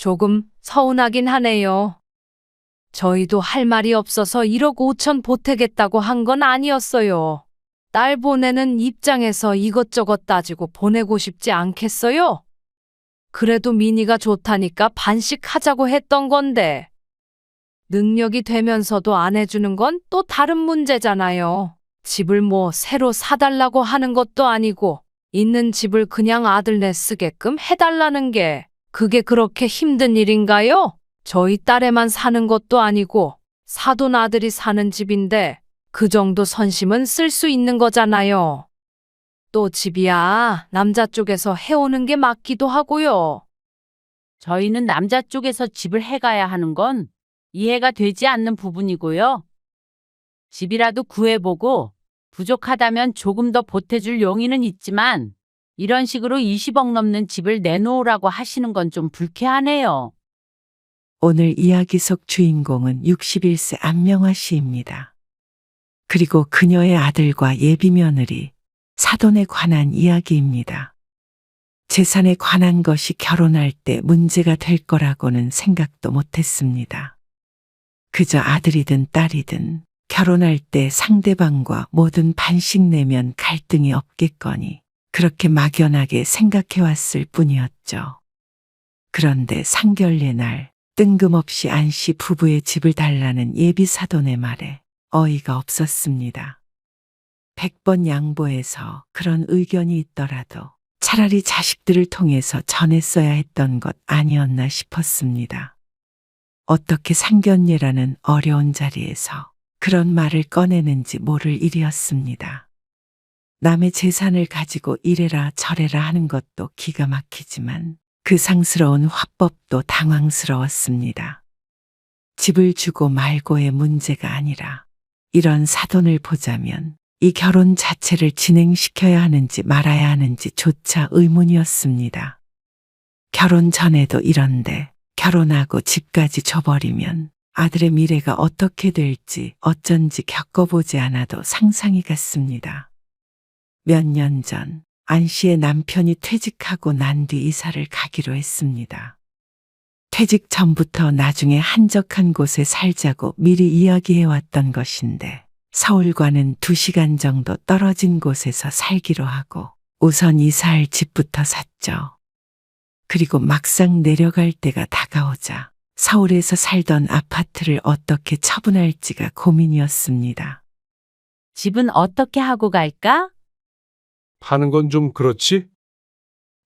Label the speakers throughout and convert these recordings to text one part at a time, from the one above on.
Speaker 1: 조금 서운하긴 하네요. 저희도 할 말이 없어서 1억 5천 보태겠다고 한 건 아니었어요. 딸 보내는 입장에서 이것저것 따지고 보내고 싶지 않겠어요? 그래도 미니가 좋다니까 반씩 하자고 했던 건데. 능력이 되면서도 안 해주는 건 또 다른 문제잖아요. 집을 뭐 새로 사달라고 하는 것도 아니고 있는 집을 그냥 아들네 쓰게끔 해달라는 게 그게 그렇게 힘든 일인가요? 저희 딸애만 사는 것도 아니고 사돈 아들이 사는 집인데 그 정도 선심은 쓸 수 있는 거잖아요. 또 집이야 남자 쪽에서 해오는 게 맞기도 하고요.
Speaker 2: 저희는 남자 쪽에서 집을 해가야 하는 건 이해가 되지 않는 부분이고요. 집이라도 구해보고 부족하다면 조금 더 보태줄 용의는 있지만 이런 식으로 20억 넘는 집을 내놓으라고 하시는 건 좀 불쾌하네요.
Speaker 3: 오늘 이야기 속 주인공은 61세 안명화 씨입니다. 그리고 그녀의 아들과 예비 며느리, 사돈에 관한 이야기입니다. 재산에 관한 것이 결혼할 때 문제가 될 거라고는 생각도 못했습니다. 그저 아들이든 딸이든 결혼할 때 상대방과 뭐든 반씩 내면 갈등이 없겠거니 그렇게 막연하게 생각해왔을 뿐이었죠. 그런데 상견례 날 뜬금없이 안 씨 부부의 집을 달라는 예비 사돈의 말에 어이가 없었습니다. 100번 양보해서 그런 의견이 있더라도 차라리 자식들을 통해서 전했어야 했던 것 아니었나 싶었습니다. 어떻게 상견례라는 어려운 자리에서 그런 말을 꺼내는지 모를 일이었습니다. 남의 재산을 가지고 이래라 저래라 하는 것도 기가 막히지만 그 상스러운 화법도 당황스러웠습니다. 집을 주고 말고의 문제가 아니라 이런 사돈을 보자면 이 결혼 자체를 진행시켜야 하는지 말아야 하는지 조차 의문이었습니다. 결혼 전에도 이런데 결혼하고 집까지 줘버리면 아들의 미래가 어떻게 될지 어쩐지 겪어보지 않아도 상상이 갔습니다. 몇 년 전 안 씨의 남편이 퇴직하고 난 뒤 이사를 가기로 했습니다. 퇴직 전부터 나중에 한적한 곳에 살자고 미리 이야기해왔던 것인데 서울과는 2시간 정도 떨어진 곳에서 살기로 하고 우선 이사할 집부터 샀죠. 그리고 막상 내려갈 때가 다가오자 서울에서 살던 아파트를 어떻게 처분할지가 고민이었습니다.
Speaker 2: 집은 어떻게 하고 갈까?
Speaker 4: 파는 건 좀 그렇지?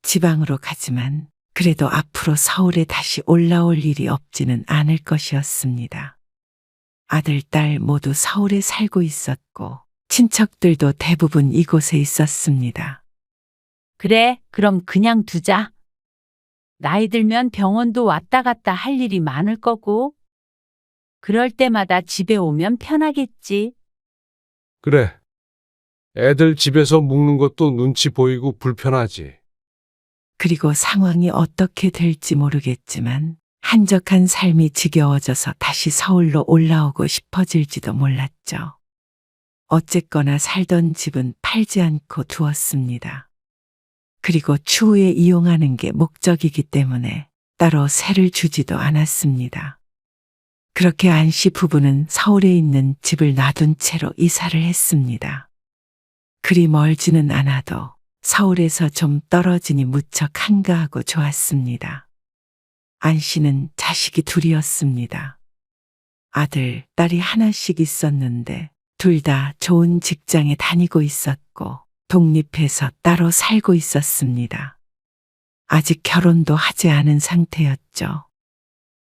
Speaker 3: 지방으로 가지만 그래도 앞으로 서울에 다시 올라올 일이 없지는 않을 것이었습니다. 아들, 딸 모두 서울에 살고 있었고 친척들도 대부분 이곳에 있었습니다.
Speaker 2: 그래, 그럼 그냥 두자. 나이 들면 병원도 왔다 갔다 할 일이 많을 거고, 그럴 때마다 집에 오면 편하겠지.
Speaker 4: 그래. 애들 집에서 묵는 것도 눈치 보이고 불편하지.
Speaker 3: 그리고 상황이 어떻게 될지 모르겠지만 한적한 삶이 지겨워져서 다시 서울로 올라오고 싶어질지도 몰랐죠. 어쨌거나 살던 집은 팔지 않고 두었습니다. 그리고 추후에 이용하는 게 목적이기 때문에 따로 세를 주지도 않았습니다. 그렇게 안 씨 부부는 서울에 있는 집을 놔둔 채로 이사를 했습니다. 그리 멀지는 않아도 서울에서 좀 떨어지니 무척 한가하고 좋았습니다. 안 씨는 자식이 둘이었습니다. 아들, 딸이 하나씩 있었는데 둘 다 좋은 직장에 다니고 있었고 독립해서 따로 살고 있었습니다. 아직 결혼도 하지 않은 상태였죠.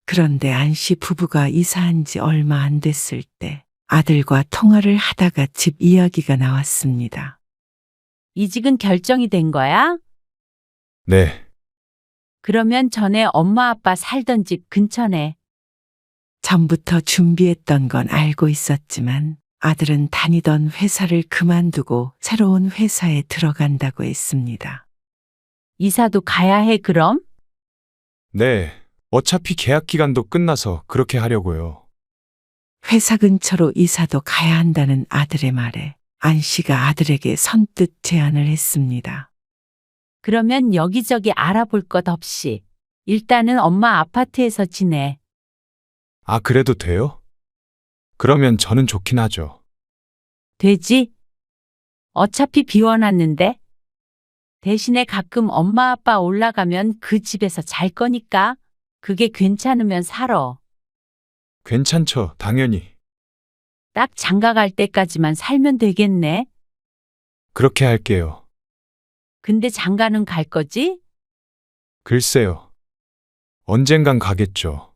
Speaker 3: 그런데 안 씨 부부가 이사한 지 얼마 안 됐을 때 아들과 통화를 하다가 집 이야기가 나왔습니다.
Speaker 2: 이직은 결정이 된 거야?
Speaker 4: 네.
Speaker 2: 그러면 전에 엄마 아빠 살던 집 근처네.
Speaker 3: 전부터 준비했던 건 알고 있었지만 아들은 다니던 회사를 그만두고 새로운 회사에 들어간다고 했습니다.
Speaker 2: 이사도 가야 해, 그럼?
Speaker 5: 네, 어차피 계약 기간도 끝나서 그렇게 하려고요.
Speaker 3: 회사 근처로 이사도 가야 한다는 아들의 말에 안 씨가 아들에게 선뜻 제안을 했습니다.
Speaker 2: 그러면 여기저기 알아볼 것 없이 일단은 엄마 아파트에서 지내.
Speaker 5: 아, 그래도 돼요? 그러면 저는 좋긴 하죠.
Speaker 2: 되지? 어차피 비워놨는데. 대신에 가끔 엄마 아빠 올라가면 그 집에서 잘 거니까 그게 괜찮으면 살아.
Speaker 5: 괜찮죠, 당연히.
Speaker 2: 딱 장가 갈 때까지만 살면 되겠네.
Speaker 5: 그렇게 할게요.
Speaker 2: 근데 장가는 갈 거지?
Speaker 5: 글쎄요. 언젠간 가겠죠.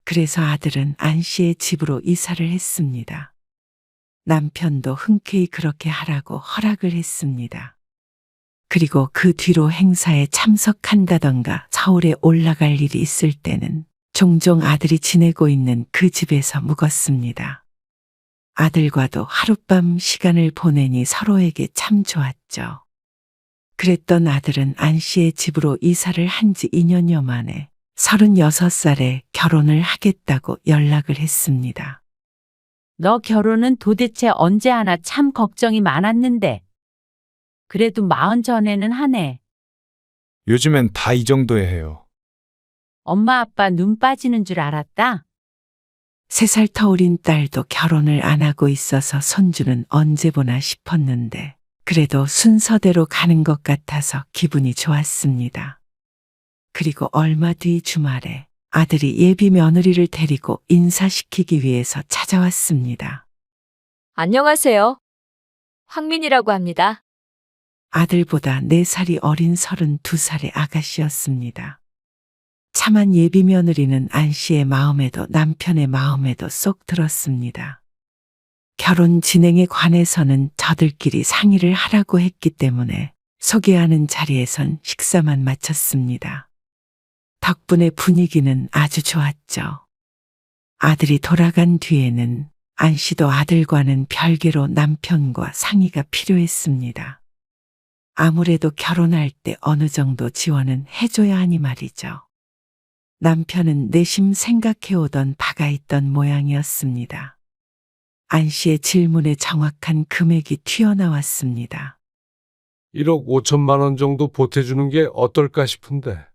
Speaker 3: 그래서 아들은 안 씨의 집으로 이사를 했습니다. 남편도 흔쾌히 그렇게 하라고 허락을 했습니다. 그리고 그 뒤로 행사에 참석한다던가 서울에 올라갈 일이 있을 때는 종종 아들이 지내고 있는 그 집에서 묵었습니다. 아들과도 하룻밤 시간을 보내니 서로에게 참 좋았죠. 그랬던 아들은 안 씨의 집으로 이사를 한 지 2년여 만에 36살에 결혼을 하겠다고 연락을 했습니다.
Speaker 2: 너 결혼은 도대체 언제 하나 참 걱정이 많았는데. 그래도 40 전에는 하네.
Speaker 5: 요즘엔 다 이 정도에 해요.
Speaker 2: 엄마 아빠 눈 빠지는 줄 알았다.
Speaker 3: 3살 터울인 딸도 결혼을 안 하고 있어서 손주는 언제 보나 싶었는데 그래도 순서대로 가는 것 같아서 기분이 좋았습니다. 그리고 얼마 뒤 주말에 아들이 예비 며느리를 데리고 인사시키기 위해서 찾아왔습니다.
Speaker 6: 안녕하세요. 황민이라고 합니다.
Speaker 3: 아들보다 4살이 어린 32살의 아가씨였습니다. 차만 예비 며느리는 안 씨의 마음에도 남편의 마음에도 쏙 들었습니다. 결혼 진행에 관해서는 저들끼리 상의를 하라고 했기 때문에 소개하는 자리에선 식사만 마쳤습니다. 덕분에 분위기는 아주 좋았죠. 아들이 돌아간 뒤에는 안 씨도 아들과는 별개로 남편과 상의가 필요했습니다. 아무래도 결혼할 때 어느 정도 지원은 해줘야 하니 말이죠. 남편은 내심 생각해오던 바가 있던 모양이었습니다. 안 씨의 질문에 정확한 금액이 튀어나왔습니다.
Speaker 4: 1억 5천만 원 정도 보태주는 게 어떨까 싶은데.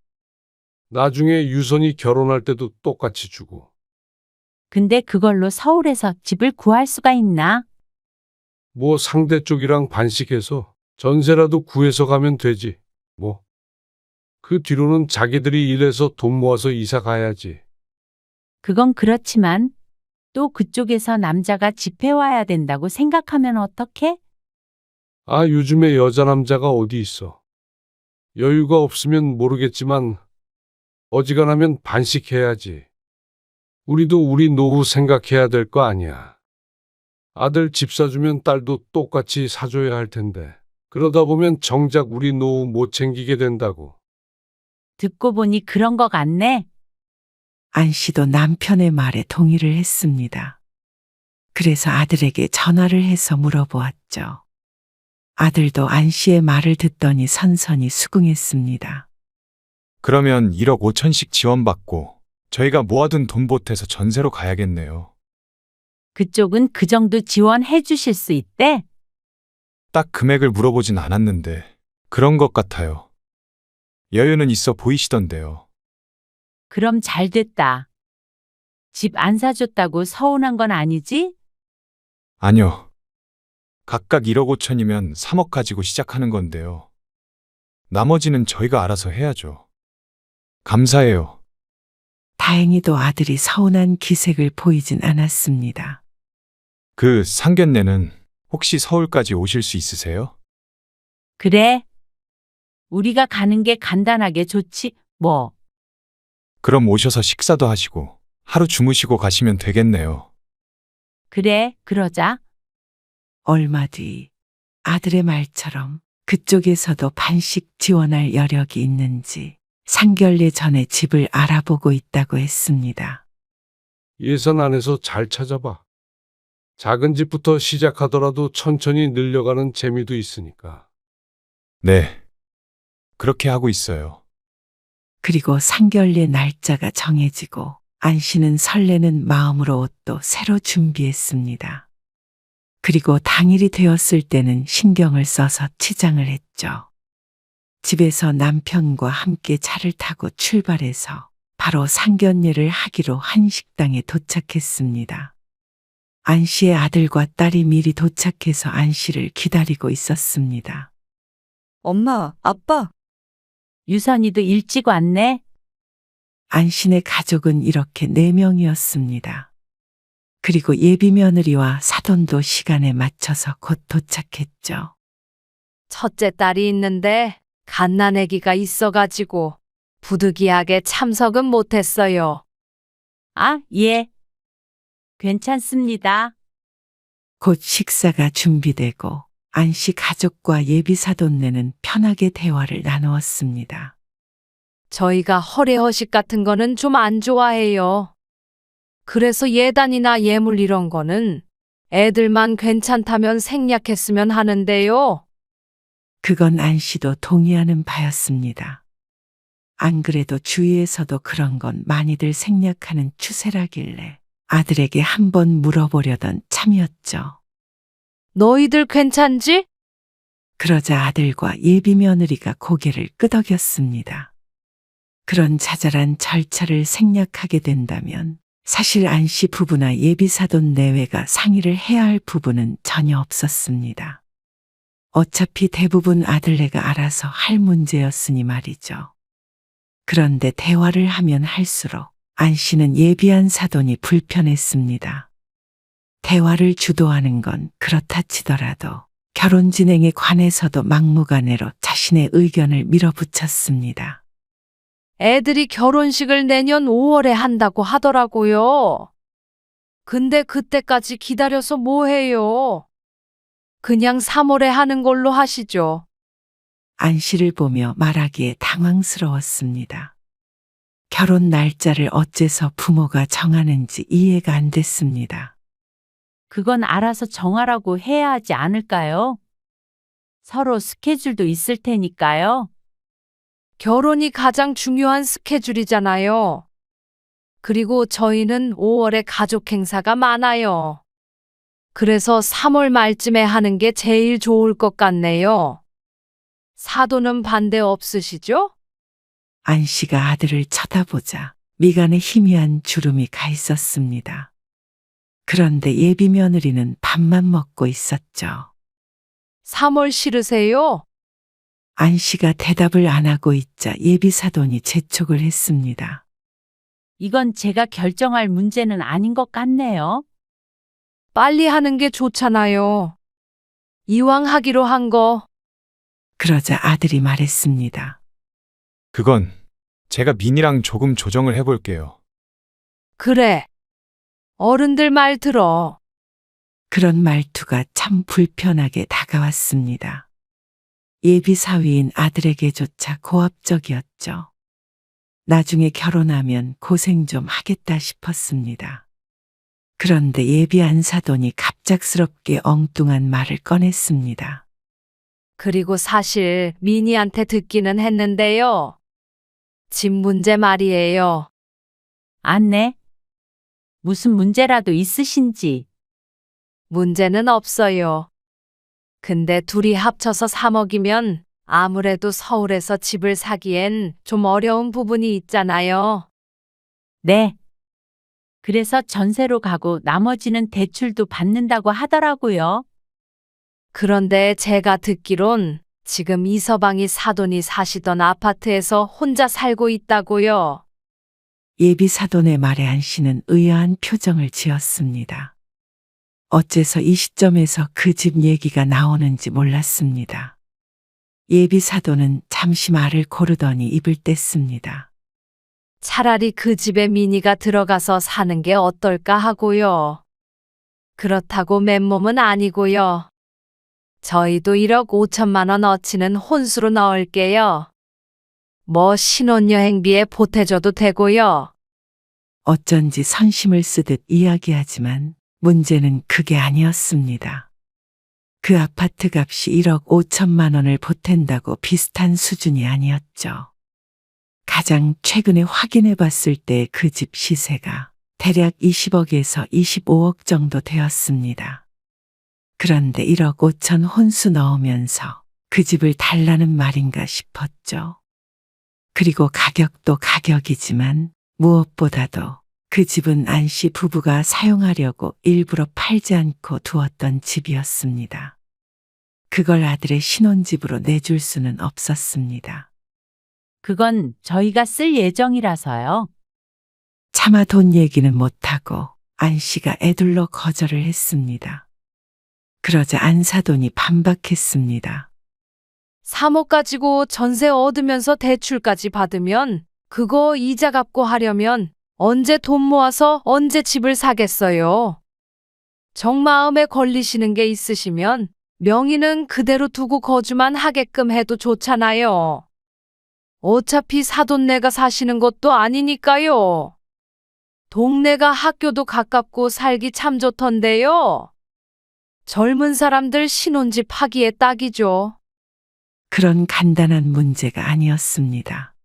Speaker 4: 나중에 유선이 결혼할 때도 똑같이 주고.
Speaker 2: 근데 그걸로 서울에서 집을 구할 수가 있나?
Speaker 4: 뭐 상대 쪽이랑 반씩해서 전세라도 구해서 가면 되지. 뭐. 그 뒤로는 자기들이 일해서 돈 모아서 이사 가야지.
Speaker 2: 그건 그렇지만 또 그쪽에서 남자가 집해와야 된다고 생각하면 어떡해?
Speaker 4: 아, 요즘에 여자 남자가 어디 있어. 여유가 없으면 모르겠지만 어지간하면 반씩해야지. 우리도 우리 노후 생각해야 될 거 아니야. 아들 집 사주면 딸도 똑같이 사줘야 할 텐데. 그러다 보면 정작 우리 노후 못 챙기게 된다고.
Speaker 2: 듣고 보니 그런 거 같네.
Speaker 3: 안 씨도 남편의 말에 동의를 했습니다. 그래서 아들에게 전화를 해서 물어보았죠. 아들도 안 씨의 말을 듣더니 선선히 수긍했습니다.
Speaker 5: 그러면 1억 5천씩 지원받고 저희가 모아둔 돈 보태서 전세로 가야겠네요.
Speaker 2: 그쪽은 그 정도 지원해 주실 수 있대?
Speaker 5: 딱 금액을 물어보진 않았는데 그런 것 같아요. 여유는 있어 보이시던데요.
Speaker 2: 그럼 잘 됐다. 집 안 사줬다고 서운한 건 아니지?
Speaker 5: 아니요. 각각 1억 5천이면 3억 가지고 시작하는 건데요. 나머지는 저희가 알아서 해야죠. 감사해요.
Speaker 3: 다행히도 아들이 서운한 기색을 보이진 않았습니다.
Speaker 5: 그 상견례는 혹시 서울까지 오실 수 있으세요?
Speaker 2: 그래. 우리가 가는 게 간단하게 좋지, 뭐.
Speaker 5: 그럼 오셔서 식사도 하시고 하루 주무시고 가시면 되겠네요.
Speaker 2: 그래, 그러자.
Speaker 3: 얼마 뒤 아들의 말처럼 그쪽에서도 반씩 지원할 여력이 있는지 상견례 전에 집을 알아보고 있다고 했습니다.
Speaker 4: 예산 안에서 잘 찾아봐. 작은 집부터 시작하더라도 천천히 늘려가는 재미도 있으니까.
Speaker 5: 네. 그렇게 하고 있어요.
Speaker 3: 그리고 상견례 날짜가 정해지고 안 씨는 설레는 마음으로 옷도 새로 준비했습니다. 그리고 당일이 되었을 때는 신경을 써서 치장을 했죠. 집에서 남편과 함께 차를 타고 출발해서 바로 상견례를 하기로 한 식당에 도착했습니다. 안 씨의 아들과 딸이 미리 도착해서 안 씨를 기다리고 있었습니다.
Speaker 7: 엄마, 아빠,
Speaker 2: 유선이도 일찍 왔네.
Speaker 3: 안 씨네 가족은 이렇게 4명이었습니다. 그리고 예비 며느리와 사돈도 시간에 맞춰서 곧 도착했죠.
Speaker 1: 첫째 딸이 있는데 갓난아기가 있어가지고 부득이하게 참석은 못했어요.
Speaker 2: 아, 예. 괜찮습니다.
Speaker 3: 곧 식사가 준비되고 안 씨 가족과 예비 사돈네는 편하게 대화를 나누었습니다.
Speaker 1: 저희가 허례허식 같은 거는 좀 안 좋아해요. 그래서 예단이나 예물 이런 거는 애들만 괜찮다면 생략했으면 하는데요.
Speaker 3: 그건 안 씨도 동의하는 바였습니다. 안 그래도 주위에서도 그런 건 많이들 생략하는 추세라길래 아들에게 한번 물어보려던 참이었죠.
Speaker 1: 너희들 괜찮지?
Speaker 3: 그러자 아들과 예비 며느리가 고개를 끄덕였습니다. 그런 자잘한 절차를 생략하게 된다면 사실 안 씨 부부나 예비 사돈 내외가 상의를 해야 할 부분은 전혀 없었습니다. 어차피 대부분 아들네가 알아서 할 문제였으니 말이죠. 그런데 대화를 하면 할수록 안 씨는 예비한 사돈이 불편했습니다. 대화를 주도하는 건 그렇다 치더라도 결혼 진행에 관해서도 막무가내로 자신의 의견을 밀어붙였습니다.
Speaker 1: 애들이 결혼식을 내년 5월에 한다고 하더라고요. 근데 그때까지 기다려서 뭐 해요? 그냥 3월에 하는 걸로 하시죠.
Speaker 3: 안 씨를 보며 말하기에 당황스러웠습니다. 결혼 날짜를 어째서 부모가 정하는지 이해가 안 됐습니다.
Speaker 2: 그건 알아서 정하라고 해야 하지 않을까요? 서로 스케줄도 있을 테니까요.
Speaker 1: 결혼이 가장 중요한 스케줄이잖아요. 그리고 저희는 5월에 가족 행사가 많아요. 그래서 3월 말쯤에 하는 게 제일 좋을 것 같네요. 사돈은 반대 없으시죠?
Speaker 3: 안 씨가 아들을 쳐다보자 미간에 희미한 주름이 가 있었습니다. 그런데 예비 며느리는 밥만 먹고 있었죠.
Speaker 1: 3월 싫으세요?
Speaker 3: 안 씨가 대답을 안 하고 있자 예비 사돈이 재촉을 했습니다.
Speaker 2: 이건 제가 결정할 문제는 아닌 것 같네요.
Speaker 1: 빨리 하는 게 좋잖아요. 이왕 하기로 한 거.
Speaker 3: 그러자 아들이 말했습니다.
Speaker 5: 그건 제가 민이랑 조금 조정을 해볼게요.
Speaker 1: 그래. 어른들 말 들어.
Speaker 3: 그런 말투가 참 불편하게 다가왔습니다. 예비 사위인 아들에게조차 고압적이었죠. 나중에 결혼하면 고생 좀 하겠다 싶었습니다. 그런데 예비한 사돈이 갑작스럽게 엉뚱한 말을 꺼냈습니다.
Speaker 1: 그리고 사실 미니한테 듣기는 했는데요. 집 문제 말이에요.
Speaker 2: 안네. 무슨 문제라도 있으신지.
Speaker 1: 문제는 없어요. 근데 둘이 합쳐서 3억이면 아무래도 서울에서 집을 사기엔 좀 어려운 부분이 있잖아요.
Speaker 2: 네. 그래서 전세로 가고 나머지는 대출도 받는다고 하더라고요.
Speaker 1: 그런데 제가 듣기론 지금 이서방이 사돈이 사시던 아파트에서 혼자 살고 있다고요.
Speaker 3: 예비 사돈의 말에 안 씨는 의아한 표정을 지었습니다. 어째서 이 시점에서 그 집 얘기가 나오는지 몰랐습니다. 예비 사돈은 잠시 말을 고르더니 입을 뗐습니다.
Speaker 1: 차라리 그 집에 미니가 들어가서 사는 게 어떨까 하고요. 그렇다고 맨몸은 아니고요. 저희도 1억 5천만 원 어치는 혼수로 넣을게요. 뭐 신혼여행비에 보태줘도 되고요.
Speaker 3: 어쩐지 선심을 쓰듯 이야기하지만 문제는 그게 아니었습니다. 그 아파트 값이 1억 5천만 원을 보탠다고 비슷한 수준이 아니었죠. 가장 최근에 확인해 봤을 때 그 집 시세가 대략 20억에서 25억 정도 되었습니다. 그런데 1억 5천 혼수 넣으면서 그 집을 달라는 말인가 싶었죠. 그리고 가격도 가격이지만 무엇보다도 그 집은 안 씨 부부가 사용하려고 일부러 팔지 않고 두었던 집이었습니다. 그걸 아들의 신혼집으로 내줄 수는 없었습니다.
Speaker 2: 그건 저희가 쓸 예정이라서요.
Speaker 3: 차마 돈 얘기는 못하고 안 씨가 애둘러 거절을 했습니다. 그러자 안사돈이 반박했습니다.
Speaker 1: 3억 가지고 전세 얻으면서 대출까지 받으면 그거 이자 갚고 하려면 언제 돈 모아서 언제 집을 사겠어요. 정 마음에 걸리시는 게 있으시면 명의는 그대로 두고 거주만 하게끔 해도 좋잖아요. 어차피 사돈네가 사시는 것도 아니니까요. 동네가 학교도 가깝고 살기 참 좋던데요. 젊은 사람들 신혼집 하기에 딱이죠.
Speaker 3: 그런 간단한 문제가 아니었습니다.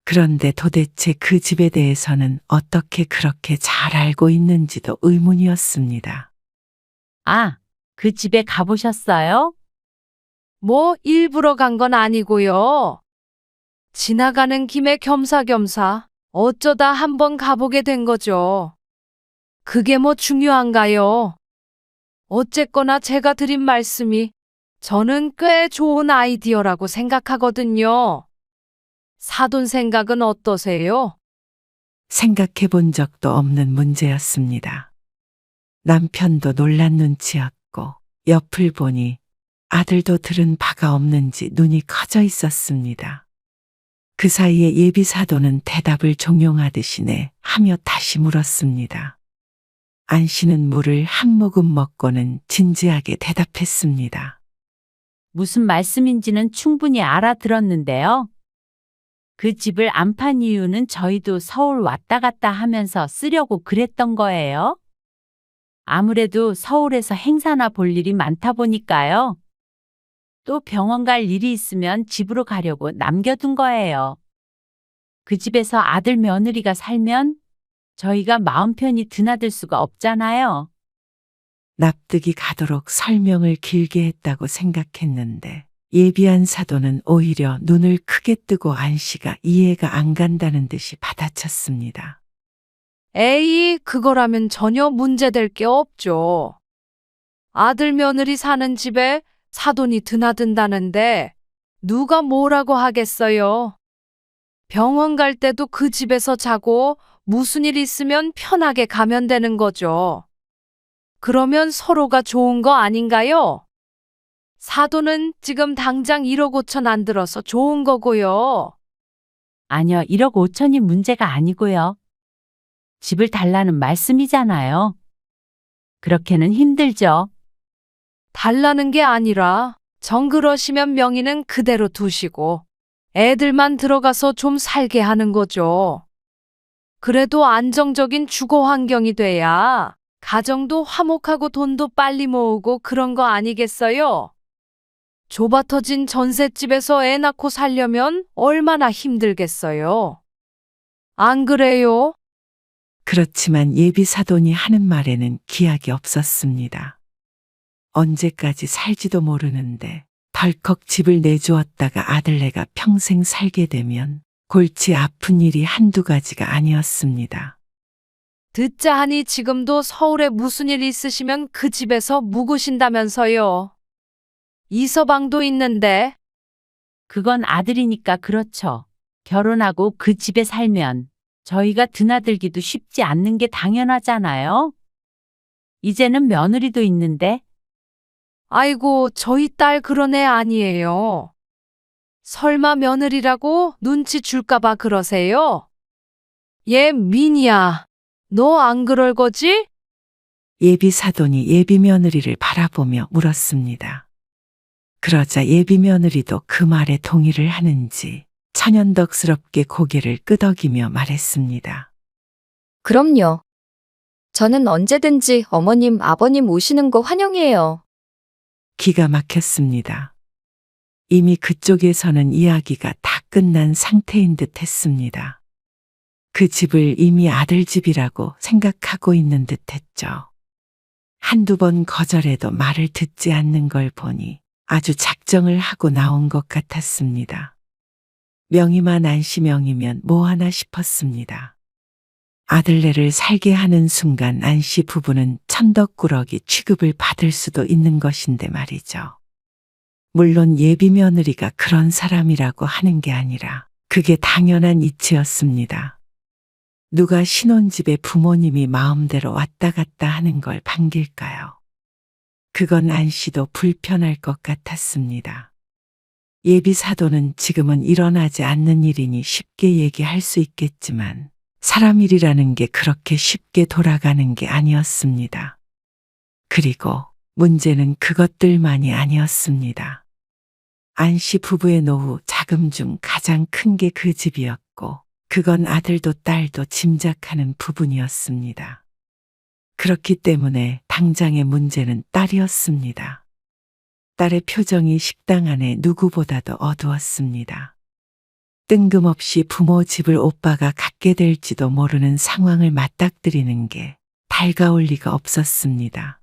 Speaker 3: 그런데 도대체 그 집에 대해서는 어떻게 그렇게 잘 알고 있는지도 의문이었습니다.
Speaker 2: 아, 그 집에 가보셨어요?
Speaker 1: 뭐 일부러 간 건 아니고요. 지나가는 김에 겸사겸사 어쩌다 한번 가보게 된 거죠. 그게 뭐 중요한가요? 어쨌거나 제가 드린 말씀이 저는 꽤 좋은 아이디어라고 생각하거든요. 사돈 생각은 어떠세요?
Speaker 3: 생각해 본 적도 없는 문제였습니다. 남편도 놀란 눈치였고 옆을 보니 아들도 들은 바가 없는지 눈이 커져 있었습니다. 그 사이에 예비 사돈은 대답을 종용하듯이 네 하며 다시 물었습니다. 안 씨는 물을 한 모금 먹고는 진지하게 대답했습니다.
Speaker 2: 무슨 말씀인지는 충분히 알아들었는데요. 그 집을 안 판 이유는 저희도 서울 왔다 갔다 하면서 쓰려고 그랬던 거예요. 아무래도 서울에서 행사나 볼 일이 많다 보니까요. 또 병원 갈 일이 있으면 집으로 가려고 남겨둔 거예요. 그 집에서 아들 며느리가 살면 저희가 마음 편히 드나들 수가 없잖아요.
Speaker 3: 납득이 가도록 설명을 길게 했다고 생각했는데 예비한 사돈은 오히려 눈을 크게 뜨고 안 씨가 이해가 안 간다는 듯이 받아쳤습니다.
Speaker 1: 에이, 그거라면 전혀 문제될 게 없죠. 아들 며느리 사는 집에 사돈이 드나든다는데 누가 뭐라고 하겠어요. 병원 갈 때도 그 집에서 자고 무슨 일 있으면 편하게 가면 되는 거죠. 그러면 서로가 좋은 거 아닌가요? 사돈은 지금 당장 1억 5천 안 들어서 좋은 거고요.
Speaker 2: 아니요, 1억 5천이 문제가 아니고요. 집을 달라는 말씀이잖아요. 그렇게는 힘들죠.
Speaker 1: 달라는 게 아니라 정 그러시면 명의는 그대로 두시고 애들만 들어가서 좀 살게 하는 거죠. 그래도 안정적인 주거 환경이 돼야 가정도 화목하고 돈도 빨리 모으고 그런 거 아니겠어요? 좁아 터진 전셋집에서 애 낳고 살려면 얼마나 힘들겠어요? 안 그래요?
Speaker 3: 그렇지만 예비 사돈이 하는 말에는 기약이 없었습니다. 언제까지 살지도 모르는데 덜컥 집을 내주었다가 아들네가 평생 살게 되면 골치 아픈 일이 한두 가지가 아니었습니다.
Speaker 1: 듣자 하니 지금도 서울에 무슨 일 있으시면 그 집에서 묵으신다면서요. 이서방도 있는데.
Speaker 2: 그건 아들이니까 그렇죠. 결혼하고 그 집에 살면 저희가 드나들기도 쉽지 않는 게 당연하잖아요. 이제는 며느리도 있는데.
Speaker 1: 아이고, 저희 딸 그런 애 아니에요. 설마 며느리라고 눈치 줄까봐 그러세요? 얘 민이야. 너 안 그럴 거지?
Speaker 3: 예비 사돈이 예비 며느리를 바라보며 물었습니다. 그러자 예비 며느리도 그 말에 동의를 하는지 천연덕스럽게 고개를 끄덕이며 말했습니다.
Speaker 6: 그럼요. 저는 언제든지 어머님, 아버님 오시는 거 환영해요.
Speaker 3: 기가 막혔습니다. 이미 그쪽에서는 이야기가 다 끝난 상태인 듯 했습니다. 그 집을 이미 아들 집이라고 생각하고 있는 듯 했죠. 한두 번 거절해도 말을 듣지 않는 걸 보니 아주 작정을 하고 나온 것 같았습니다. 명의만 안씨 명이면 뭐하나 싶었습니다. 아들네를 살게 하는 순간 안씨 부부는 천덕꾸러기 취급을 받을 수도 있는 것인데 말이죠. 물론 예비 며느리가 그런 사람이라고 하는 게 아니라 그게 당연한 이치였습니다. 누가 신혼집에 부모님이 마음대로 왔다 갔다 하는 걸 반길까요? 그건 안씨도 불편할 것 같았습니다. 예비 사도는 지금은 일어나지 않는 일이니 쉽게 얘기할 수 있겠지만 사람 일이라는 게 그렇게 쉽게 돌아가는 게 아니었습니다. 그리고 문제는 그것들만이 아니었습니다. 안씨 부부의 노후 자금 중 가장 큰 게 그 집이었고 그건 아들도 딸도 짐작하는 부분이었습니다. 그렇기 때문에 당장의 문제는 딸이었습니다. 딸의 표정이 식당 안에 누구보다도 어두웠습니다. 뜬금없이 부모 집을 오빠가 갖게 될지도 모르는 상황을 맞닥뜨리는 게 달가울 리가 없었습니다.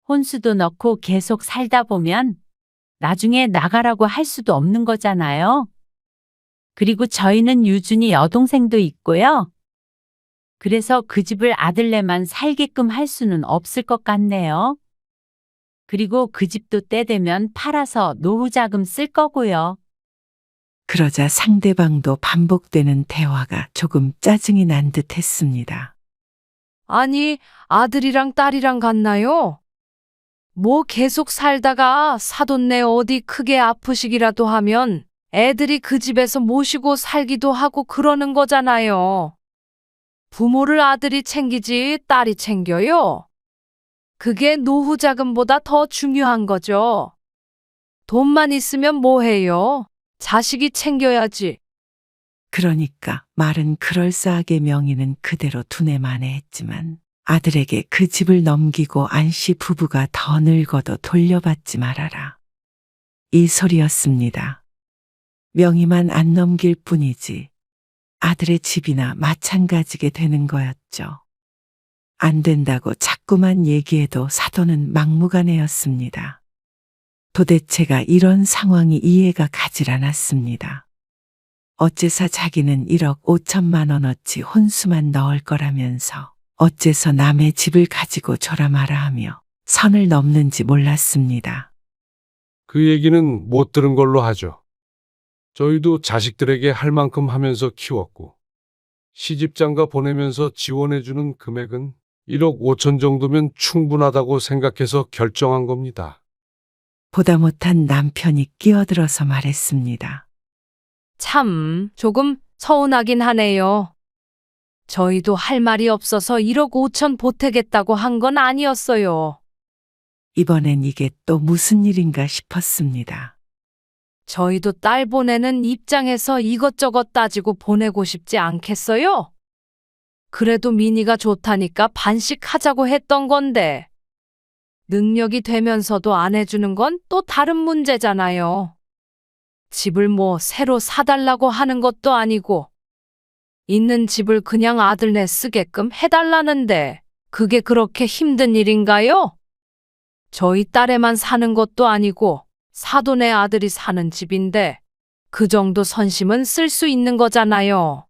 Speaker 2: 혼수도 넣고 계속 살다 보면 나중에 나가라고 할 수도 없는 거잖아요. 그리고 저희는 유준이 여동생도 있고요. 그래서 그 집을 아들네만 살게끔 할 수는 없을 것 같네요. 그리고 그 집도 때 되면 팔아서 노후 자금 쓸 거고요.
Speaker 3: 그러자 상대방도 반복되는 대화가 조금 짜증이 난 듯 했습니다.
Speaker 1: 아니, 아들이랑 딸이랑 같나요? 뭐 계속 살다가 사돈네 어디 크게 아프시기라도 하면 애들이 그 집에서 모시고 살기도 하고 그러는 거잖아요. 부모를 아들이 챙기지 딸이 챙겨요? 그게 노후 자금보다 더 중요한 거죠. 돈만 있으면 뭐해요? 자식이 챙겨야지.
Speaker 3: 그러니까 말은 그럴싸하게 명의는 그대로 두뇌만에 했지만 아들에게 그 집을 넘기고 안씨 부부가 더 늙어도 돌려받지 말아라. 이 소리였습니다. 명의만 안 넘길 뿐이지 아들의 집이나 마찬가지게 되는 거였죠. 안 된다고 자꾸만 얘기해도 사도는 막무가내였습니다. 도대체가 이런 상황이 이해가 가질 않았습니다. 어째서 자기는 1억 5천만 원어치 혼수만 넣을 거라면서 어째서 남의 집을 가지고 줘라 마라 하며 선을 넘는지 몰랐습니다.
Speaker 4: 그 얘기는 못 들은 걸로 하죠. 저희도 자식들에게 할 만큼 하면서 키웠고 시집장가 보내면서 지원해주는 금액은 1억 5천 정도면 충분하다고 생각해서 결정한 겁니다.
Speaker 3: 보다 못한 남편이 끼어들어서 말했습니다.
Speaker 1: 참, 조금 서운하긴 하네요. 저희도 할 말이 없어서 1억 5천 보태겠다고 한 건 아니었어요.
Speaker 3: 이번엔 이게 또 무슨 일인가 싶었습니다.
Speaker 1: 저희도 딸 보내는 입장에서 이것저것 따지고 보내고 싶지 않겠어요? 그래도 미니가 좋다니까 반씩하자고 했던 건데. 능력이 되면서도 안 해주는 건 또 다른 문제잖아요. 집을 뭐 새로 사달라고 하는 것도 아니고 있는 집을 그냥 아들네 쓰게끔 해달라는데 그게 그렇게 힘든 일인가요? 저희 딸애만 사는 것도 아니고 사돈의 아들이 사는 집인데 그 정도 선심은 쓸 수 있는 거잖아요.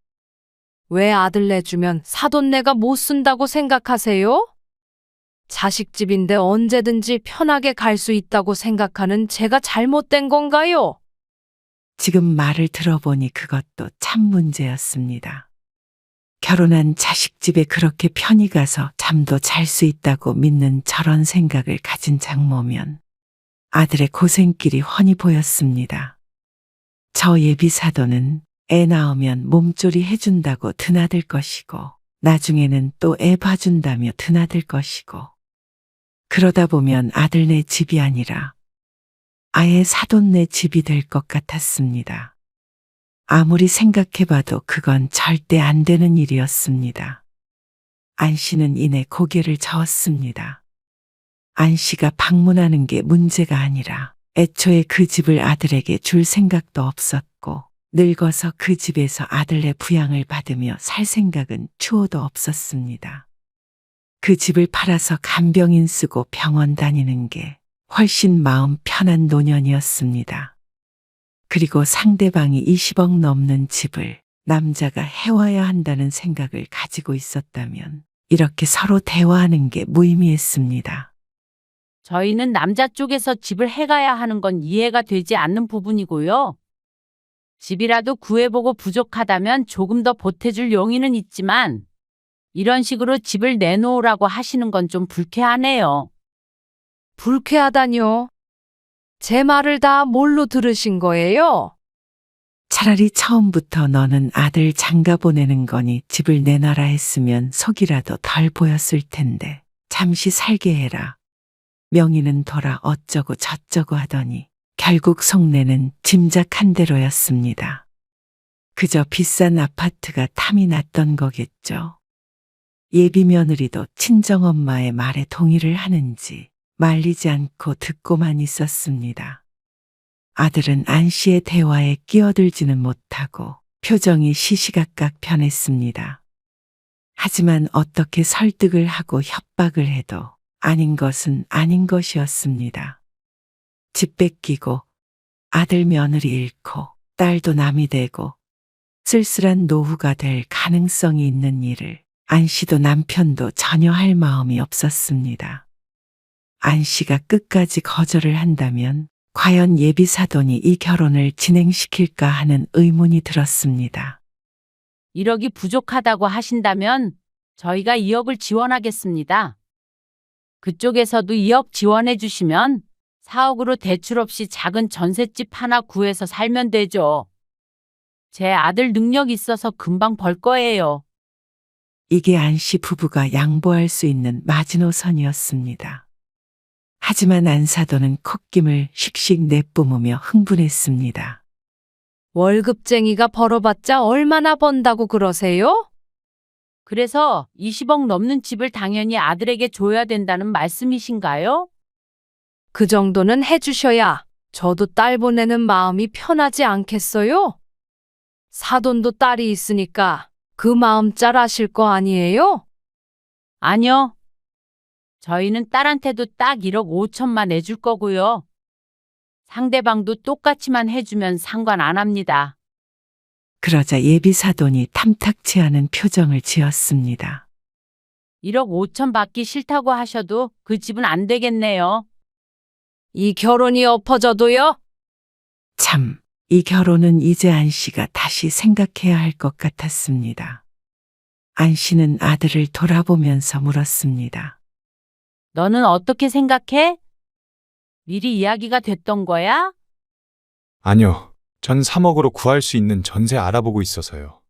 Speaker 1: 왜 아들네 주면 사돈네가 못 쓴다고 생각하세요? 자식집인데 언제든지 편하게 갈 수 있다고 생각하는 제가 잘못된 건가요?
Speaker 3: 지금 말을 들어보니 그것도 참 문제였습니다. 결혼한 자식집에 그렇게 편히 가서 잠도 잘 수 있다고 믿는 저런 생각을 가진 장모면 아들의 고생길이 훤히 보였습니다. 저 예비 사도는 애 낳으면 몸조리 해준다고 드나들 것이고 나중에는 또 애 봐준다며 드나들 것이고 그러다 보면 아들네 집이 아니라 아예 사돈네 집이 될 것 같았습니다. 아무리 생각해봐도 그건 절대 안 되는 일이었습니다. 안 씨는 이내 고개를 저었습니다. 안 씨가 방문하는 게 문제가 아니라 애초에 그 집을 아들에게 줄 생각도 없었고 늙어서 그 집에서 아들네 부양을 받으며 살 생각은 추호도 없었습니다. 그 집을 팔아서 간병인 쓰고 병원 다니는 게 훨씬 마음 편한 노년이었습니다. 그리고 상대방이 20억 넘는 집을 남자가 해와야 한다는 생각을 가지고 있었다면 이렇게 서로 대화하는 게 무의미했습니다.
Speaker 2: 저희는 남자 쪽에서 집을 해가야 하는 건 이해가 되지 않는 부분이고요. 집이라도 구해보고 부족하다면 조금 더 보태줄 용의는 있지만 이런 식으로 집을 내놓으라고 하시는 건 좀 불쾌하네요.
Speaker 1: 불쾌하다뇨. 제 말을 다 뭘로 들으신 거예요?
Speaker 3: 차라리 처음부터 너는 아들 장가 보내는 거니 집을 내놔라 했으면 속이라도 덜 보였을 텐데 잠시 살게 해라. 명의는 돌아 어쩌고 저쩌고 하더니 결국 속내는 짐작한 대로였습니다. 그저 비싼 아파트가 탐이 났던 거겠죠. 예비 며느리도 친정엄마의 말에 동의를 하는지 말리지 않고 듣고만 있었습니다. 아들은 안 씨의 대화에 끼어들지는 못하고 표정이 시시각각 변했습니다. 하지만 어떻게 설득을 하고 협박을 해도 아닌 것은 아닌 것이었습니다. 집 뺏기고 아들 며느리 잃고 딸도 남이 되고 쓸쓸한 노후가 될 가능성이 있는 일을 안 씨도 남편도 전혀 할 마음이 없었습니다. 안 씨가 끝까지 거절을 한다면 과연 예비 사돈이 이 결혼을 진행시킬까 하는 의문이 들었습니다.
Speaker 2: 1억이 부족하다고 하신다면 저희가 2억을 지원하겠습니다. 그쪽에서도 2억 지원해 주시면 4억으로 대출 없이 작은 전셋집 하나 구해서 살면 되죠. 제 아들 능력 있어서 금방 벌 거예요.
Speaker 3: 이게 안 씨 부부가 양보할 수 있는 마지노선이었습니다. 하지만 안 사돈은 콧김을 씩씩 내뿜으며 흥분했습니다.
Speaker 1: 월급쟁이가 벌어봤자 얼마나 번다고 그러세요?
Speaker 2: 그래서 20억 넘는 집을 당연히 아들에게 줘야 된다는 말씀이신가요?
Speaker 1: 그 정도는 해주셔야 저도 딸 보내는 마음이 편하지 않겠어요? 사돈도 딸이 있으니까 그 마음 잘 아실 거 아니에요?
Speaker 2: 아니요. 저희는 딸한테도 딱 1억 5천만 내줄 거고요. 상대방도 똑같이만 해주면 상관 안 합니다.
Speaker 3: 그러자 예비 사돈이 탐탁치 않은 표정을 지었습니다.
Speaker 2: 1억 5천 받기 싫다고 하셔도 그 집은 안 되겠네요.
Speaker 1: 이 결혼이 엎어져도요?
Speaker 3: 참, 이 결혼은 이제 안 씨가 다시 생각해야 할 것 같았습니다. 안 씨는 아들을 돌아보면서 물었습니다.
Speaker 2: 너는 어떻게 생각해? 미리 이야기가 됐던 거야?
Speaker 5: 아니요. 전 3억으로 구할 수 있는 전세 알아보고 있어서요.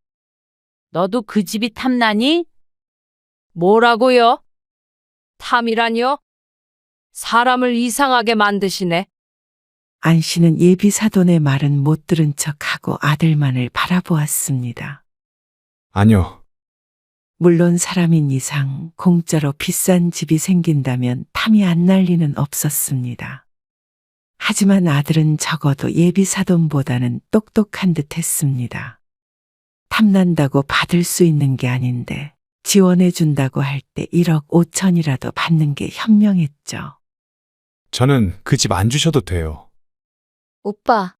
Speaker 2: 너도 그 집이 탐나니?
Speaker 1: 뭐라고요? 탐이라뇨? 사람을 이상하게 만드시네.
Speaker 3: 안 씨는 예비 사돈의 말은 못 들은 척하고 아들만을 바라보았습니다.
Speaker 5: 아니요.
Speaker 3: 물론 사람인 이상 공짜로 비싼 집이 생긴다면 탐이 안 날 리는 없었습니다. 하지만 아들은 적어도 예비 사돈보다는 똑똑한 듯 했습니다. 탐난다고 받을 수 있는 게 아닌데 지원해 준다고 할 때 1억 5천이라도 받는 게 현명했죠.
Speaker 5: 저는 그 집 안 주셔도 돼요.
Speaker 6: 오빠,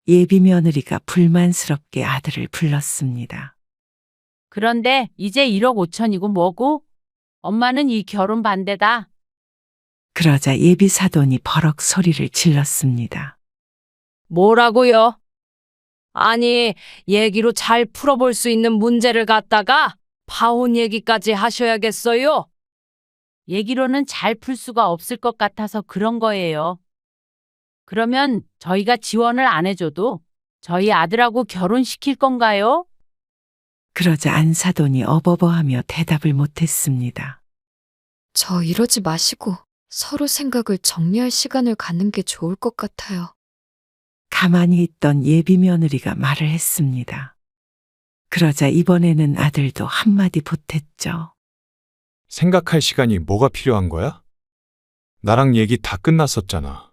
Speaker 3: 예비 며느리가 불만스럽게 아들을 불렀습니다.
Speaker 2: 그런데 이제 1억 5천이고 뭐고? 엄마는 이 결혼 반대다.
Speaker 3: 그러자 예비 사돈이 버럭 소리를 질렀습니다.
Speaker 1: 뭐라고요? 아니, 얘기로 잘 풀어볼 수 있는 문제를 갖다가 파혼 얘기까지 하셔야겠어요?
Speaker 2: 얘기로는 잘 풀 수가 없을 것 같아서 그런 거예요. 그러면 저희가 지원을 안 해줘도 저희 아들하고 결혼시킬 건가요?
Speaker 3: 그러자 안 사돈이 어버버하며 대답을 못했습니다.
Speaker 6: 저 이러지 마시고 서로 생각을 정리할 시간을 갖는 게 좋을 것 같아요.
Speaker 3: 가만히 있던 예비 며느리가 말을 했습니다. 그러자 이번에는 아들도 한마디 보탰죠.
Speaker 5: 생각할 시간이 뭐가 필요한 거야? 나랑 얘기 다 끝났었잖아.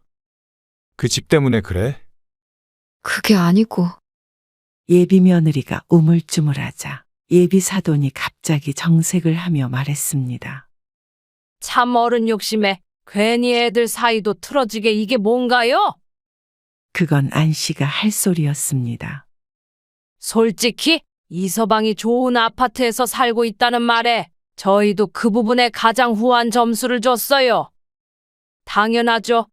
Speaker 5: 그 집 때문에 그래?
Speaker 6: 그게 아니고
Speaker 3: 예비 며느리가 우물쭈물하자 예비 사돈이 갑자기 정색을 하며 말했습니다.
Speaker 1: 참 어른 욕심에 괜히 애들 사이도 틀어지게 이게 뭔가요?
Speaker 3: 그건 안 씨가 할 소리였습니다.
Speaker 1: 솔직히 이서방이 좋은 아파트에서 살고 있다는 말에 저희도 그 부분에 가장 후한 점수를 줬어요. 당연하죠.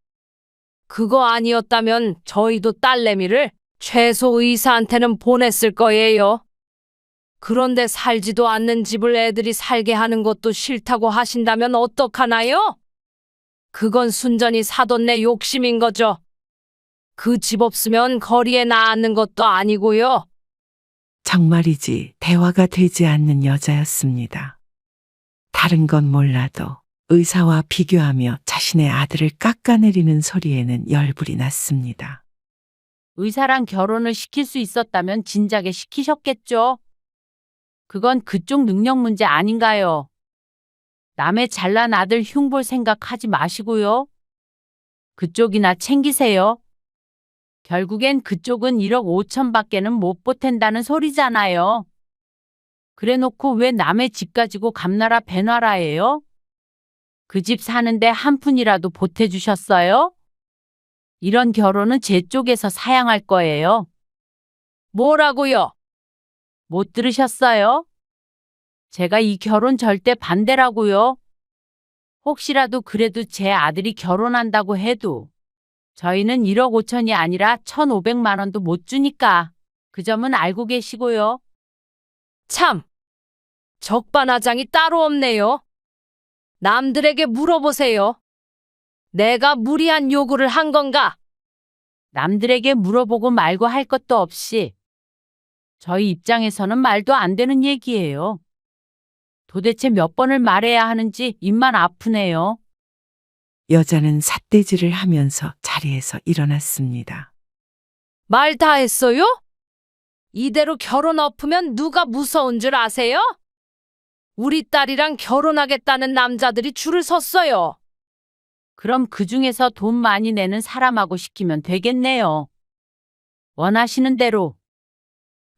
Speaker 1: 그거 아니었다면 저희도 딸내미를 최소 의사한테는 보냈을 거예요. 그런데 살지도 않는 집을 애들이 살게 하는 것도 싫다고 하신다면 어떡하나요? 그건 순전히 사돈네 욕심인 거죠. 그 집 없으면 거리에 나앉는 것도 아니고요.
Speaker 3: 정말이지 대화가 되지 않는 여자였습니다. 다른 건 몰라도 의사와 비교하며 자신의 아들을 깎아내리는 소리에는 열불이 났습니다.
Speaker 2: 의사랑 결혼을 시킬 수 있었다면 진작에 시키셨겠죠. 그건 그쪽 능력 문제 아닌가요? 남의 잘난 아들 흉볼 생각하지 마시고요. 그쪽이나 챙기세요. 결국엔 그쪽은 1억 5천밖에는 못 보탠다는 소리잖아요. 그래놓고 왜 남의 집 가지고 감나라 배나라예요? 그 집 사는데 한 푼이라도 보태주셨어요? 이런 결혼은 제 쪽에서 사양할 거예요.
Speaker 1: 뭐라고요?
Speaker 2: 못 들으셨어요? 제가 이 결혼 절대 반대라고요. 혹시라도 그래도 제 아들이 결혼한다고 해도 저희는 1억 5천이 아니라 1,500만 원도 못 주니까 그 점은 알고 계시고요.
Speaker 1: 참, 적반하장이 따로 없네요. 남들에게 물어보세요. 내가 무리한 요구를 한 건가?
Speaker 2: 남들에게 물어보고 말고 할 것도 없이 저희 입장에서는 말도 안 되는 얘기예요. 도대체 몇 번을 말해야 하는지 입만 아프네요.
Speaker 3: 여자는 삿대질을 하면서 자리에서 일어났습니다.
Speaker 1: 말 다 했어요? 이대로 결혼 엎으면 누가 무서운 줄 아세요? 우리 딸이랑 결혼하겠다는 남자들이 줄을 섰어요.
Speaker 2: 그럼 그 중에서 돈 많이 내는 사람하고 시키면 되겠네요. 원하시는 대로.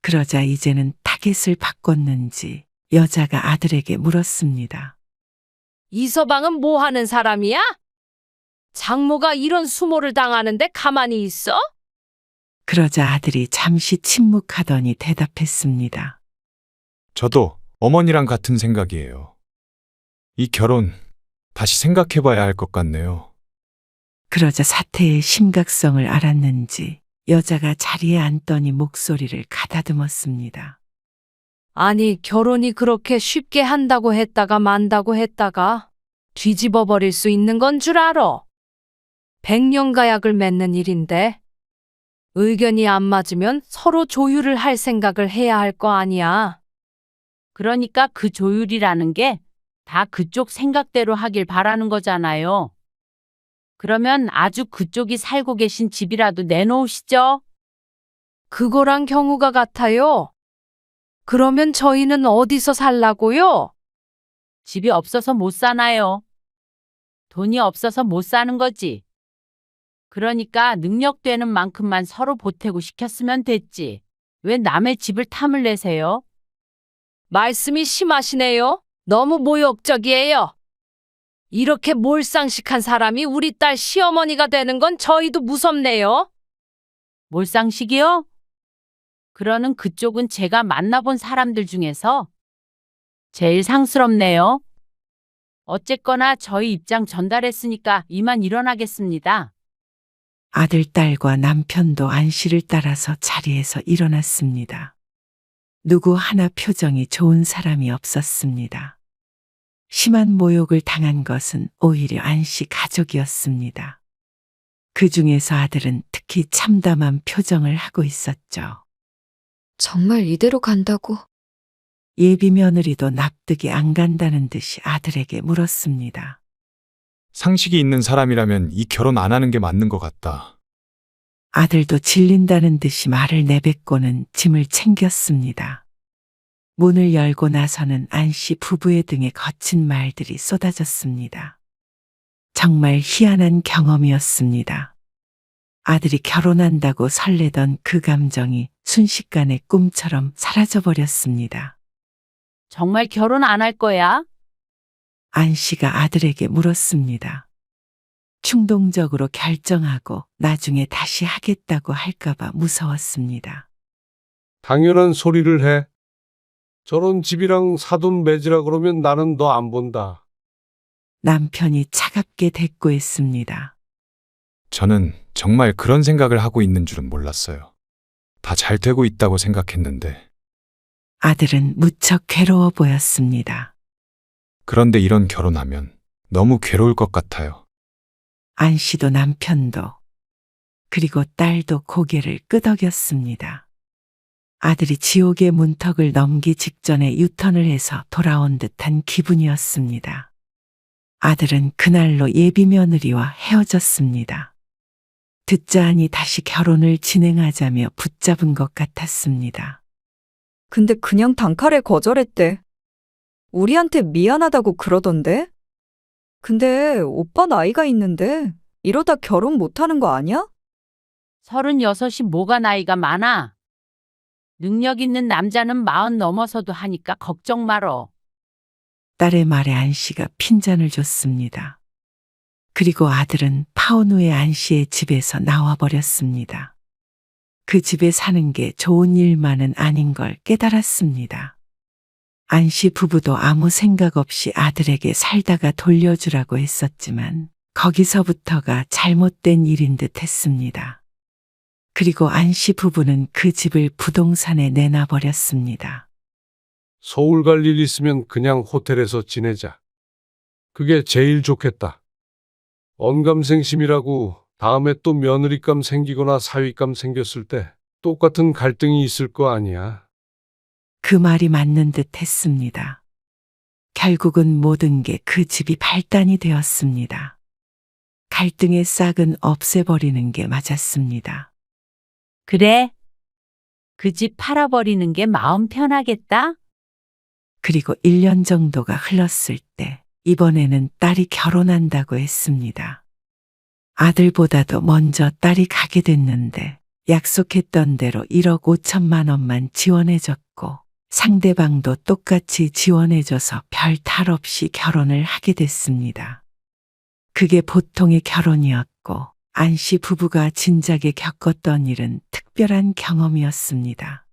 Speaker 3: 그러자 이제는 타겟을 바꿨는지 여자가 아들에게 물었습니다.
Speaker 1: 이서방은 뭐 하는 사람이야? 장모가 이런 수모를 당하는데 가만히 있어?
Speaker 3: 그러자 아들이 잠시 침묵하더니 대답했습니다.
Speaker 5: 저도 어머니랑 같은 생각이에요. 이 결혼 다시 생각해봐야 할 것 같네요.
Speaker 3: 그러자 사태의 심각성을 알았는지 여자가 자리에 앉더니 목소리를 가다듬었습니다.
Speaker 1: 아니, 결혼이 그렇게 쉽게 한다고 했다가 만다고 했다가 뒤집어 버릴 수 있는 건 줄 알아. 백년가약을 맺는 일인데 의견이 안 맞으면 서로 조율을 할 생각을 해야 할 거 아니야.
Speaker 2: 그러니까 그 조율이라는 게 다 그쪽 생각대로 하길 바라는 거잖아요. 그러면 아주 그쪽이 살고 계신 집이라도 내놓으시죠.
Speaker 1: 그거랑 경우가 같아요. 그러면 저희는 어디서 살라고요?
Speaker 2: 집이 없어서 못 사나요? 돈이 없어서 못 사는 거지. 그러니까 능력되는 만큼만 서로 보태고 시켰으면 됐지. 왜 남의 집을 탐을 내세요?
Speaker 1: 말씀이 심하시네요. 너무 모욕적이에요. 이렇게 몰상식한 사람이 우리 딸 시어머니가 되는 건 저희도 무섭네요.
Speaker 2: 몰상식이요? 그러는 그쪽은 제가 만나본 사람들 중에서 제일 상스럽네요. 어쨌거나 저희 입장 전달했으니까 이만 일어나겠습니다.
Speaker 3: 아들, 딸과 남편도 안 씨를 따라서 자리에서 일어났습니다. 누구 하나 표정이 좋은 사람이 없었습니다. 심한 모욕을 당한 것은 오히려 안 씨 가족이었습니다. 그 중에서 아들은 특히 참담한 표정을 하고 있었죠.
Speaker 6: 정말 이대로 간다고?
Speaker 3: 예비 며느리도 납득이 안 간다는 듯이 아들에게 물었습니다.
Speaker 5: 상식이 있는 사람이라면 이 결혼 안 하는 게 맞는 것 같다.
Speaker 3: 아들도 질린다는 듯이 말을 내뱉고는 짐을 챙겼습니다. 문을 열고 나서는 안 씨 부부의 등에 거친 말들이 쏟아졌습니다. 정말 희한한 경험이었습니다. 아들이 결혼한다고 설레던 그 감정이 순식간에 꿈처럼 사라져버렸습니다.
Speaker 2: 정말 결혼 안 할 거야?
Speaker 3: 안 씨가 아들에게 물었습니다. 충동적으로 결정하고 나중에 다시 하겠다고 할까봐 무서웠습니다.
Speaker 4: 당연한 소리를 해. 저런 집이랑 사돈 매지라 그러면 나는 너 안 본다.
Speaker 3: 남편이 차갑게 대꾸했습니다.
Speaker 5: 저는 정말 그런 생각을 하고 있는 줄은 몰랐어요. 다 잘 되고 있다고 생각했는데.
Speaker 3: 아들은 무척 괴로워 보였습니다.
Speaker 5: 그런데 이런 결혼하면 너무 괴로울 것 같아요.
Speaker 3: 안 씨도 남편도 그리고 딸도 고개를 끄덕였습니다. 아들이 지옥의 문턱을 넘기 직전에 유턴을 해서 돌아온 듯한 기분이었습니다. 아들은 그날로 예비 며느리와 헤어졌습니다. 듣자 하니 다시 결혼을 진행하자며 붙잡은 것 같았습니다.
Speaker 7: 근데 그냥 단칼에 거절했대. 우리한테 미안하다고 그러던데? 근데 오빠 나이가 있는데 이러다 결혼 못하는 거 아니야?
Speaker 2: 36이 뭐가 나이가 많아? 능력 있는 남자는 40 넘어서도 하니까 걱정 말어.
Speaker 3: 딸의 말에 안 씨가 핀잔을 줬습니다. 그리고 아들은 파혼 후에 안 씨의 집에서 나와버렸습니다. 그 집에 사는 게 좋은 일만은 아닌 걸 깨달았습니다. 안 씨 부부도 아무 생각 없이 아들에게 살다가 돌려주라고 했었지만 거기서부터가 잘못된 일인 듯 했습니다. 그리고 안 씨 부부는 그 집을 부동산에 내놔버렸습니다.
Speaker 4: 서울 갈 일 있으면 그냥 호텔에서 지내자. 그게 제일 좋겠다. 언감생심이라고 다음에 또 며느리감 생기거나 사위감 생겼을 때 똑같은 갈등이 있을 거 아니야.
Speaker 3: 그 말이 맞는 듯 했습니다. 결국은 모든 게 그 집이 발단이 되었습니다. 갈등의 싹은 없애버리는 게 맞았습니다.
Speaker 2: 그래? 그 집 팔아버리는 게 마음 편하겠다?
Speaker 3: 그리고 1년 정도가 흘렀을 때 이번에는 딸이 결혼한다고 했습니다. 아들보다도 먼저 딸이 가게 됐는데 약속했던 대로 1억 5천만 원만 지원해줬고 상대방도 똑같이 지원해줘서 별 탈 없이 결혼을 하게 됐습니다. 그게 보통의 결혼이었고 안 씨 부부가 진작에 겪었던 일은 특별한 경험이었습니다.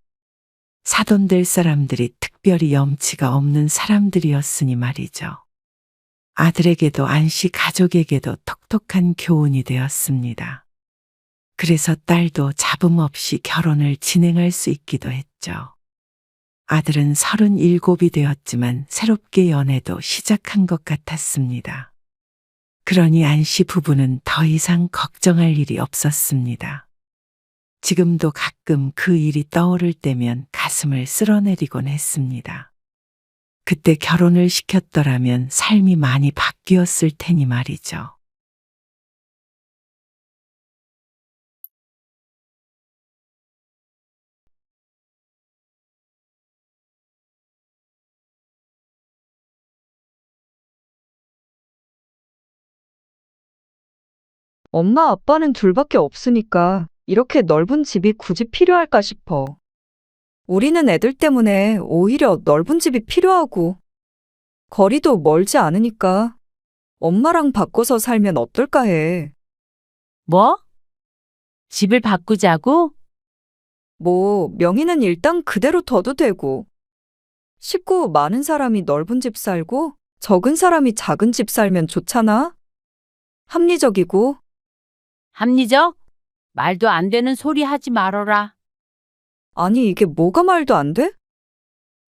Speaker 3: 사돈 될 사람들이 특별히 염치가 없는 사람들이었으니 말이죠. 아들에게도 안 씨 가족에게도 톡톡한 교훈이 되었습니다. 그래서 딸도 잡음 없이 결혼을 진행할 수 있기도 했죠. 아들은 37이 되었지만 새롭게 연애도 시작한 것 같았습니다. 그러니 안 씨 부부는 더 이상 걱정할 일이 없었습니다. 지금도 가끔 그 일이 떠오를 때면 가슴을 쓸어내리곤 했습니다. 그때 결혼을 시켰더라면 삶이 많이 바뀌었을 테니 말이죠.
Speaker 7: 엄마 아빠는 둘밖에 없으니까 이렇게 넓은 집이 굳이 필요할까 싶어. 우리는 애들 때문에 오히려 넓은 집이 필요하고 거리도 멀지 않으니까 엄마랑 바꿔서 살면 어떨까 해.
Speaker 2: 뭐? 집을 바꾸자고?
Speaker 7: 뭐 명의는 일단 그대로 둬도 되고 식구 많은 사람이 넓은 집 살고 적은 사람이 작은 집 살면 좋잖아? 합리적이고.
Speaker 2: 합리적? 말도 안 되는 소리 하지 말어라.
Speaker 7: 아니 이게 뭐가 말도 안 돼?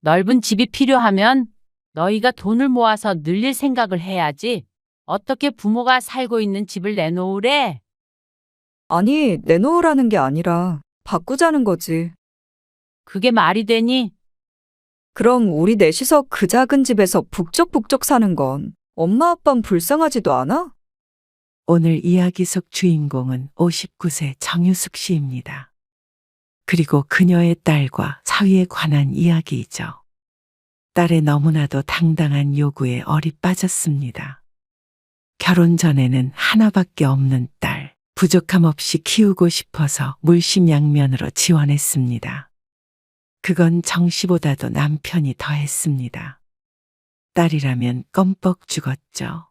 Speaker 2: 넓은 집이 필요하면 너희가 돈을 모아서 늘릴 생각을 해야지. 어떻게 부모가 살고 있는 집을 내놓으래?
Speaker 7: 아니 내놓으라는 게 아니라 바꾸자는 거지.
Speaker 2: 그게 말이 되니?
Speaker 7: 그럼 우리 넷이서 그 작은 집에서 북적북적 사는 건 엄마 아빠는 불쌍하지도 않아?
Speaker 3: 오늘 이야기 속 주인공은 59세 정유숙 씨입니다. 그리고 그녀의 딸과 사위에 관한 이야기이죠. 딸의 너무나도 당당한 요구에 얼이 빠졌습니다. 결혼 전에는 하나밖에 없는 딸, 부족함 없이 키우고 싶어서 물심양면으로 지원했습니다. 그건 정 씨보다도 남편이 더했습니다. 딸이라면 껌뻑 죽었죠.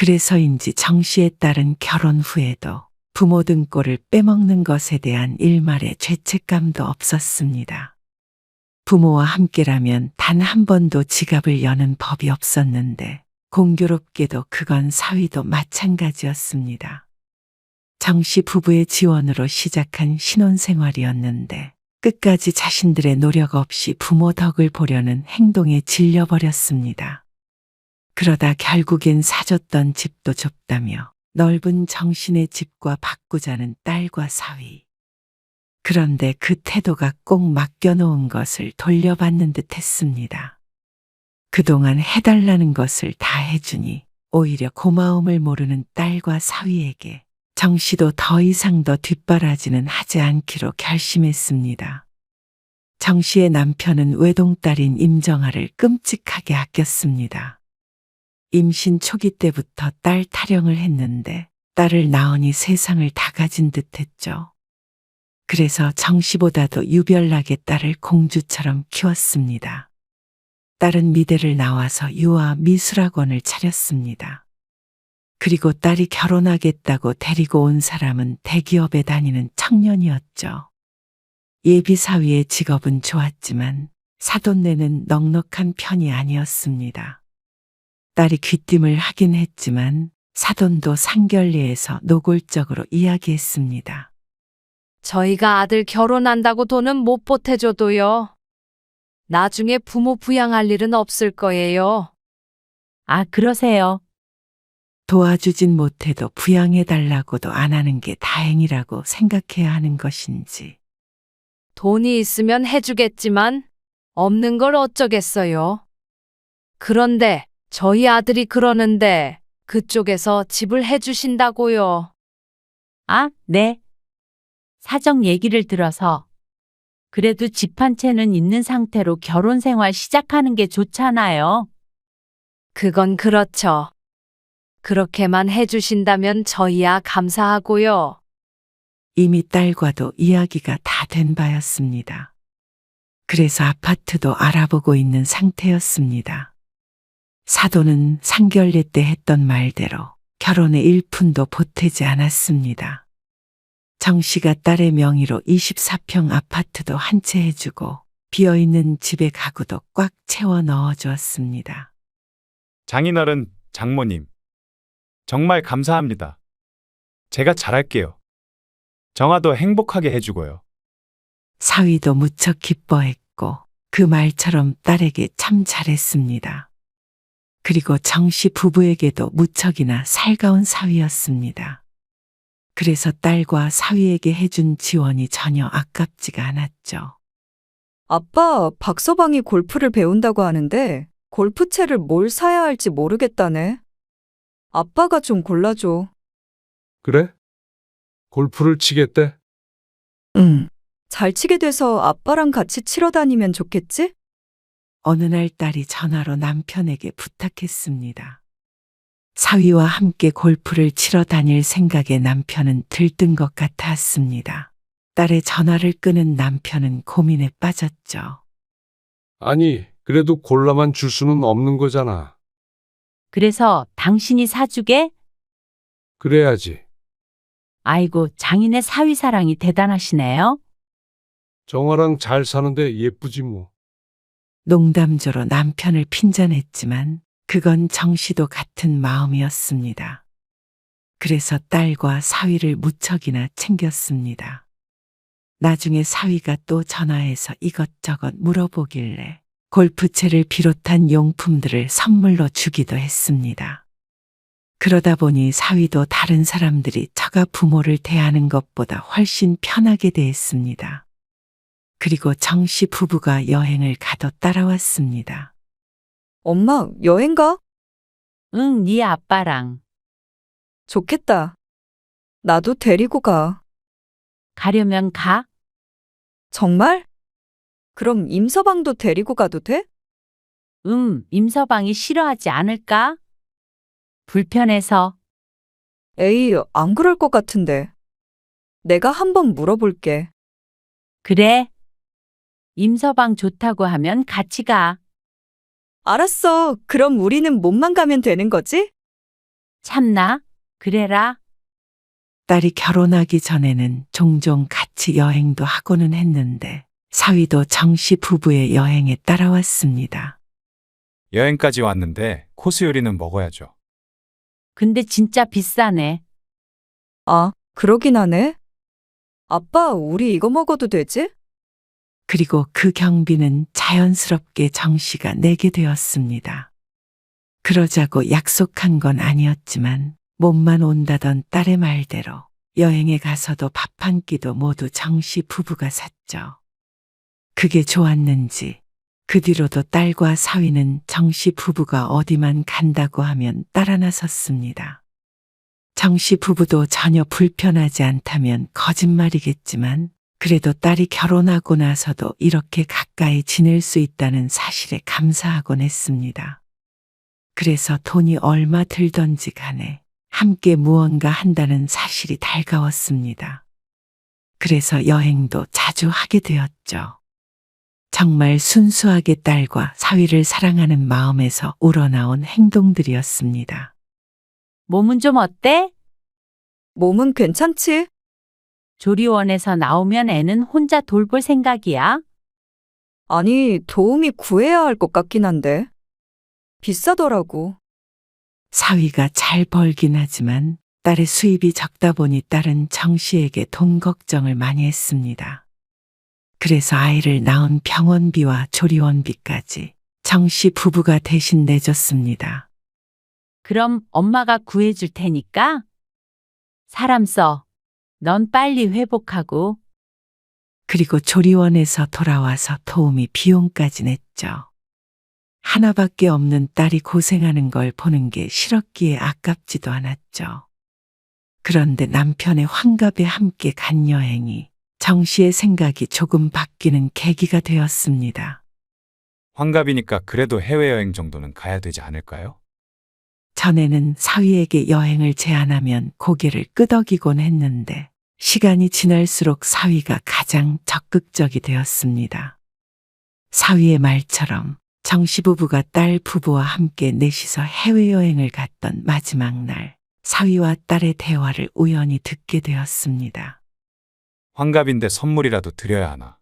Speaker 3: 그래서인지 정 씨의 딸은 결혼 후에도 부모 등골을 빼먹는 것에 대한 일말의 죄책감도 없었습니다. 부모와 함께라면 단 한 번도 지갑을 여는 법이 없었는데 공교롭게도 그건 사위도 마찬가지였습니다. 정 씨 부부의 지원으로 시작한 신혼생활이었는데 끝까지 자신들의 노력 없이 부모 덕을 보려는 행동에 질려버렸습니다. 그러다 결국엔 사줬던 집도 좁다며 넓은 정신의 집과 바꾸자는 딸과 사위. 그런데 그 태도가 꼭 맡겨놓은 것을 돌려받는 듯 했습니다. 그동안 해달라는 것을 다 해주니 오히려 고마움을 모르는 딸과 사위에게 정 씨도 더 이상 더 뒷바라지는 하지 않기로 결심했습니다. 정 씨의 남편은 외동딸인 임정아를 끔찍하게 아꼈습니다. 임신 초기 때부터 딸 타령을 했는데 딸을 낳으니 세상을 다 가진 듯 했죠. 그래서 정 씨보다도 유별나게 딸을 공주처럼 키웠습니다. 딸은 미대를 나와서 유아 미술학원을 차렸습니다. 그리고 딸이 결혼하겠다고 데리고 온 사람은 대기업에 다니는 청년이었죠. 예비사위의 직업은 좋았지만 사돈네는 넉넉한 편이 아니었습니다. 딸이 귀띔을 하긴 했지만 사돈도 상결례에서 노골적으로 이야기했습니다.
Speaker 1: 저희가 아들 결혼한다고 돈은 못 보태줘도요. 나중에 부모 부양할 일은 없을 거예요.
Speaker 2: 아, 그러세요.
Speaker 3: 도와주진 못해도 부양해달라고도 안 하는 게 다행이라고 생각해야 하는 것인지.
Speaker 1: 돈이 있으면 해주겠지만 없는 걸 어쩌겠어요. 그런데 저희 아들이 그러는데 그쪽에서 집을 해주신다고요.
Speaker 2: 아, 네. 사정 얘기를 들어서 그래도 집 한 채는 있는 상태로 결혼 생활 시작하는 게 좋잖아요.
Speaker 1: 그건 그렇죠. 그렇게만 해주신다면 저희야 감사하고요.
Speaker 3: 이미 딸과도 이야기가 다 된 바였습니다. 그래서 아파트도 알아보고 있는 상태였습니다. 사돈은 상결례 때 했던 말대로 결혼에 일푼도 보태지 않았습니다. 정 씨가 딸의 명의로 24평 아파트도 한 채 해주고 비어있는 집의 가구도 꽉 채워 넣어주었습니다.
Speaker 5: 장인어른, 장모님. 정말 감사합니다. 제가 잘할게요. 정아도 행복하게 해주고요.
Speaker 3: 사위도 무척 기뻐했고 그 말처럼 딸에게 참 잘했습니다. 그리고 정 씨 부부에게도 무척이나 살가운 사위였습니다. 그래서 딸과 사위에게 해준 지원이 전혀 아깝지가 않았죠.
Speaker 7: 아빠, 박서방이 골프를 배운다고 하는데 골프채를 뭘 사야 할지 모르겠다네. 아빠가 좀 골라줘.
Speaker 4: 그래? 골프를 치겠대?
Speaker 7: 응. 잘 치게 돼서 아빠랑 같이 치러 다니면 좋겠지?
Speaker 3: 어느 날 딸이 전화로 남편에게 부탁했습니다. 사위와 함께 골프를 치러 다닐 생각에 남편은 들뜬 것 같았습니다. 딸의 전화를 끄는 남편은 고민에 빠졌죠.
Speaker 4: 아니, 그래도 골라만 줄 수는 없는 거잖아.
Speaker 2: 그래서 당신이 사주게?
Speaker 4: 그래야지.
Speaker 2: 아이고, 장인의 사위 사랑이 대단하시네요.
Speaker 4: 정아랑 잘 사는데 예쁘지 뭐.
Speaker 3: 농담조로 남편을 핀잔했지만 그건 정 씨도 같은 마음이었습니다. 그래서 딸과 사위를 무척이나 챙겼습니다. 나중에 사위가 또 전화해서 이것저것 물어보길래 골프채를 비롯한 용품들을 선물로 주기도 했습니다. 그러다 보니 사위도 다른 사람들이 처가 부모를 대하는 것보다 훨씬 편하게 대했습니다. 그리고 정 씨 부부가 여행을 가도 따라왔습니다.
Speaker 7: 엄마, 여행 가?
Speaker 2: 응, 네 아빠랑.
Speaker 7: 좋겠다. 나도 데리고 가.
Speaker 2: 가려면 가?
Speaker 7: 정말? 그럼 임서방도 데리고 가도 돼?
Speaker 2: 임서방이 싫어하지 않을까? 불편해서.
Speaker 7: 에이, 안 그럴 것 같은데. 내가 한번 물어볼게.
Speaker 2: 그래. 임서방 좋다고 하면 같이 가.
Speaker 7: 알았어. 그럼 우리는 몸만 가면 되는 거지?
Speaker 2: 참나? 그래라.
Speaker 3: 딸이 결혼하기 전에는 종종 같이 여행도 하고는 했는데 사위도 정씨 부부의 여행에 따라왔습니다.
Speaker 5: 여행까지 왔는데 코스 요리는 먹어야죠.
Speaker 2: 근데 진짜 비싸네.
Speaker 7: 아, 그러긴 하네. 아빠, 우리 이거 먹어도 되지?
Speaker 3: 그리고 그 경비는 자연스럽게 정씨가 내게 되었습니다. 그러자고 약속한 건 아니었지만 몸만 온다던 딸의 말대로 여행에 가서도 밥 한 끼도 모두 정씨 부부가 샀죠. 그게 좋았는지 그 뒤로도 딸과 사위는 정씨 부부가 어디만 간다고 하면 따라 나섰습니다. 정씨 부부도 전혀 불편하지 않다면 거짓말이겠지만 그래도 딸이 결혼하고 나서도 이렇게 가까이 지낼 수 있다는 사실에 감사하곤 했습니다. 그래서 돈이 얼마 들던지 간에 함께 무언가 한다는 사실이 달가웠습니다. 그래서 여행도 자주 하게 되었죠. 정말 순수하게 딸과 사위를 사랑하는 마음에서 우러나온 행동들이었습니다.
Speaker 2: 몸은 좀 어때?
Speaker 7: 몸은 괜찮지?
Speaker 2: 조리원에서 나오면 애는 혼자 돌볼 생각이야?
Speaker 7: 아니, 도움이 구해야 할 것 같긴 한데. 비싸더라고.
Speaker 3: 사위가 잘 벌긴 하지만 딸의 수입이 적다 보니 딸은 정씨에게 돈 걱정을 많이 했습니다. 그래서 아이를 낳은 병원비와 조리원비까지 정씨 부부가 대신 내줬습니다.
Speaker 2: 그럼 엄마가 구해줄 테니까? 사람 써. 넌 빨리 회복하고.
Speaker 3: 그리고 조리원에서 돌아와서 도우미 비용까지 냈죠. 하나밖에 없는 딸이 고생하는 걸 보는 게 싫었기에 아깝지도 않았죠. 그런데 남편의 환갑에 함께 간 여행이 정씨의 생각이 조금 바뀌는 계기가 되었습니다.
Speaker 5: 환갑이니까 그래도 해외여행 정도는 가야 되지 않을까요?
Speaker 3: 전에는 사위에게 여행을 제안하면 고개를 끄덕이곤 했는데 시간이 지날수록 사위가 가장 적극적이 되었습니다. 사위의 말처럼 정씨 부부가 딸 부부와 함께 넷이서 해외여행을 갔던 마지막 날, 사위와 딸의 대화를 우연히 듣게 되었습니다.
Speaker 5: 환갑인데 선물이라도 드려야 하나.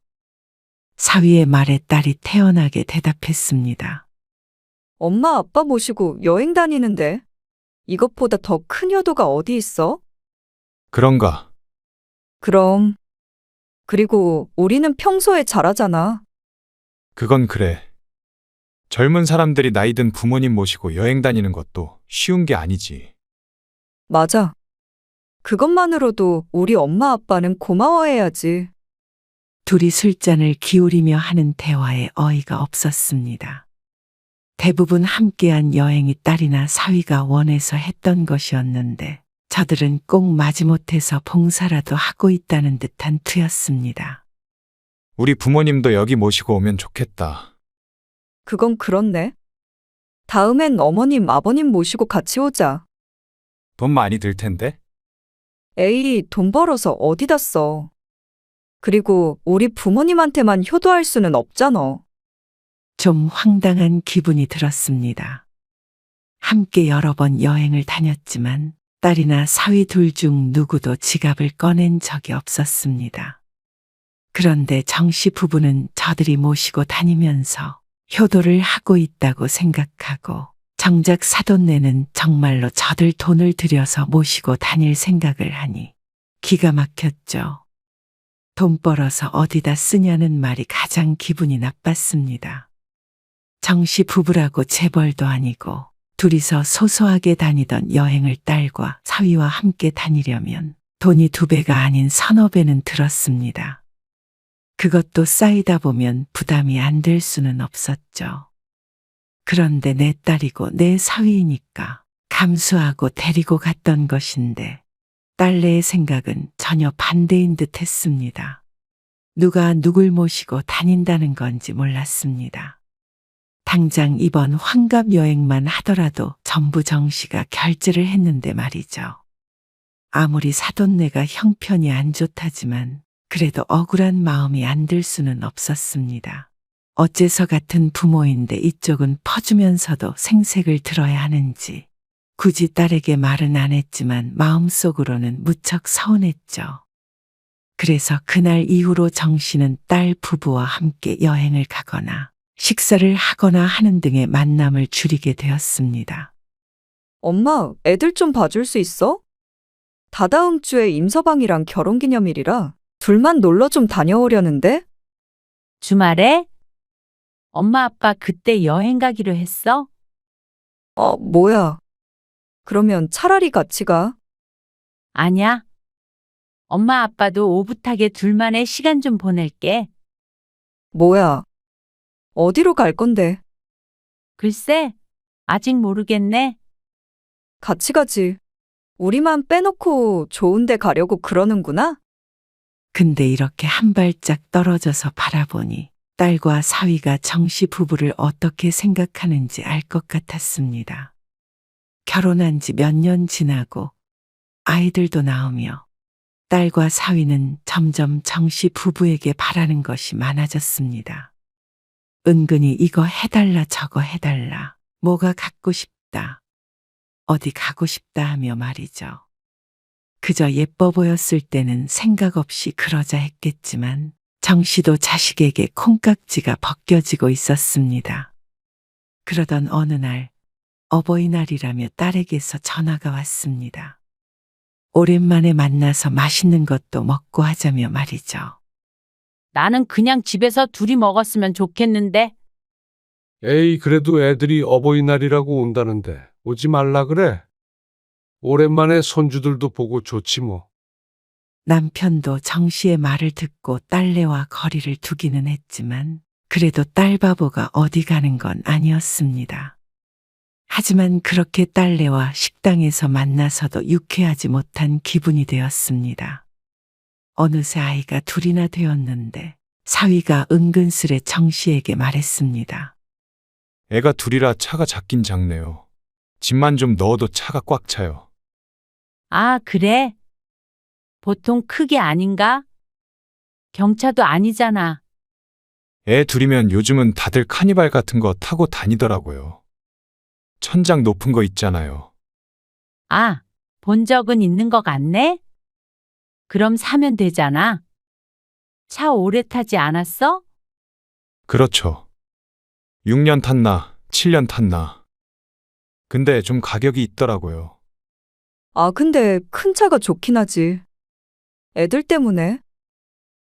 Speaker 3: 사위의 말에 딸이 태연하게 대답했습니다.
Speaker 7: 엄마, 아빠 모시고 여행 다니는데. 이것보다 더 큰 효도가 어디 있어?
Speaker 5: 그런가?
Speaker 7: 그럼. 그리고 우리는 평소에 잘하잖아.
Speaker 5: 그건 그래. 젊은 사람들이 나이 든 부모님 모시고 여행 다니는 것도 쉬운 게 아니지.
Speaker 7: 맞아. 그것만으로도 우리 엄마 아빠는 고마워해야지.
Speaker 3: 둘이 술잔을 기울이며 하는 대화에 어이가 없었습니다. 대부분 함께한 여행이 딸이나 사위가 원해서 했던 것이었는데 저들은 꼭 마지못해서 봉사라도 하고 있다는 듯한 투였습니다.
Speaker 5: 우리 부모님도 여기 모시고 오면 좋겠다.
Speaker 7: 그건 그렇네. 다음엔 어머님, 아버님 모시고 같이 오자.
Speaker 5: 돈 많이 들 텐데?
Speaker 7: 에이, 돈 벌어서 어디다 써. 그리고 우리 부모님한테만 효도할 수는 없잖아.
Speaker 3: 좀 황당한 기분이 들었습니다. 함께 여러 번 여행을 다녔지만 딸이나 사위 둘 중 누구도 지갑을 꺼낸 적이 없었습니다. 그런데 정씨 부부는 저들이 모시고 다니면서 효도를 하고 있다고 생각하고 정작 사돈네는 정말로 저들 돈을 들여서 모시고 다닐 생각을 하니 기가 막혔죠. 돈 벌어서 어디다 쓰냐는 말이 가장 기분이 나빴습니다. 정씨 부부라고 재벌도 아니고 둘이서 소소하게 다니던 여행을 딸과 사위와 함께 다니려면 돈이 2배가 아닌 3~4배는 들었습니다. 그것도 쌓이다 보면 부담이 안 될 수는 없었죠. 그런데 내 딸이고 내 사위이니까 감수하고 데리고 갔던 것인데 딸내의 생각은 전혀 반대인 듯 했습니다. 누가 누굴 모시고 다닌다는 건지 몰랐습니다. 당장 이번 환갑 여행만 하더라도 전부 정씨가 결제를 했는데 말이죠. 아무리 사돈네가 형편이 안 좋다지만 그래도 억울한 마음이 안 들 수는 없었습니다. 어째서 같은 부모인데 이쪽은 퍼주면서도 생색을 들어야 하는지 굳이 딸에게 말은 안 했지만 마음속으로는 무척 서운했죠. 그래서 그날 이후로 정 씨는 딸 부부와 함께 여행을 가거나 식사를 하거나 하는 등의 만남을 줄이게 되었습니다.
Speaker 7: 엄마, 애들 좀 봐줄 수 있어? 다다음 주에 임서방이랑 결혼기념일이라 둘만 놀러 좀 다녀오려는데?
Speaker 2: 주말에? 엄마 아빠 그때 여행 가기로 했어?
Speaker 7: 뭐야. 그러면 차라리 같이 가.
Speaker 2: 아냐. 엄마 아빠도 오붓하게 둘만의 시간 좀 보낼게.
Speaker 7: 뭐야. 어디로 갈 건데?
Speaker 2: 글쎄, 아직 모르겠네.
Speaker 7: 같이 가지. 우리만 빼놓고 좋은 데 가려고 그러는구나?
Speaker 3: 근데 이렇게 한 발짝 떨어져서 바라보니 딸과 사위가 정씨 부부를 어떻게 생각하는지 알 것 같았습니다. 결혼한 지 몇 년 지나고 아이들도 나오며 딸과 사위는 점점 정씨 부부에게 바라는 것이 많아졌습니다. 은근히 이거 해달라 저거 해달라, 뭐가 갖고 싶다, 어디 가고 싶다 하며 말이죠. 그저 예뻐 보였을 때는 생각 없이 그러자 했겠지만 정 씨도 자식에게 콩깍지가 벗겨지고 있었습니다. 그러던 어느 날 어버이날이라며 딸에게서 전화가 왔습니다. 오랜만에 만나서 맛있는 것도 먹고 하자며 말이죠.
Speaker 2: 나는 그냥 집에서 둘이 먹었으면 좋겠는데.
Speaker 4: 에이, 그래도 애들이 어버이날이라고 온다는데 오지 말라 그래. 오랜만에 손주들도 보고 좋지 뭐.
Speaker 3: 남편도 정 씨의 말을 듣고 딸내와 거리를 두기는 했지만 그래도 딸 바보가 어디 가는 건 아니었습니다. 하지만 그렇게 딸내와 식당에서 만나서도 유쾌하지 못한 기분이 되었습니다. 어느새 아이가 둘이나 되었는데 사위가 은근슬에 정 씨에게 말했습니다.
Speaker 5: 애가 둘이라 차가 작긴 작네요. 짐만 좀 넣어도 차가 꽉 차요.
Speaker 2: 아, 그래? 보통 크기 아닌가? 경차도 아니잖아.
Speaker 5: 애 둘이면 요즘은 다들 카니발 같은 거 타고 다니더라고요. 천장 높은 거 있잖아요.
Speaker 2: 아, 본 적은 있는 것 같네? 그럼 사면 되잖아. 차 오래 타지 않았어?
Speaker 5: 그렇죠. 6년 탔나, 7년 탔나. 근데 좀 가격이 있더라고요.
Speaker 7: 근데 큰 차가 좋긴 하지. 애들 때문에.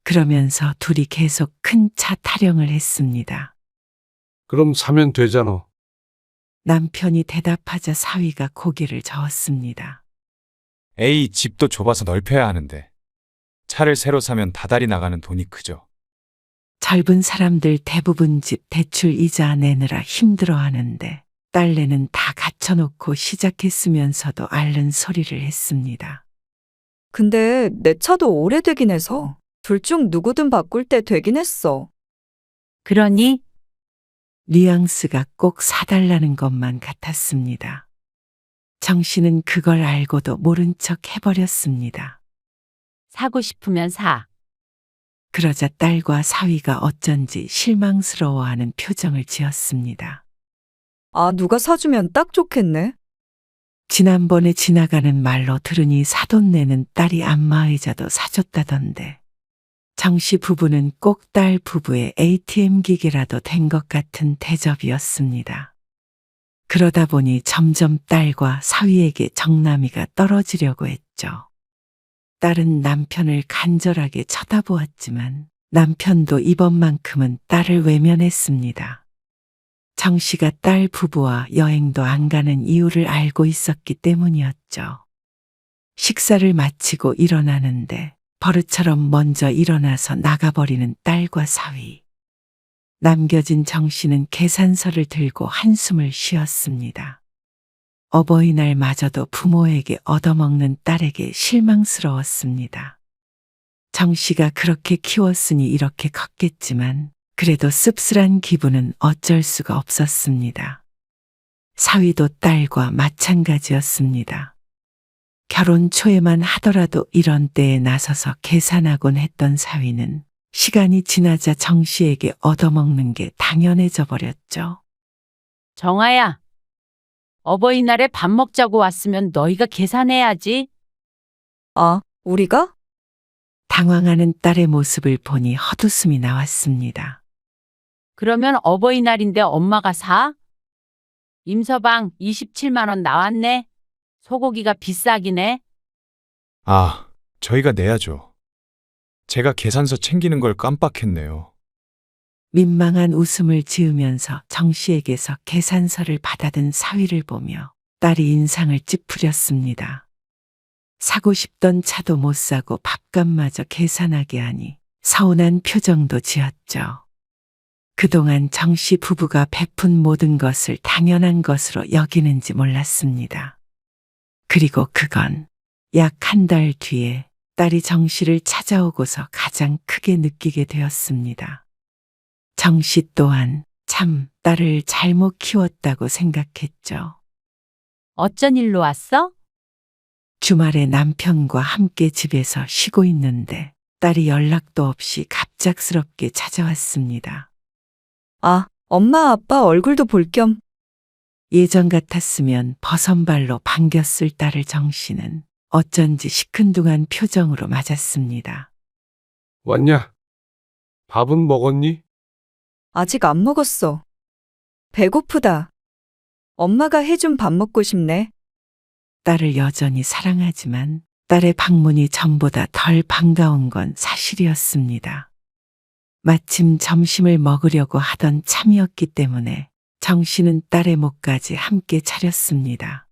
Speaker 3: 그러면서 둘이 계속 큰 차 타령을 했습니다.
Speaker 4: 그럼 사면 되잖아.
Speaker 3: 남편이 대답하자 사위가 고개를 저었습니다.
Speaker 5: 에이, 집도 좁아서 넓혀야 하는데. 차를 새로 사면 다달이 나가는 돈이 크죠.
Speaker 3: 젊은 사람들 대부분 집 대출 이자 내느라 힘들어하는데 딸내는 다 갖춰놓고 시작했으면서도 앓는 소리를 했습니다.
Speaker 7: 근데 내 차도 오래되긴 해서 둘 중 누구든 바꿀 때 되긴 했어.
Speaker 2: 그러니
Speaker 3: 뉘앙스가 꼭 사달라는 것만 같았습니다. 정 씨는 그걸 알고도 모른 척 해버렸습니다.
Speaker 2: 사고 싶으면 사.
Speaker 3: 그러자 딸과 사위가 어쩐지 실망스러워하는 표정을 지었습니다.
Speaker 7: 누가 사주면 딱 좋겠네.
Speaker 3: 지난번에 지나가는 말로 들으니 사돈 내는 딸이 안마의자도 사줬다던데 정 씨 부부는 꼭 딸 부부의 ATM 기계라도 된 것 같은 대접이었습니다. 그러다 보니 점점 딸과 사위에게 정남이가 떨어지려고 했죠. 딸은 남편을 간절하게 쳐다보았지만 남편도 이번만큼은 딸을 외면했습니다. 정 씨가 딸 부부와 여행도 안 가는 이유를 알고 있었기 때문이었죠. 식사를 마치고 일어나는데 버릇처럼 먼저 일어나서 나가버리는 딸과 사위. 남겨진 정 씨는 계산서를 들고 한숨을 쉬었습니다. 어버이날마저도 부모에게 얻어먹는 딸에게 실망스러웠습니다. 정 씨가 그렇게 키웠으니 이렇게 컸겠지만 그래도 씁쓸한 기분은 어쩔 수가 없었습니다. 사위도 딸과 마찬가지였습니다. 결혼 초에만 하더라도 이런 때에 나서서 계산하곤 했던 사위는 시간이 지나자 정 씨에게 얻어먹는 게 당연해져 버렸죠.
Speaker 2: 정아야, 어버이날에 밥 먹자고 왔으면 너희가 계산해야지.
Speaker 7: 아, 우리가?
Speaker 3: 당황하는 딸의 모습을 보니 헛웃음이 나왔습니다.
Speaker 2: 그러면 어버이날인데 엄마가 사? 임서방 27만 원 나왔네. 소고기가 비싸긴 해.
Speaker 5: 아, 저희가 내야죠. 제가 계산서 챙기는 걸 깜빡했네요.
Speaker 3: 민망한 웃음을 지으면서 정 씨에게서 계산서를 받아든 사위를 보며 딸이 인상을 찌푸렸습니다. 사고 싶던 차도 못 사고 밥값마저 계산하게 하니 서운한 표정도 지었죠. 그동안 정 씨 부부가 베푼 모든 것을 당연한 것으로 여기는지 몰랐습니다. 그리고 그건 약 한 달 뒤에 딸이 정 씨를 찾아오고서 가장 크게 느끼게 되었습니다. 정 씨 또한 참 딸을 잘못 키웠다고 생각했죠.
Speaker 2: 어쩐 일로 왔어?
Speaker 3: 주말에 남편과 함께 집에서 쉬고 있는데 딸이 연락도 없이 갑작스럽게 찾아왔습니다.
Speaker 7: 아, 엄마 아빠 얼굴도 볼 겸.
Speaker 3: 예전 같았으면 버선발로 반겼을 딸을 정 씨는 어쩐지 시큰둥한 표정으로 맞았습니다.
Speaker 4: 왔냐? 밥은 먹었니?
Speaker 7: 아직 안 먹었어. 배고프다. 엄마가 해준 밥 먹고 싶네.
Speaker 3: 딸을 여전히 사랑하지만 딸의 방문이 전보다 덜 반가운 건 사실이었습니다. 마침 점심을 먹으려고 하던 참이었기 때문에 정 씨는 딸의 목까지 함께 차렸습니다.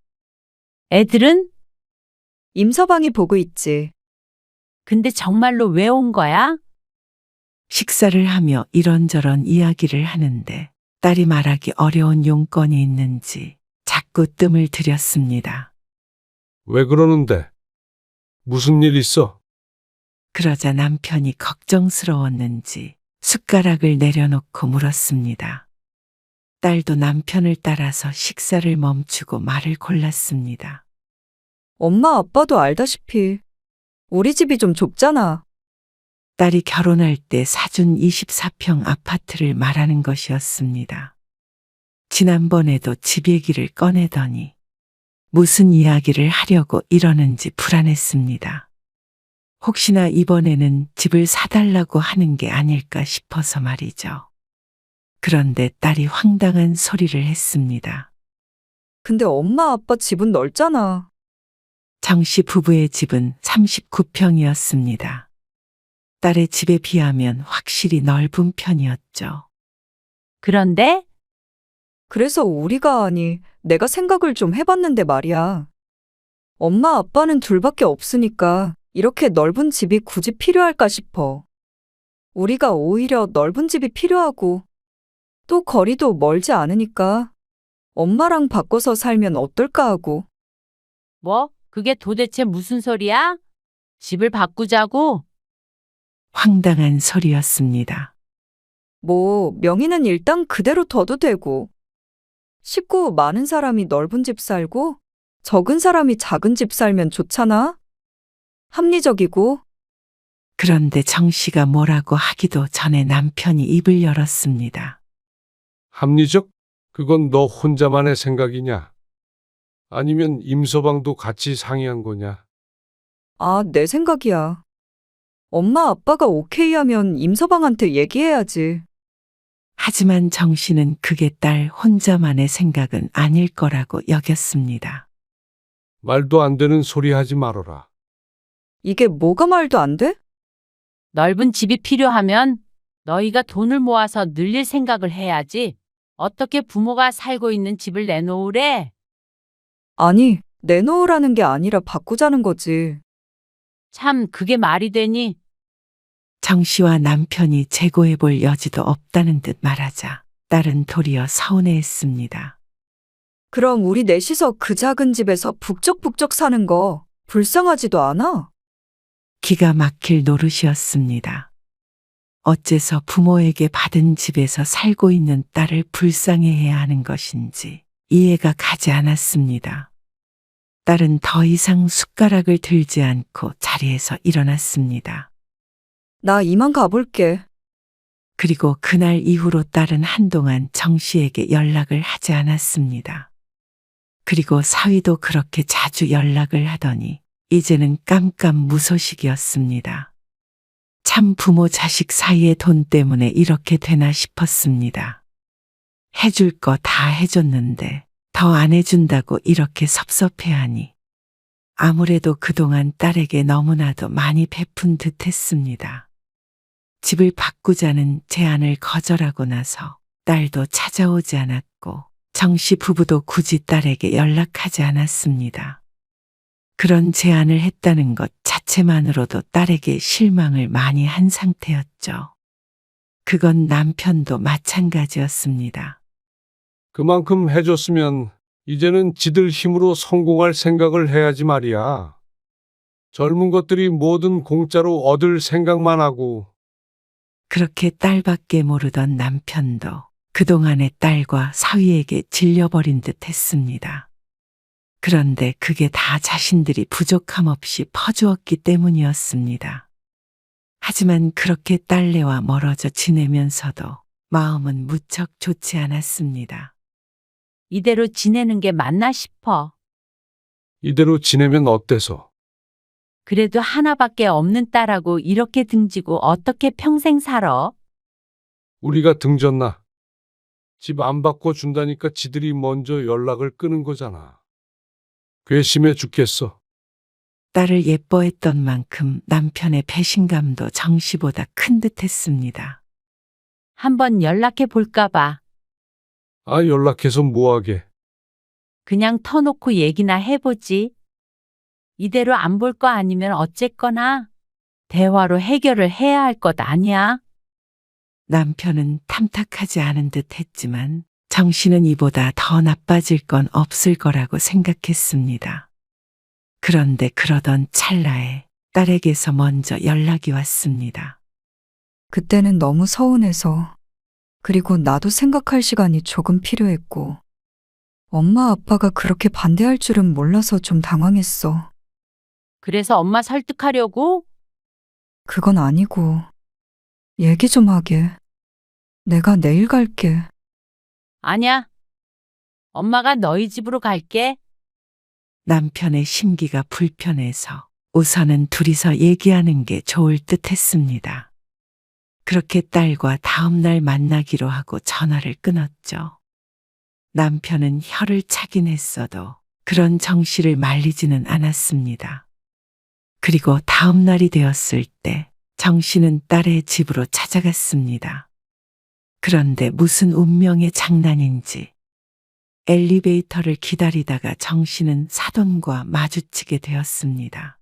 Speaker 2: 애들은?
Speaker 7: 임서방이 보고 있지.
Speaker 2: 근데 정말로 왜 온 거야?
Speaker 3: 식사를 하며 이런저런 이야기를 하는데 딸이 말하기 어려운 용건이 있는지 자꾸 뜸을 들였습니다.
Speaker 4: 왜 그러는데? 무슨 일 있어?
Speaker 3: 그러자 남편이 걱정스러웠는지 숟가락을 내려놓고 물었습니다. 딸도 남편을 따라서 식사를 멈추고 말을 골랐습니다.
Speaker 7: 엄마 아빠도 알다시피 우리 집이 좀 좁잖아.
Speaker 3: 딸이 결혼할 때 사준 24평 아파트를 말하는 것이었습니다. 지난번에도 집 얘기를 꺼내더니 무슨 이야기를 하려고 이러는지 불안했습니다. 혹시나 이번에는 집을 사달라고 하는 게 아닐까 싶어서 말이죠. 그런데 딸이 황당한 소리를 했습니다.
Speaker 7: 근데 엄마 아빠 집은 넓잖아.
Speaker 3: 정 씨 부부의 집은 39평이었습니다. 딸의 집에 비하면 확실히 넓은 편이었죠.
Speaker 2: 그런데
Speaker 7: 그래서 우리가 아니, 내가 생각을 좀 해봤는데 말이야. 엄마 아빠는 둘밖에 없으니까 이렇게 넓은 집이 굳이 필요할까 싶어. 우리가 오히려 넓은 집이 필요하고 또 거리도 멀지 않으니까 엄마랑 바꿔서 살면 어떨까 하고.
Speaker 2: 뭐? 그게 도대체 무슨 소리야? 집을 바꾸자고?
Speaker 3: 황당한 소리였습니다.
Speaker 7: 뭐 명의는 일단 그대로 둬도 되고 식구 많은 사람이 넓은 집 살고 적은 사람이 작은 집 살면 좋잖아? 합리적이고.
Speaker 3: 그런데 정 씨가 뭐라고 하기도 전에 남편이 입을 열었습니다.
Speaker 4: 합리적? 그건 너 혼자만의 생각이냐? 아니면 임서방도 같이 상의한 거냐?
Speaker 7: 아, 내 생각이야. 엄마 아빠가 오케이 하면 임서방한테 얘기해야지.
Speaker 3: 하지만 정 씨는 그게 딸 혼자만의 생각은 아닐 거라고 여겼습니다.
Speaker 4: 말도 안 되는 소리 하지 말어라.
Speaker 7: 이게 뭐가 말도 안 돼?
Speaker 2: 넓은 집이 필요하면 너희가 돈을 모아서 늘릴 생각을 해야지. 어떻게 부모가 살고 있는 집을 내놓으래?
Speaker 7: 아니, 내놓으라는 게 아니라 바꾸자는 거지.
Speaker 2: 참 그게 말이 되니?
Speaker 3: 정 씨와 남편이 재고해 볼 여지도 없다는 듯 말하자 딸은 도리어 서운해했습니다.
Speaker 7: 그럼 우리 넷이서 그 작은 집에서 북적북적 사는 거 불쌍하지도 않아?
Speaker 3: 기가 막힐 노릇이었습니다. 어째서 부모에게 받은 집에서 살고 있는 딸을 불쌍해해야 하는 것인지 이해가 가지 않았습니다. 딸은 더 이상 숟가락을 들지 않고 자리에서 일어났습니다.
Speaker 7: 나 이만 가볼게.
Speaker 3: 그리고 그날 이후로 딸은 한동안 정 씨에게 연락을 하지 않았습니다. 그리고 사위도 그렇게 자주 연락을 하더니 이제는 깜깜무소식이었습니다. 참 부모 자식 사이의 돈 때문에 이렇게 되나 싶었습니다. 해줄 거 다 해줬는데 더 안 해준다고 이렇게 섭섭해하니 아무래도 그동안 딸에게 너무나도 많이 베푼 듯 했습니다. 집을 바꾸자는 제안을 거절하고 나서 딸도 찾아오지 않았고 정씨 부부도 굳이 딸에게 연락하지 않았습니다. 그런 제안을 했다는 것 자체만으로도 딸에게 실망을 많이 한 상태였죠. 그건 남편도 마찬가지였습니다.
Speaker 4: 그만큼 해줬으면 이제는 지들 힘으로 성공할 생각을 해야지 말이야. 젊은 것들이 뭐든 공짜로 얻을 생각만 하고.
Speaker 3: 그렇게 딸밖에 모르던 남편도 그동안의 딸과 사위에게 질려버린 듯 했습니다. 그런데 그게 다 자신들이 부족함 없이 퍼주었기 때문이었습니다. 하지만 그렇게 딸내와 멀어져 지내면서도 마음은 무척 좋지 않았습니다.
Speaker 2: 이대로 지내는 게 맞나 싶어.
Speaker 4: 이대로 지내면 어때서?
Speaker 2: 그래도 하나밖에 없는 딸하고 이렇게 등지고 어떻게 평생 살아?
Speaker 4: 우리가 등졌나? 집 안 바꿔준다니까 지들이 먼저 연락을 끊은 거잖아. 괘씸해 죽겠어.
Speaker 3: 딸을 예뻐했던 만큼 남편의 배신감도 정씨보다 큰 듯 했습니다.
Speaker 2: 한번 연락해 볼까 봐.
Speaker 4: 아, 연락해서 뭐하게.
Speaker 2: 그냥 터놓고 얘기나 해보지. 이대로 안 볼 거 아니면 어쨌거나 대화로 해결을 해야 할 것 아니야?
Speaker 3: 남편은 탐탁하지 않은 듯 했지만 정씨는 이보다 더 나빠질 건 없을 거라고 생각했습니다. 그런데 그러던 찰나에 딸에게서 먼저 연락이 왔습니다.
Speaker 7: 그때는 너무 서운해서, 그리고 나도 생각할 시간이 조금 필요했고, 엄마 아빠가 그렇게 반대할 줄은 몰라서 좀 당황했어.
Speaker 2: 그래서 엄마 설득하려고?
Speaker 7: 그건 아니고, 얘기 좀 하게. 내가 내일 갈게.
Speaker 2: 아냐. 엄마가 너희 집으로 갈게.
Speaker 3: 남편의 심기가 불편해서 우선은 둘이서 얘기하는 게 좋을 듯 했습니다. 그렇게 딸과 다음 날 만나기로 하고 전화를 끊었죠. 남편은 혀를 차긴 했어도 그런 정씨를 말리지는 않았습니다. 그리고 다음 날이 되었을 때 정씨는 딸의 집으로 찾아갔습니다. 그런데 무슨 운명의 장난인지 엘리베이터를 기다리다가 정씨는 사돈과 마주치게 되었습니다.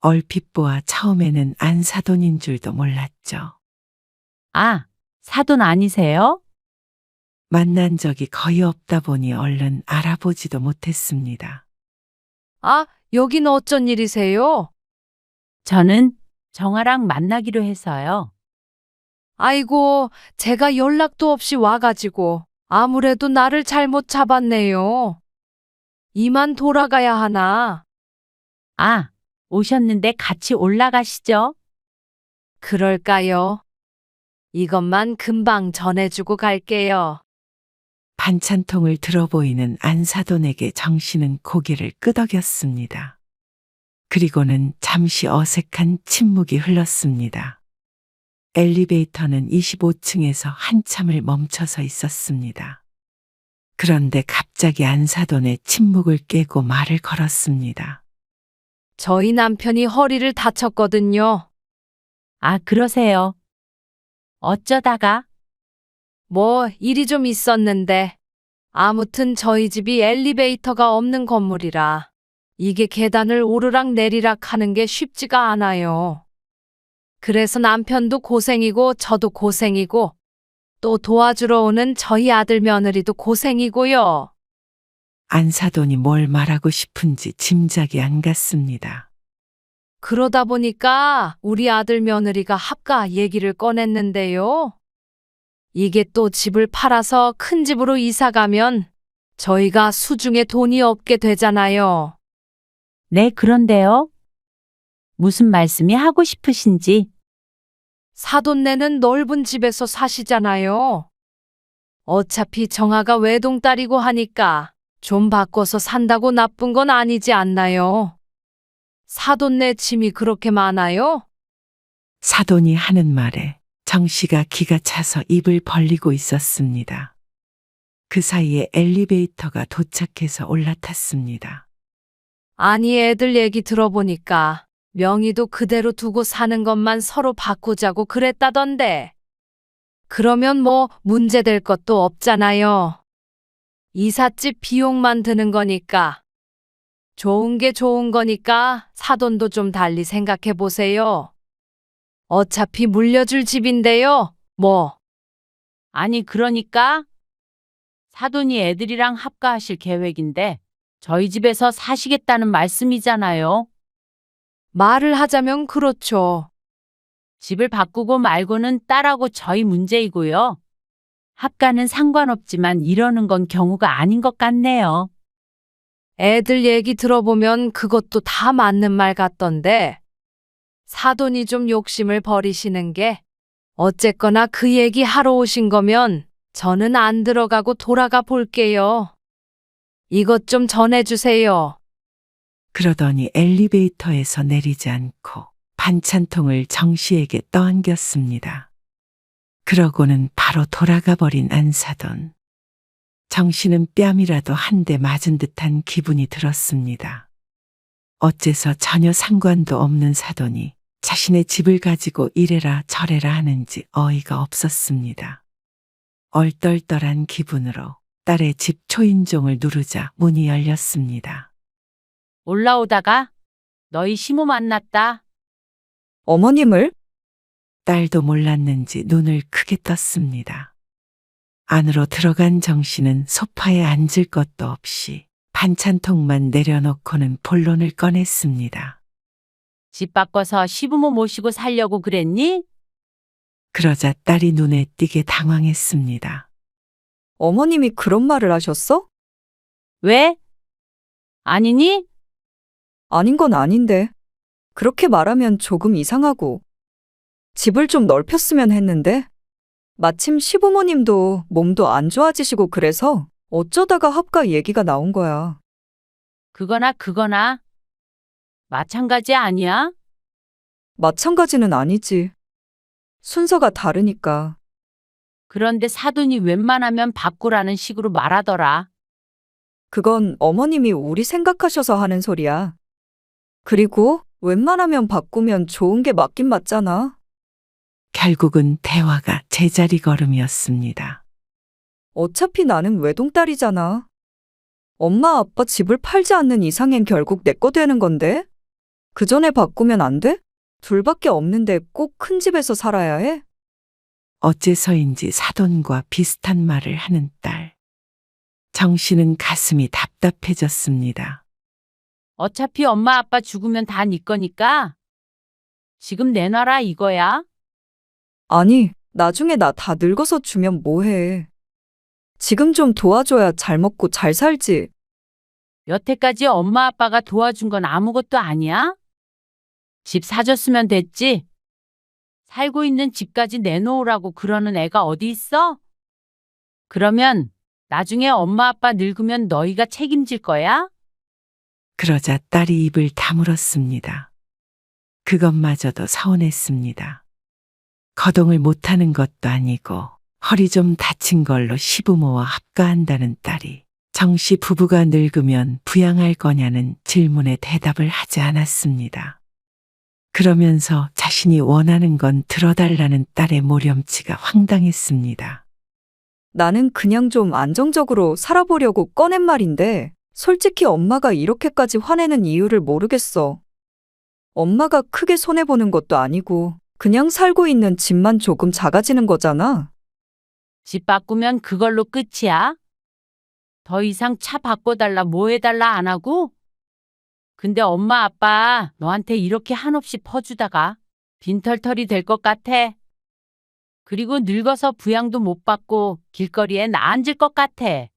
Speaker 3: 얼핏 보아 처음에는 안사돈인 줄도 몰랐죠.
Speaker 2: 아, 사돈 아니세요?
Speaker 3: 만난 적이 거의 없다 보니 얼른 알아보지도 못했습니다.
Speaker 1: 아, 여긴 어쩐 일이세요?
Speaker 2: 저는 정아랑 만나기로 해서요.
Speaker 1: 아이고, 제가 연락도 없이 와가지고 아무래도 나를 잘못 잡았네요. 이만 돌아가야 하나?
Speaker 2: 아, 오셨는데 같이 올라가시죠.
Speaker 1: 그럴까요? 이것만 금방 전해주고 갈게요.
Speaker 3: 반찬통을 들어보이는 안사돈에게 정씨는 고개를 끄덕였습니다. 그리고는 잠시 어색한 침묵이 흘렀습니다. 엘리베이터는 25층에서 한참을 멈춰서 있었습니다. 그런데 갑자기 안사돈의 침묵을 깨고 말을 걸었습니다.
Speaker 1: 저희 남편이 허리를 다쳤거든요.
Speaker 2: 아, 그러세요. 어쩌다가?
Speaker 1: 뭐 일이 좀 있었는데. 아무튼 저희 집이 엘리베이터가 없는 건물이라 이게 계단을 오르락 내리락 하는 게 쉽지가 않아요. 그래서 남편도 고생이고 저도 고생이고 또 도와주러 오는 저희 아들 며느리도 고생이고요.
Speaker 3: 안사돈이 뭘 말하고 싶은지 짐작이 안 갔습니다.
Speaker 1: 그러다 보니까 우리 아들 며느리가 합가 얘기를 꺼냈는데요. 이게 또 집을 팔아서 큰 집으로 이사 가면 저희가 수중에 돈이 없게 되잖아요.
Speaker 2: 네, 그런데요. 무슨 말씀이 하고 싶으신지.
Speaker 1: 사돈네는 넓은 집에서 사시잖아요. 어차피 정아가 외동딸이고 하니까 좀 바꿔서 산다고 나쁜 건 아니지 않나요? 사돈네 짐이 그렇게 많아요?
Speaker 3: 사돈이 하는 말에 정 씨가 기가 차서 입을 벌리고 있었습니다. 그 사이에 엘리베이터가 도착해서 올라탔습니다.
Speaker 1: 아니, 애들 얘기 들어보니까 명의도 그대로 두고 사는 것만 서로 바꾸자고 그랬다던데. 그러면 뭐 문제될 것도 없잖아요. 이삿집 비용만 드는 거니까. 좋은 게 좋은 거니까 사돈도 좀 달리 생각해 보세요. 어차피 물려줄 집인데요, 뭐.
Speaker 2: 아니, 그러니까 사돈이 애들이랑 합가하실 계획인데 저희 집에서 사시겠다는 말씀이잖아요.
Speaker 1: 말을 하자면 그렇죠.
Speaker 2: 집을 바꾸고 말고는 딸하고 저희 문제이고요. 합가는 상관없지만 이러는 건 경우가 아닌 것 같네요.
Speaker 1: 애들 얘기 들어보면 그것도 다 맞는 말 같던데. 사돈이 좀 욕심을 버리시는 게 어쨌거나 그 얘기 하러 오신 거면 저는 안 들어가고 돌아가 볼게요. 이것 좀 전해주세요.
Speaker 3: 그러더니 엘리베이터에서 내리지 않고 반찬통을 정 씨에게 떠안겼습니다. 그러고는 바로 돌아가 버린 안사돈. 정 씨는 뺨이라도 한 대 맞은 듯한 기분이 들었습니다. 어째서 전혀 상관도 없는 사돈이 자신의 집을 가지고 이래라 저래라 하는지 어이가 없었습니다. 얼떨떨한 기분으로 딸의 집 초인종을 누르자 문이 열렸습니다.
Speaker 2: 올라오다가 너희 시모 만났다.
Speaker 7: 어머님을?
Speaker 3: 딸도 몰랐는지 눈을 크게 떴습니다. 안으로 들어간 정 씨는 소파에 앉을 것도 없이 반찬통만 내려놓고는 본론을 꺼냈습니다.
Speaker 2: 집 바꿔서 시부모 모시고 살려고 그랬니?
Speaker 3: 그러자 딸이 눈에 띄게 당황했습니다.
Speaker 7: 어머님이 그런 말을 하셨어?
Speaker 2: 왜? 아니니?
Speaker 7: 아닌 건 아닌데. 그렇게 말하면 조금 이상하고. 집을 좀 넓혔으면 했는데. 마침 시부모님도 몸도 안 좋아지시고 그래서 어쩌다가 합가 얘기가 나온 거야.
Speaker 2: 그거나 마찬가지 아니야?
Speaker 7: 마찬가지는 아니지. 순서가 다르니까.
Speaker 2: 그런데 사돈이 웬만하면 바꾸라는 식으로 말하더라.
Speaker 7: 그건 어머님이 우리 생각하셔서 하는 소리야. 그리고 웬만하면 바꾸면 좋은 게 맞긴 맞잖아.
Speaker 3: 결국은 대화가 제자리 걸음이었습니다.
Speaker 7: 어차피 나는 외동딸이잖아. 엄마 아빠 집을 팔지 않는 이상엔 결국 내 거 되는 건데? 그 전에 바꾸면 안 돼? 둘밖에 없는데 꼭 큰 집에서 살아야 해?
Speaker 3: 어째서인지 사돈과 비슷한 말을 하는 딸. 정 씨는 가슴이 답답해졌습니다.
Speaker 2: 어차피 엄마 아빠 죽으면 다 네 거니까 지금 내놔라 이거야.
Speaker 7: 아니, 나중에 나 다 늙어서 주면 뭐해. 지금 좀 도와줘야 잘 먹고 잘 살지.
Speaker 2: 여태까지 엄마 아빠가 도와준 건 아무것도 아니야? 집 사줬으면 됐지. 살고 있는 집까지 내놓으라고 그러는 애가 어디 있어? 그러면 나중에 엄마 아빠 늙으면 너희가 책임질 거야?
Speaker 3: 그러자 딸이 입을 다물었습니다. 그것마저도 서운했습니다. 거동을 못하는 것도 아니고 허리 좀 다친 걸로 시부모와 합가한다는 딸이 정 씨 부부가 늙으면 부양할 거냐는 질문에 대답을 하지 않았습니다. 그러면서 자신이 원하는 건 들어달라는 딸의 모렴치가 황당했습니다.
Speaker 7: 나는 그냥 좀 안정적으로 살아보려고 꺼낸 말인데, 솔직히 엄마가 이렇게까지 화내는 이유를 모르겠어. 엄마가 크게 손해보는 것도 아니고, 그냥 살고 있는 집만 조금 작아지는 거잖아.
Speaker 2: 집 바꾸면 그걸로 끝이야? 더 이상 차 바꿔달라 뭐 해달라 안 하고? 근데 엄마 아빠 너한테 이렇게 한없이 퍼주다가 빈털털이 될 것 같아. 그리고 늙어서 부양도 못 받고 길거리에 나앉을 것 같아.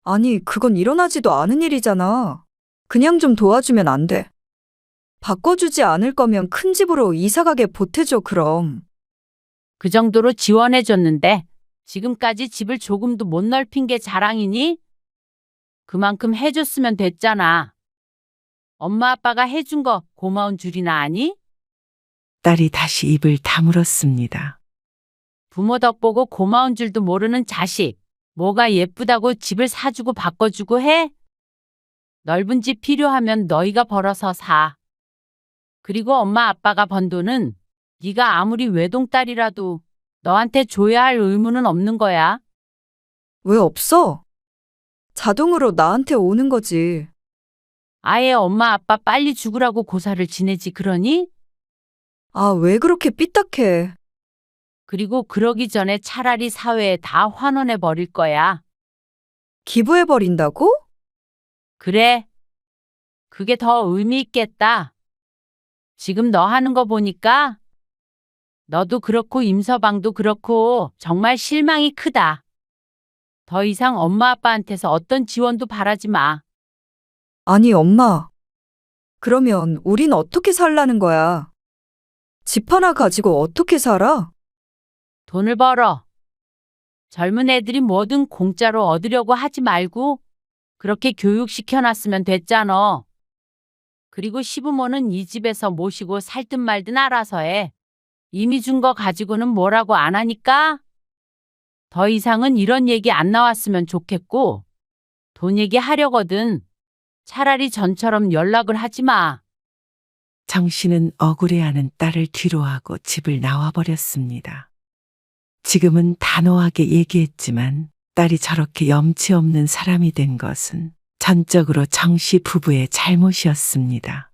Speaker 7: 아니, 그건 일어나지도 않은 일이잖아. 그냥 좀 도와주면 안 돼. 바꿔주지 않을 거면 큰 집으로 이사가게 보태줘, 그럼.
Speaker 2: 그 정도로 지원해줬는데 지금까지 집을 조금도 못 넓힌 게 자랑이니? 그만큼 해줬으면 됐잖아. 엄마 아빠가 해준 거 고마운 줄이나 아니?
Speaker 3: 딸이 다시 입을 다물었습니다.
Speaker 2: 부모 덕 보고 고마운 줄도 모르는 자식. 뭐가 예쁘다고 집을 사주고 바꿔주고 해? 넓은 집 필요하면 너희가 벌어서 사. 그리고 엄마 아빠가 번 돈은 네가 아무리 외동딸이라도 너한테 줘야 할 의무는 없는 거야.
Speaker 7: 왜 없어? 자동으로 나한테 오는 거지.
Speaker 2: 아예 엄마 아빠 빨리 죽으라고 고사를 지내지 그러니?
Speaker 7: 아, 왜 그렇게 삐딱해?
Speaker 2: 그리고 그러기 전에 차라리 사회에 다 환원해 버릴 거야.
Speaker 7: 기부해버린다고?
Speaker 2: 그래. 그게 더 의미 있겠다. 지금 너 하는 거 보니까 너도 그렇고 임서방도 그렇고 정말 실망이 크다. 더 이상 엄마 아빠한테서 어떤 지원도 바라지 마.
Speaker 7: 아니, 엄마. 그러면 우린 어떻게 살라는 거야? 집 하나 가지고 어떻게 살아?
Speaker 2: 돈을 벌어. 젊은 애들이 뭐든 공짜로 얻으려고 하지 말고 그렇게 교육시켜놨으면 됐잖아. 그리고 시부모는 이 집에서 모시고 살든 말든 알아서 해. 이미 준 거 가지고는 뭐라고 안 하니까 더 이상은 이런 얘기 안 나왔으면 좋겠고 돈 얘기 하려거든. 차라리 전처럼 연락을 하지 마.
Speaker 3: 정 씨는 억울해하는 딸을 뒤로하고 집을 나와버렸습니다. 지금은 단호하게 얘기했지만 딸이 저렇게 염치 없는 사람이 된 것은 전적으로 정 씨 부부의 잘못이었습니다.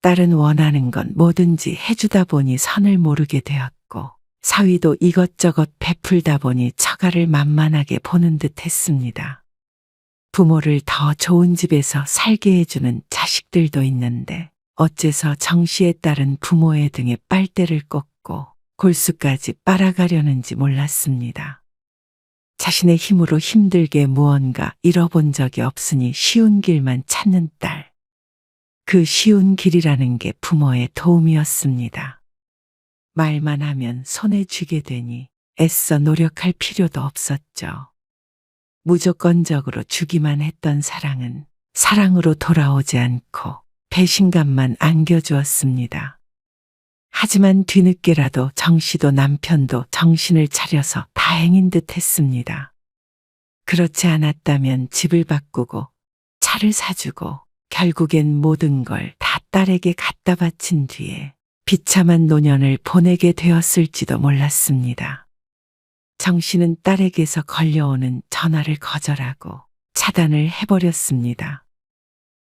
Speaker 3: 딸은 원하는 건 뭐든지 해주다 보니 선을 모르게 되었고 사위도 이것저것 베풀다 보니 처가를 만만하게 보는 듯 했습니다. 부모를 더 좋은 집에서 살게 해주는 자식들도 있는데 어째서 정 씨의 딸은 부모의 등에 빨대를 꽂고 골수까지 빨아가려는지 몰랐습니다. 자신의 힘으로 힘들게 무언가 잃어본 적이 없으니 쉬운 길만 찾는 딸. 그 쉬운 길이라는 게 부모의 도움이었습니다. 말만 하면 손에 쥐게 되니 애써 노력할 필요도 없었죠. 무조건적으로 주기만 했던 사랑은 사랑으로 돌아오지 않고 배신감만 안겨주었습니다. 하지만 뒤늦게라도 정 씨도 남편도 정신을 차려서 다행인 듯 했습니다. 그렇지 않았다면 집을 바꾸고 차를 사주고 결국엔 모든 걸 다 딸에게 갖다 바친 뒤에 비참한 노년을 보내게 되었을지도 몰랐습니다. 정 씨는 딸에게서 걸려오는 전화를 거절하고 차단을 해버렸습니다.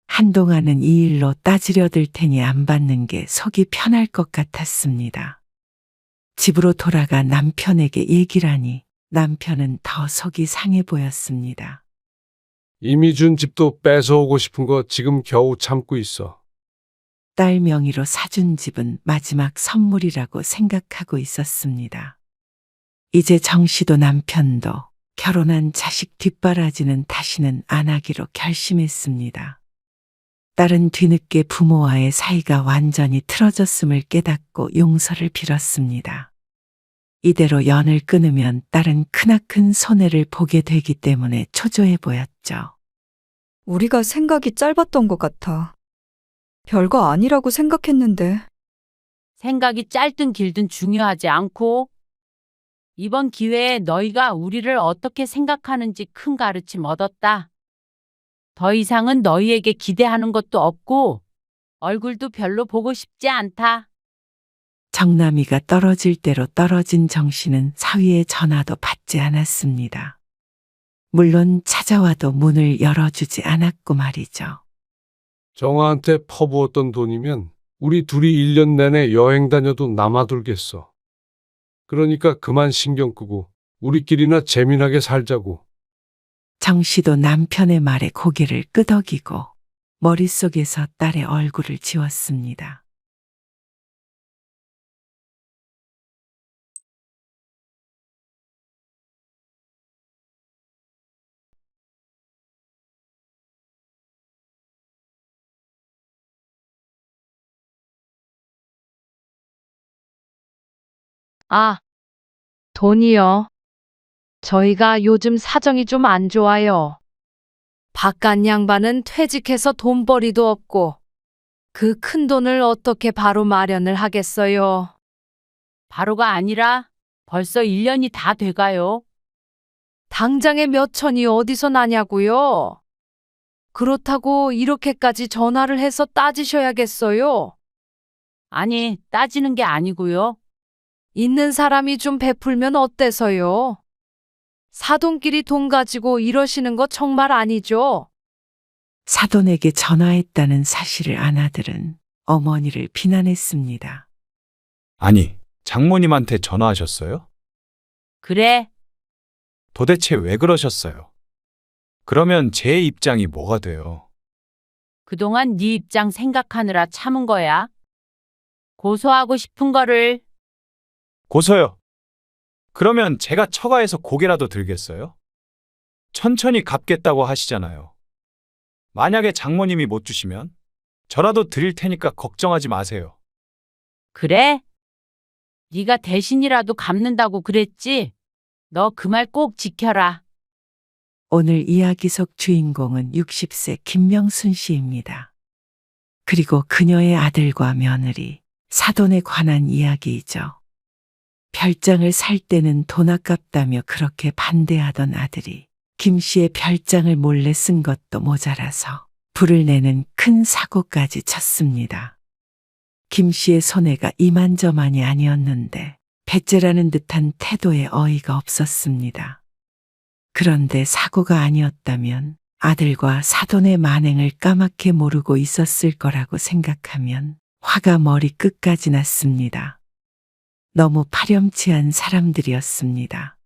Speaker 3: 한동안은 이 일로 따지려들 테니 안 받는 게 속이 편할 것 같았습니다. 집으로 돌아가 남편에게 얘기라니 남편은 더 속이 상해 보였습니다.
Speaker 4: 이미 준 집도 뺏어오고 싶은 거 지금 겨우 참고 있어.
Speaker 3: 딸 명의로 사준 집은 마지막 선물이라고 생각하고 있었습니다. 이제 정 씨도 남편도 결혼한 자식 뒷바라지는 다시는 안 하기로 결심했습니다. 딸은 뒤늦게 부모와의 사이가 완전히 틀어졌음을 깨닫고 용서를 빌었습니다. 이대로 연을 끊으면 딸은 크나큰 손해를 보게 되기 때문에 초조해 보였죠.
Speaker 7: 우리가 생각이 짧았던 것 같아. 별거 아니라고 생각했는데.
Speaker 2: 생각이 짧든 길든 중요하지 않고 이번 기회에 너희가 우리를 어떻게 생각하는지 큰 가르침 얻었다. 더 이상은 너희에게 기대하는 것도 없고 얼굴도 별로 보고 싶지 않다.
Speaker 3: 정남이가 떨어질 대로 떨어진 정 씨는 사위의 전화도 받지 않았습니다. 물론 찾아와도 문을 열어주지 않았고 말이죠.
Speaker 4: 정아한테 퍼부었던 돈이면 우리 둘이 1년 내내 여행 다녀도 남아돌겠어. 그러니까 그만 신경 끄고 우리끼리나 재미나게 살자고.
Speaker 3: 정 씨도 남편의 말에 고개를 끄덕이고 머릿속에서 딸의 얼굴을 지웠습니다.
Speaker 1: 아, 돈이요. 저희가 요즘 사정이 좀 안 좋아요. 바깥 양반은 퇴직해서 돈벌이도 없고 그 큰 돈을 어떻게 바로 마련을 하겠어요?
Speaker 2: 바로가 아니라 벌써 1년이 다 돼가요.
Speaker 1: 당장에 몇 천이 어디서 나냐고요? 그렇다고 이렇게까지 전화를 해서 따지셔야겠어요.
Speaker 2: 아니, 따지는 게 아니고요.
Speaker 1: 있는 사람이 좀 베풀면 어때서요? 사돈끼리 돈 가지고 이러시는 거 정말 아니죠?
Speaker 3: 사돈에게 전화했다는 사실을 안 아들은 어머니를 비난했습니다.
Speaker 5: 아니, 장모님한테 전화하셨어요?
Speaker 2: 그래,
Speaker 5: 도대체 왜 그러셨어요? 그러면 제 입장이 뭐가 돼요?
Speaker 2: 그동안 네 입장 생각하느라 참은 거야. 고소하고 싶은 거를.
Speaker 5: 고소요. 그러면 제가 처가에서 고개라도 들겠어요? 천천히 갚겠다고 하시잖아요. 만약에 장모님이 못 주시면 저라도 드릴 테니까 걱정하지 마세요.
Speaker 2: 그래? 네가 대신이라도 갚는다고 그랬지? 너 그 말 꼭 지켜라.
Speaker 3: 오늘 이야기 속 주인공은 60세 김명순 씨입니다. 그리고 그녀의 아들과 며느리, 사돈에 관한 이야기이죠. 별장을 살 때는 돈 아깝다며 그렇게 반대하던 아들이 김 씨의 별장을 몰래 쓴 것도 모자라서 불을 내는 큰 사고까지 쳤습니다. 김 씨의 손해가 이만저만이 아니었는데 배째라는 듯한 태도에 어이가 없었습니다. 그런데 사고가 아니었다면 아들과 사돈의 만행을 까맣게 모르고 있었을 거라고 생각하면 화가 머리 끝까지 났습니다. 너무 파렴치한 사람들이었습니다.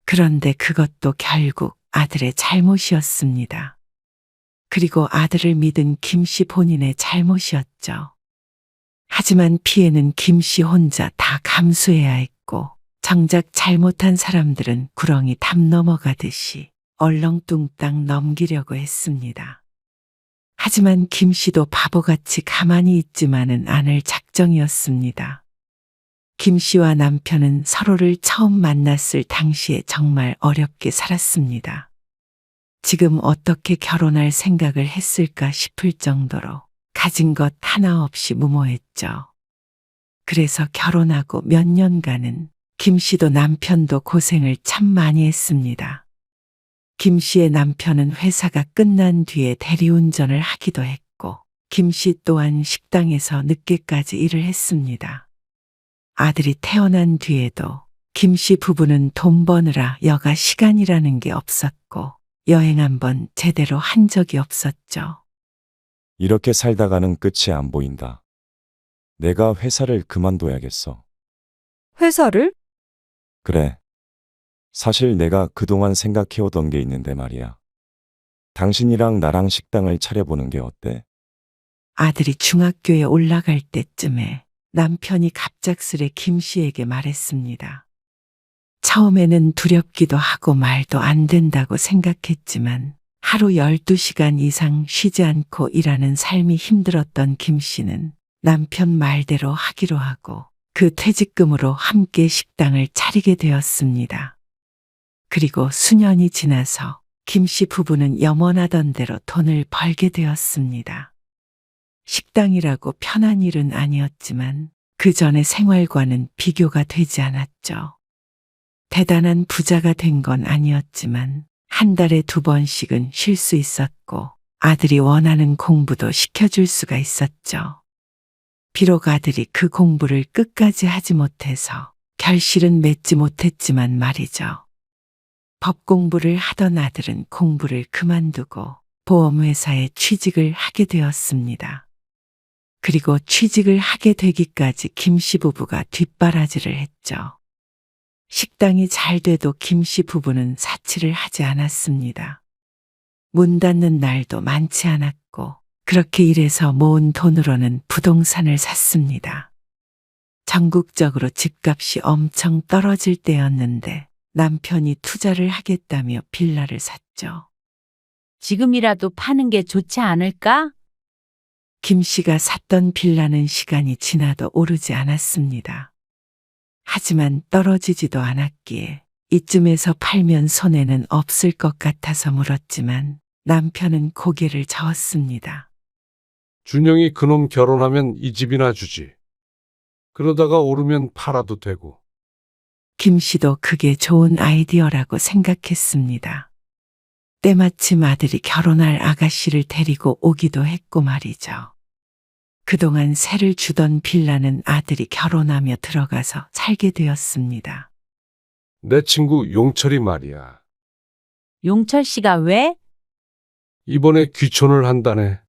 Speaker 3: 그런데 그것도 결국 아들의 잘못이었습니다. 그리고 아들을 믿은 김 씨 본인의 잘못이었죠. 하지만 피해는 김 씨 혼자 다 감수해야 했고 정작 잘못한 사람들은 구렁이 담 넘어가듯이 얼렁뚱땅 넘기려고 했습니다. 하지만 김 씨도 바보같이 가만히 있지만은 않을 작정이었습니다. 김 씨와 남편은 서로를 처음 만났을 당시에 정말 어렵게 살았습니다. 지금 어떻게 결혼할 생각을 했을까 싶을 정도로 가진 것 하나 없이 무모했죠. 그래서 결혼하고 몇 년간은 김 씨도 남편도 고생을 참 많이 했습니다. 김 씨의 남편은 회사가 끝난 뒤에 대리운전을 하기도 했고, 김 씨 또한 식당에서 늦게까지 일을 했습니다. 아들이 태어난 뒤에도 김 씨 부부는 돈 버느라 여가 시간이라는 게 없었고, 여행 한번 제대로 한 적이 없었죠.
Speaker 8: 이렇게 살다가는 끝이 안 보인다. 내가 회사를 그만둬야겠어.
Speaker 7: 회사를?
Speaker 8: 그래. 사실 내가 그동안 생각해오던 게 있는데 말이야. 당신이랑 나랑 식당을 차려보는 게 어때?
Speaker 3: 아들이 중학교에 올라갈 때쯤에 남편이 갑작스레 김 씨에게 말했습니다. 처음에는 두렵기도 하고 말도 안 된다고 생각했지만 하루 12시간 이상 쉬지 않고 일하는 삶이 힘들었던 김 씨는 남편 말대로 하기로 하고 그 퇴직금으로 함께 식당을 차리게 되었습니다. 그리고 수년이 지나서 김 씨 부부는 염원하던 대로 돈을 벌게 되었습니다. 식당이라고 편한 일은 아니었지만 그 전의 생활과는 비교가 되지 않았죠. 대단한 부자가 된 건 아니었지만 한 달에 2번씩은 쉴 수 있었고 아들이 원하는 공부도 시켜줄 수가 있었죠. 비록 아들이 그 공부를 끝까지 하지 못해서 결실은 맺지 못했지만 말이죠. 법 공부를 하던 아들은 공부를 그만두고 보험회사에 취직을 하게 되었습니다. 그리고 취직을 하게 되기까지 김 씨 부부가 뒷바라지를 했죠. 식당이 잘 돼도 김 씨 부부는 사치를 하지 않았습니다. 문 닫는 날도 많지 않았고 그렇게 일해서 모은 돈으로는 부동산을 샀습니다. 전국적으로 집값이 엄청 떨어질 때였는데 남편이 투자를 하겠다며 빌라를 샀죠.
Speaker 2: 지금이라도 파는 게 좋지 않을까?
Speaker 3: 김 씨가 샀던 빌라는 시간이 지나도 오르지 않았습니다. 하지만 떨어지지도 않았기에 이쯤에서 팔면 손해는 없을 것 같아서 물었지만 남편은 고개를 저었습니다.
Speaker 4: 준영이 그놈 결혼하면 이 집이나 주지. 그러다가 오르면 팔아도 되고.
Speaker 3: 김 씨도 그게 좋은 아이디어라고 생각했습니다. 때마침 아들이 결혼할 아가씨를 데리고 오기도 했고 말이죠. 그동안 세를 주던 빌라는 아들이 결혼하며 들어가서 살게 되었습니다.
Speaker 4: 내 친구 용철이 말이야.
Speaker 2: 용철 씨가 왜?
Speaker 4: 이번에 귀촌을 한다네.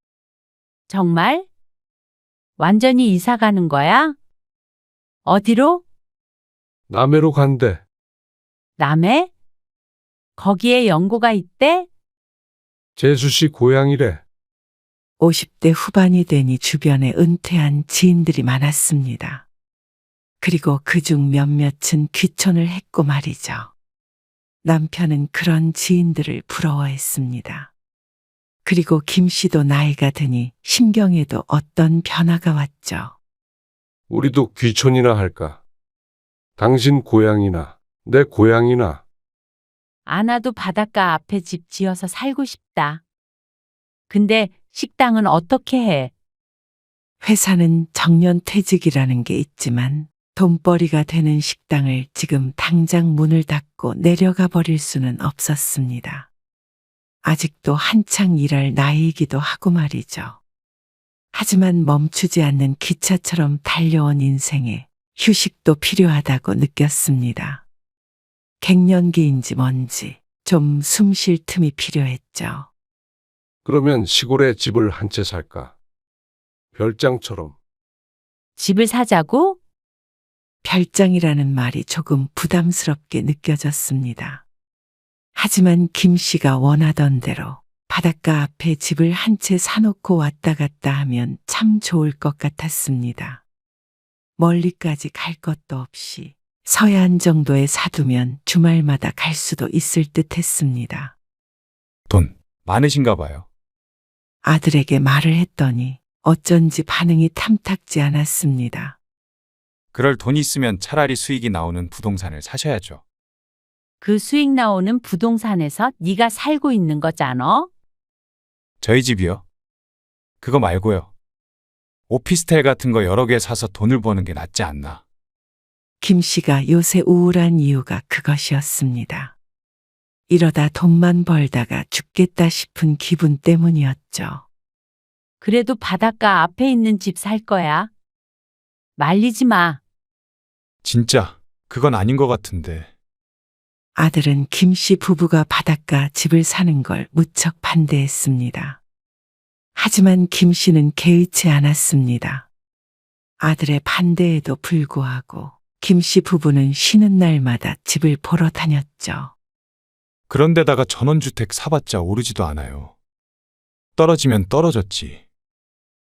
Speaker 2: 정말? 완전히 이사 가는 거야? 어디로?
Speaker 4: 남해로 간대.
Speaker 2: 남해? 거기에 연고가 있대?
Speaker 4: 재수씨 고향이래.
Speaker 3: 50대 후반이 되니 주변에 은퇴한 지인들이 많았습니다. 그리고 그중 몇몇은 귀촌을 했고 말이죠. 남편은 그런 지인들을 부러워했습니다. 그리고 김 씨도 나이가 드니 심경에도 어떤 변화가 왔죠.
Speaker 4: 우리도 귀촌이나 할까? 당신 고향이나 내 고향이나.
Speaker 2: 안 와도 바닷가 앞에 집 지어서 살고 싶다. 근데 식당은 어떻게 해?
Speaker 3: 회사는 정년퇴직이라는 게 있지만 돈벌이가 되는 식당을 지금 당장 문을 닫고 내려가 버릴 수는 없었습니다. 아직도 한창 일할 나이이기도 하고 말이죠. 하지만 멈추지 않는 기차처럼 달려온 인생에 휴식도 필요하다고 느꼈습니다. 갱년기인지 뭔지 좀 숨 쉴 틈이 필요했죠.
Speaker 4: 그러면 시골에 집을 한 채 살까? 별장처럼.
Speaker 2: 집을 사자고?
Speaker 3: 별장이라는 말이 조금 부담스럽게 느껴졌습니다. 하지만 김 씨가 원하던 대로 바닷가 앞에 집을 한 채 사놓고 왔다 갔다 하면 참 좋을 것 같았습니다. 멀리까지 갈 것도 없이 서해안 정도에 사두면 주말마다 갈 수도 있을 듯 했습니다.
Speaker 5: 돈 많으신가 봐요.
Speaker 3: 아들에게 말을 했더니 어쩐지 반응이 탐탁지 않았습니다.
Speaker 5: 그럴 돈 있으면 차라리 수익이 나오는 부동산을 사셔야죠.
Speaker 2: 그 수익 나오는 부동산에서 네가 살고 있는 거잖아?
Speaker 5: 저희 집이요. 그거 말고요. 오피스텔 같은 거 여러 개 사서 돈을 버는 게 낫지 않나.
Speaker 3: 김 씨가 요새 우울한 이유가 그것이었습니다. 이러다 돈만 벌다가 죽겠다 싶은 기분 때문이었죠.
Speaker 2: 그래도 바닷가 앞에 있는 집 살 거야. 말리지 마.
Speaker 5: 진짜 그건 아닌 것 같은데.
Speaker 3: 아들은 김 씨 부부가 바닷가 집을 사는 걸 무척 반대했습니다. 하지만 김 씨는 개의치 않았습니다. 아들의 반대에도 불구하고 김 씨 부부는 쉬는 날마다 집을 보러 다녔죠.
Speaker 5: 그런데다가 전원주택 사봤자 오르지도 않아요. 떨어지면 떨어졌지.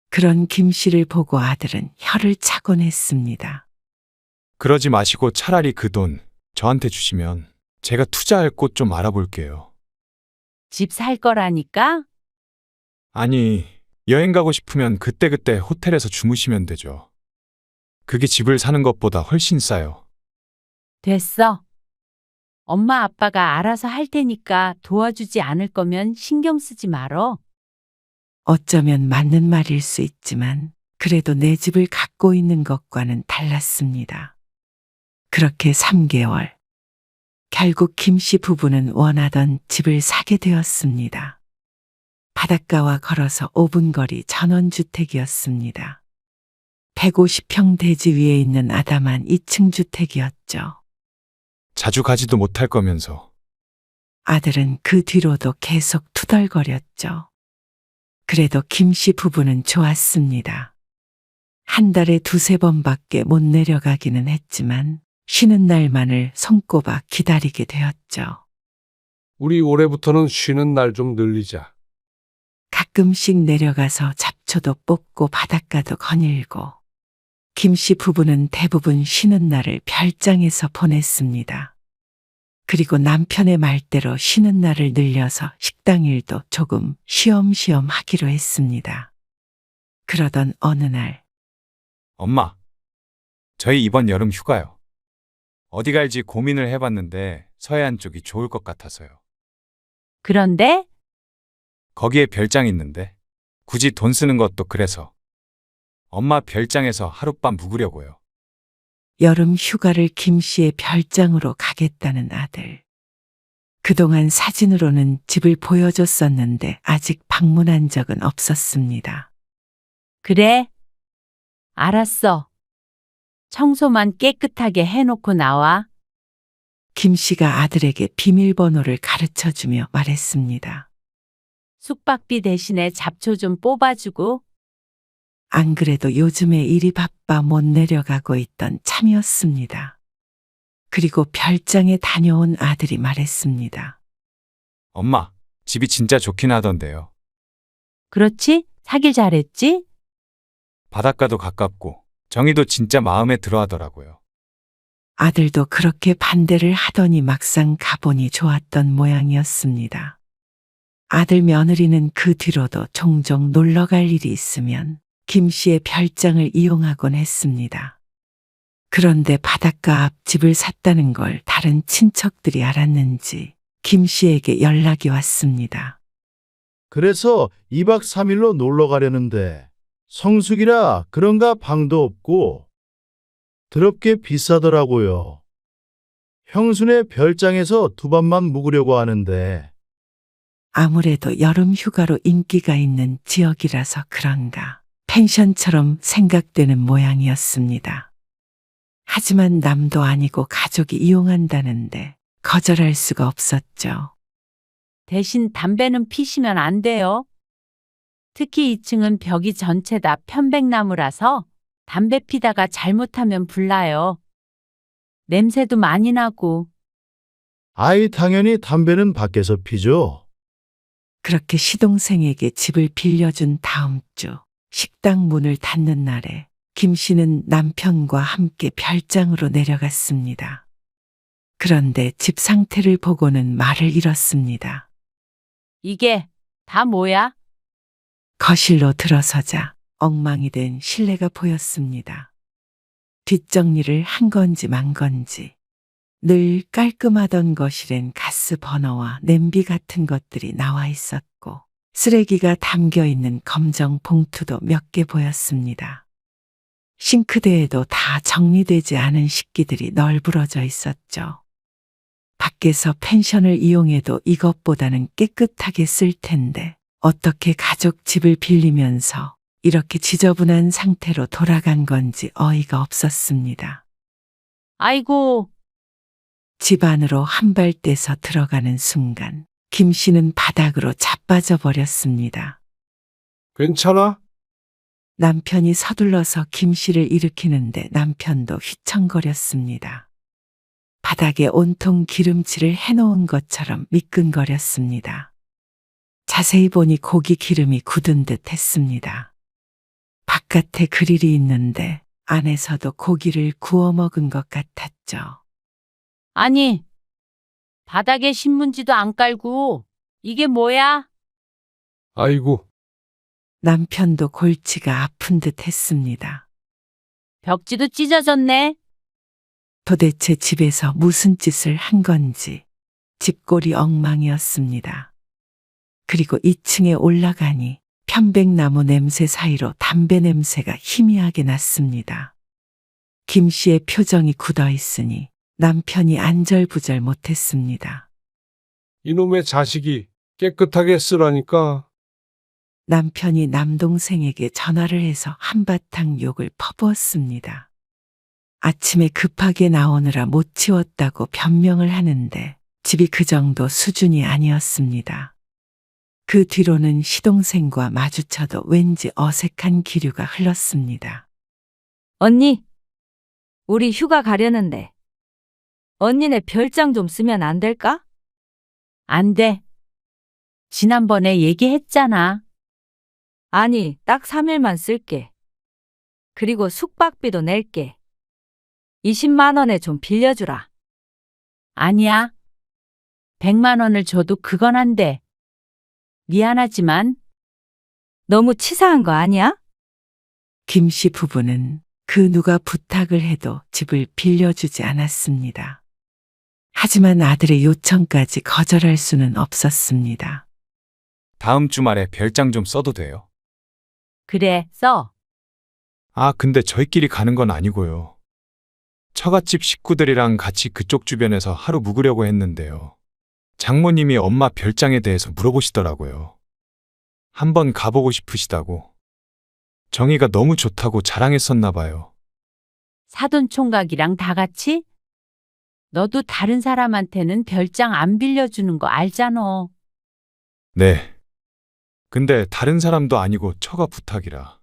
Speaker 3: 그런 김 씨를 보고 아들은 혀를 차곤 했습니다.
Speaker 5: 그러지 마시고 차라리 그 돈 저한테 주시면 제가 투자할 곳 좀 알아볼게요.
Speaker 2: 집 살 거라니까?
Speaker 5: 아니, 여행 가고 싶으면 그때그때 호텔에서 주무시면 되죠. 그게 집을 사는 것보다 훨씬 싸요.
Speaker 2: 됐어. 엄마 아빠가 알아서 할 테니까 도와주지 않을 거면 신경 쓰지 말어.
Speaker 3: 어쩌면 맞는 말일 수 있지만 그래도 내 집을 갖고 있는 것과는 달랐습니다. 그렇게 3개월. 결국 김 씨 부부는 원하던 집을 사게 되었습니다. 바닷가와 걸어서 5분 거리 전원주택이었습니다. 150평 대지 위에 있는 아담한 2층 주택이었죠.
Speaker 5: 자주 가지도 못할 거면서.
Speaker 3: 아들은 그 뒤로도 계속 투덜거렸죠. 그래도 김 씨 부부는 좋았습니다. 한 달에 2~3번밖에 못 내려가기는 했지만 쉬는 날만을 손꼽아 기다리게 되었죠.
Speaker 4: 우리 올해부터는 쉬는 날 좀 늘리자.
Speaker 3: 가끔씩 내려가서 잡초도 뽑고 바닷가도 거닐고 김 씨 부부는 대부분 쉬는 날을 별장에서 보냈습니다. 그리고 남편의 말대로 쉬는 날을 늘려서 식당 일도 조금 쉬엄쉬엄 하기로 했습니다. 그러던 어느 날
Speaker 5: 엄마, 저희 이번 여름 휴가요. 어디 갈지 고민을 해봤는데 서해안 쪽이 좋을 것 같아서요.
Speaker 2: 그런데
Speaker 5: 거기에 별장 있는데 굳이 돈 쓰는 것도 그래서 엄마 별장에서 하룻밤 묵으려고요.
Speaker 3: 여름 휴가를 김 씨의 별장으로 가겠다는 아들. 그동안 사진으로는 집을 보여줬었는데 아직 방문한 적은 없었습니다.
Speaker 2: 그래? 알았어. 청소만 깨끗하게 해놓고 나와.
Speaker 3: 김 씨가 아들에게 비밀번호를 가르쳐 주며 말했습니다.
Speaker 2: 숙박비 대신에 잡초 좀 뽑아주고.
Speaker 3: 안 그래도 요즘에 일이 바빠 못 내려가고 있던 참이었습니다. 그리고 별장에 다녀온 아들이 말했습니다.
Speaker 5: 엄마, 집이 진짜 좋긴 하던데요.
Speaker 2: 그렇지? 사길 잘했지?
Speaker 5: 바닷가도 가깝고 정이도 진짜 마음에 들어 하더라고요.
Speaker 3: 아들도 그렇게 반대를 하더니 막상 가보니 좋았던 모양이었습니다. 아들 며느리는 그 뒤로도 종종 놀러 갈 일이 있으면 김 씨의 별장을 이용하곤 했습니다. 그런데 바닷가 앞 집을 샀다는 걸 다른 친척들이 알았는지 김 씨에게 연락이 왔습니다.
Speaker 9: 그래서 2박 3일로 놀러 가려는데 성수기라 그런가 방도 없고 더럽게 비싸더라고요. 형수네 별장에서 2밤만 묵으려고 하는데
Speaker 3: 아무래도 여름 휴가로 인기가 있는 지역이라서 그런가 펜션처럼 생각되는 모양이었습니다. 하지만 남도 아니고 가족이 이용한다는데 거절할 수가 없었죠.
Speaker 2: 대신 담배는 피시면 안 돼요. 특히 2층은 벽이 전체 다 편백나무라서 담배 피다가 잘못하면 불나요. 냄새도 많이 나고.
Speaker 9: 아이 당연히 담배는 밖에서 피죠.
Speaker 3: 그렇게 시동생에게 집을 빌려준 다음 주 식당 문을 닫는 날에 김 씨는 남편과 함께 별장으로 내려갔습니다. 그런데 집 상태를 보고는 말을 잃었습니다.
Speaker 2: 이게 다 뭐야?
Speaker 3: 거실로 들어서자 엉망이 된 실내가 보였습니다. 뒷정리를 한 건지 만 건지 늘 깔끔하던 거실엔 가스 버너와 냄비 같은 것들이 나와 있었고 쓰레기가 담겨 있는 검정 봉투도 몇 개 보였습니다. 싱크대에도 다 정리되지 않은 식기들이 널브러져 있었죠. 밖에서 펜션을 이용해도 이것보다는 깨끗하게 쓸 텐데 어떻게 가족 집을 빌리면서 이렇게 지저분한 상태로 돌아간 건지 어이가 없었습니다.
Speaker 2: 아이고,
Speaker 3: 집 안으로 한 발 떼서 들어가는 순간 김 씨는 바닥으로 자빠져 버렸습니다.
Speaker 4: 괜찮아?
Speaker 3: 남편이 서둘러서 김 씨를 일으키는데 남편도 휘청거렸습니다. 바닥에 온통 기름칠을 해놓은 것처럼 미끈거렸습니다. 자세히 보니 고기 기름이 굳은 듯 했습니다. 바깥에 그릴이 있는데 안에서도 고기를 구워 먹은 것 같았죠.
Speaker 2: 아니, 바닥에 신문지도 안 깔고 이게 뭐야?
Speaker 4: 아이고,
Speaker 3: 남편도 골치가 아픈 듯 했습니다.
Speaker 2: 벽지도 찢어졌네.
Speaker 3: 도대체 집에서 무슨 짓을 한 건지 집골이 엉망이었습니다. 그리고 2층에 올라가니 편백나무 냄새 사이로 담배 냄새가 희미하게 났습니다. 김 씨의 표정이 굳어 있으니 남편이 안절부절 못했습니다.
Speaker 4: 이놈의 자식이 깨끗하게 쓰라니까.
Speaker 3: 남편이 남동생에게 전화를 해서 한바탕 욕을 퍼부었습니다. 아침에 급하게 나오느라 못 치웠다고 변명을 하는데 집이 그 정도 수준이 아니었습니다. 그 뒤로는 시동생과 마주쳐도 왠지 어색한 기류가 흘렀습니다.
Speaker 1: 언니, 우리 휴가 가려는데 언니네 별장 좀 쓰면 안 될까?
Speaker 2: 안 돼. 지난번에 얘기했잖아.
Speaker 1: 아니, 딱 3일만 쓸게. 그리고 숙박비도 낼게. 20만 원에 좀 빌려주라.
Speaker 2: 아니야. 100만 원을 줘도 그건 안 돼. 미안하지만
Speaker 1: 너무 치사한 거 아니야?
Speaker 3: 김 씨 부부는 그 누가 부탁을 해도 집을 빌려주지 않았습니다. 하지만 아들의 요청까지 거절할 수는 없었습니다.
Speaker 5: 다음 주말에 별장 좀 써도 돼요?
Speaker 2: 그래, 써.
Speaker 5: 아, 근데 저희끼리 가는 건 아니고요. 처갓집 식구들이랑 같이 그쪽 주변에서 하루 묵으려고 했는데요. 장모님이 엄마 별장에 대해서 물어보시더라고요. 한번 가보고 싶으시다고. 정이가 너무 좋다고 자랑했었나 봐요.
Speaker 2: 사돈 총각이랑 다 같이? 너도 다른 사람한테는 별장 안 빌려주는 거 알잖아.
Speaker 5: 네. 근데 다른 사람도 아니고 처가 부탁이라.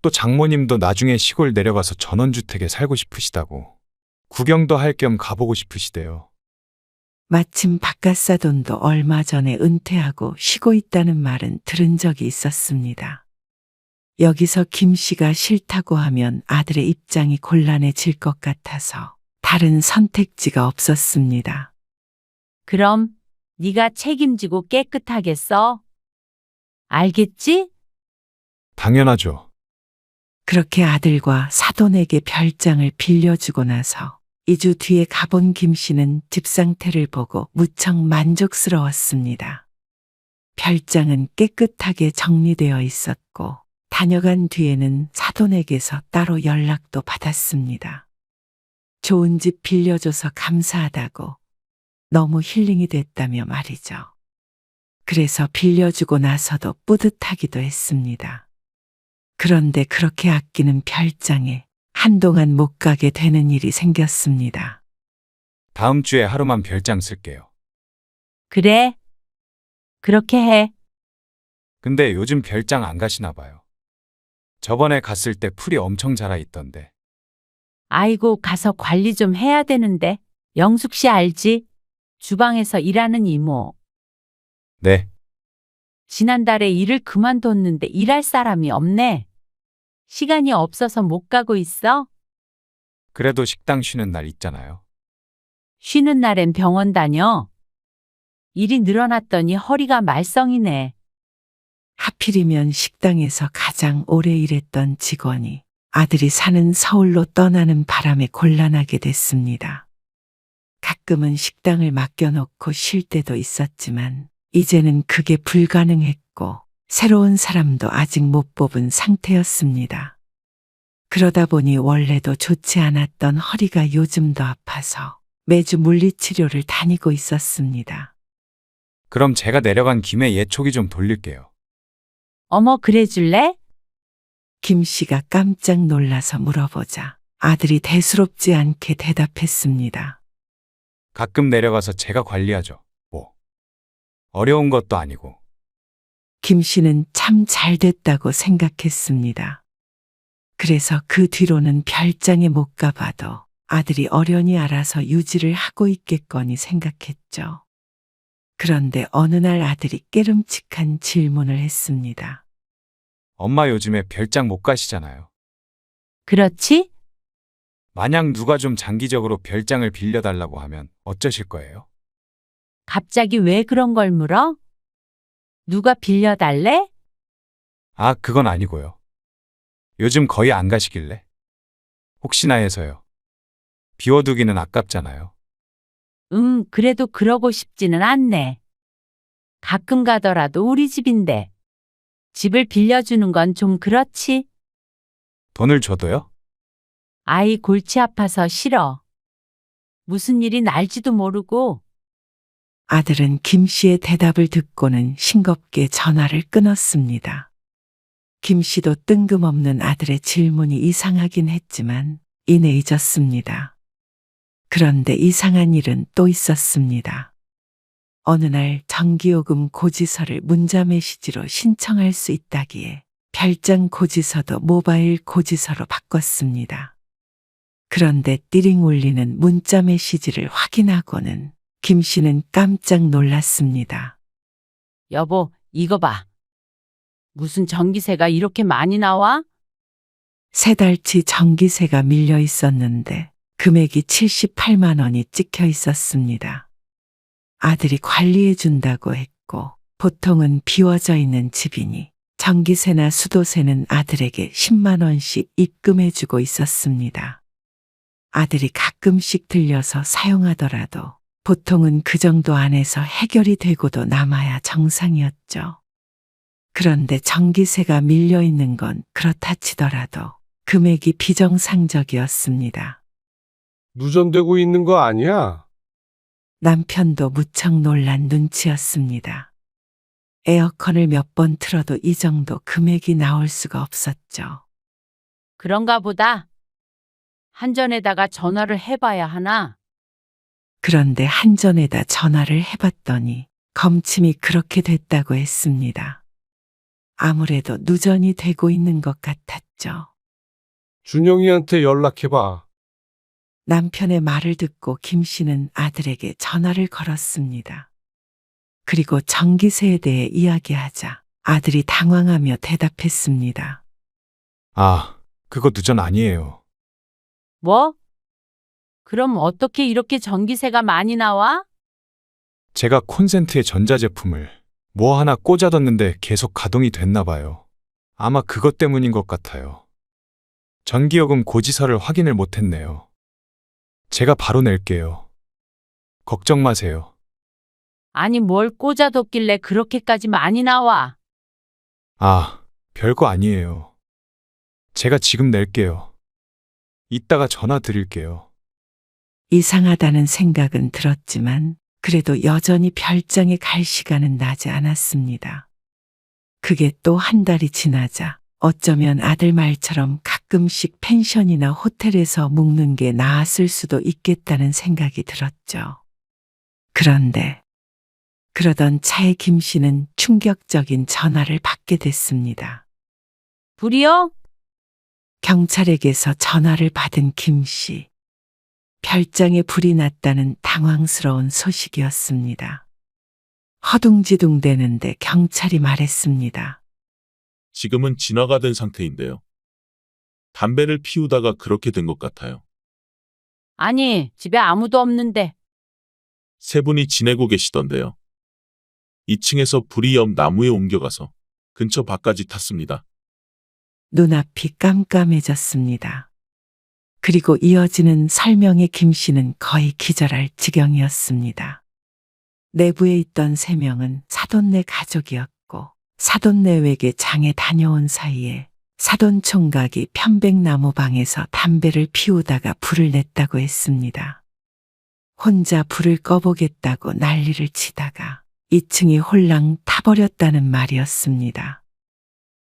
Speaker 5: 또 장모님도 나중에 시골 내려가서 전원주택에 살고 싶으시다고. 구경도 할 겸 가보고 싶으시대요.
Speaker 3: 마침 바깥사돈도 얼마 전에 은퇴하고 쉬고 있다는 말은 들은 적이 있었습니다. 여기서 김 씨가 싫다고 하면 아들의 입장이 곤란해질 것 같아서 다른 선택지가 없었습니다.
Speaker 2: 그럼 네가 책임지고 깨끗하게 써. 알겠지?
Speaker 5: 당연하죠.
Speaker 3: 그렇게 아들과 사돈에게 별장을 빌려주고 나서 2주 뒤에 가본 김 씨는 집 상태를 보고 무척 만족스러웠습니다. 별장은 깨끗하게 정리되어 있었고 다녀간 뒤에는 사돈에게서 따로 연락도 받았습니다. 좋은 집 빌려줘서 감사하다고, 너무 힐링이 됐다며 말이죠. 그래서 빌려주고 나서도 뿌듯하기도 했습니다. 그런데 그렇게 아끼는 별장에 한동안 못 가게 되는 일이 생겼습니다.
Speaker 5: 다음 주에 하루만 별장 쓸게요.
Speaker 2: 그래. 그렇게 해.
Speaker 5: 근데 요즘 별장 안 가시나 봐요. 저번에 갔을 때 풀이 엄청 자라 있던데.
Speaker 2: 아이고, 가서 관리 좀 해야 되는데. 영숙 씨 알지? 주방에서 일하는 이모.
Speaker 5: 네.
Speaker 2: 지난달에 일을 그만뒀는데 일할 사람이 없네. 시간이 없어서 못 가고 있어?
Speaker 5: 그래도 식당 쉬는 날 있잖아요.
Speaker 2: 쉬는 날엔 병원 다녀. 일이 늘어났더니 허리가 말썽이네.
Speaker 3: 하필이면 식당에서 가장 오래 일했던 직원이 아들이 사는 서울로 떠나는 바람에 곤란하게 됐습니다. 가끔은 식당을 맡겨놓고 쉴 때도 있었지만 이제는 그게 불가능했고 새로운 사람도 아직 못 뽑은 상태였습니다. 그러다 보니 원래도 좋지 않았던 허리가 요즘도 아파서 매주 물리치료를 다니고 있었습니다.
Speaker 5: 그럼 제가 내려간 김에 예초기 좀 돌릴게요.
Speaker 2: 어머, 그래 줄래?
Speaker 3: 김 씨가 깜짝 놀라서 물어보자 아들이 대수롭지 않게 대답했습니다.
Speaker 5: 가끔 내려가서 제가 관리하죠. 뭐. 어려운 것도 아니고.
Speaker 3: 김 씨는 참 잘 됐다고 생각했습니다. 그래서 그 뒤로는 별장에 못 가봐도 아들이 어련히 알아서 유지를 하고 있겠거니 생각했죠. 그런데 어느 날 아들이 깨름칙한 질문을 했습니다.
Speaker 5: 엄마 요즘에 별장 못 가시잖아요.
Speaker 2: 그렇지?
Speaker 5: 만약 누가 좀 장기적으로 별장을 빌려달라고 하면 어쩌실 거예요?
Speaker 2: 갑자기 왜 그런 걸 물어? 누가 빌려달래?
Speaker 5: 아, 그건 아니고요. 요즘 거의 안 가시길래. 혹시나 해서요. 비워두기는 아깝잖아요.
Speaker 2: 그래도 그러고 싶지는 않네. 가끔 가더라도 우리 집인데. 집을 빌려주는 건 좀 그렇지.
Speaker 5: 돈을 줘도요?
Speaker 2: 아이 골치 아파서 싫어. 무슨 일이 날지도 모르고.
Speaker 3: 아들은 김 씨의 대답을 듣고는 싱겁게 전화를 끊었습니다. 김 씨도 뜬금없는 아들의 질문이 이상하긴 했지만 이내 잊었습니다. 그런데 이상한 일은 또 있었습니다. 어느 날 전기요금 고지서를 문자 메시지로 신청할 수 있다기에 별장 고지서도 모바일 고지서로 바꿨습니다. 그런데 띠링 울리는 문자 메시지를 확인하고는 김 씨는 깜짝 놀랐습니다.
Speaker 2: 여보, 이거 봐. 무슨 전기세가 이렇게 많이 나와?
Speaker 3: 3달치 전기세가 밀려 있었는데 금액이 78만 원이 찍혀 있었습니다. 아들이 관리해 준다고 했고 보통은 비워져 있는 집이니 전기세나 수도세는 아들에게 10만 원씩 입금해 주고 있었습니다. 아들이 가끔씩 들려서 사용하더라도 보통은 그 정도 안에서 해결이 되고도 남아야 정상이었죠. 그런데 전기세가 밀려 있는 건 그렇다 치더라도 금액이 비정상적이었습니다.
Speaker 4: 누전되고 있는 거 아니야?
Speaker 3: 남편도 무척 놀란 눈치였습니다. 에어컨을 몇 번 틀어도 이 정도 금액이 나올 수가 없었죠.
Speaker 2: 그런가 보다. 한전에다가 전화를 해봐야 하나?
Speaker 3: 그런데 한전에다 전화를 해봤더니 검침이 그렇게 됐다고 했습니다. 아무래도 누전이 되고 있는 것 같았죠.
Speaker 4: 준영이한테 연락해봐.
Speaker 3: 남편의 말을 듣고 김 씨는 아들에게 전화를 걸었습니다. 그리고 전기세에 대해 이야기하자 아들이 당황하며 대답했습니다.
Speaker 5: 아, 그거 누전 아니에요.
Speaker 2: 뭐? 그럼 어떻게 이렇게 전기세가 많이 나와?
Speaker 5: 제가 콘센트에 전자제품을 뭐 하나 꽂아뒀는데 계속 가동이 됐나 봐요. 아마 그것 때문인 것 같아요. 전기요금 고지서를 확인을 못했네요. 제가 바로 낼게요. 걱정 마세요.
Speaker 2: 아니 뭘 꽂아뒀길래 그렇게까지 많이 나와?
Speaker 5: 아, 별거 아니에요. 제가 지금 낼게요. 이따가 전화 드릴게요.
Speaker 3: 이상하다는 생각은 들었지만 그래도 여전히 별장에 갈 시간은 나지 않았습니다. 그게 또 한 달이 지나자 어쩌면 아들 말처럼 가끔씩 펜션이나 호텔에서 묵는 게 나았을 수도 있겠다는 생각이 들었죠. 그런데 그러던 차에 김 씨는 충격적인 전화를 받게 됐습니다.
Speaker 2: 불이요?
Speaker 3: 경찰에게서 전화를 받은 김 씨. 별장에 불이 났다는 당황스러운 소식이었습니다. 허둥지둥대는데 경찰이 말했습니다.
Speaker 10: 지금은 진화가 된 상태인데요. 담배를 피우다가 그렇게 된 것 같아요.
Speaker 2: 아니, 집에 아무도 없는데.
Speaker 10: 세 분이 지내고 계시던데요. 2층에서 불이 옆 나무에 옮겨가서 근처 밭까지 탔습니다.
Speaker 3: 눈앞이 깜깜해졌습니다. 그리고 이어지는 설명에 김 씨는 거의 기절할 지경이었습니다. 내부에 있던 3명은 사돈네 가족이었고 사돈네에게 장에 다녀온 사이에 사돈 총각이 편백나무 방에서 담배를 피우다가 불을 냈다고 했습니다. 혼자 불을 꺼보겠다고 난리를 치다가 2층이 홀랑 타버렸다는 말이었습니다.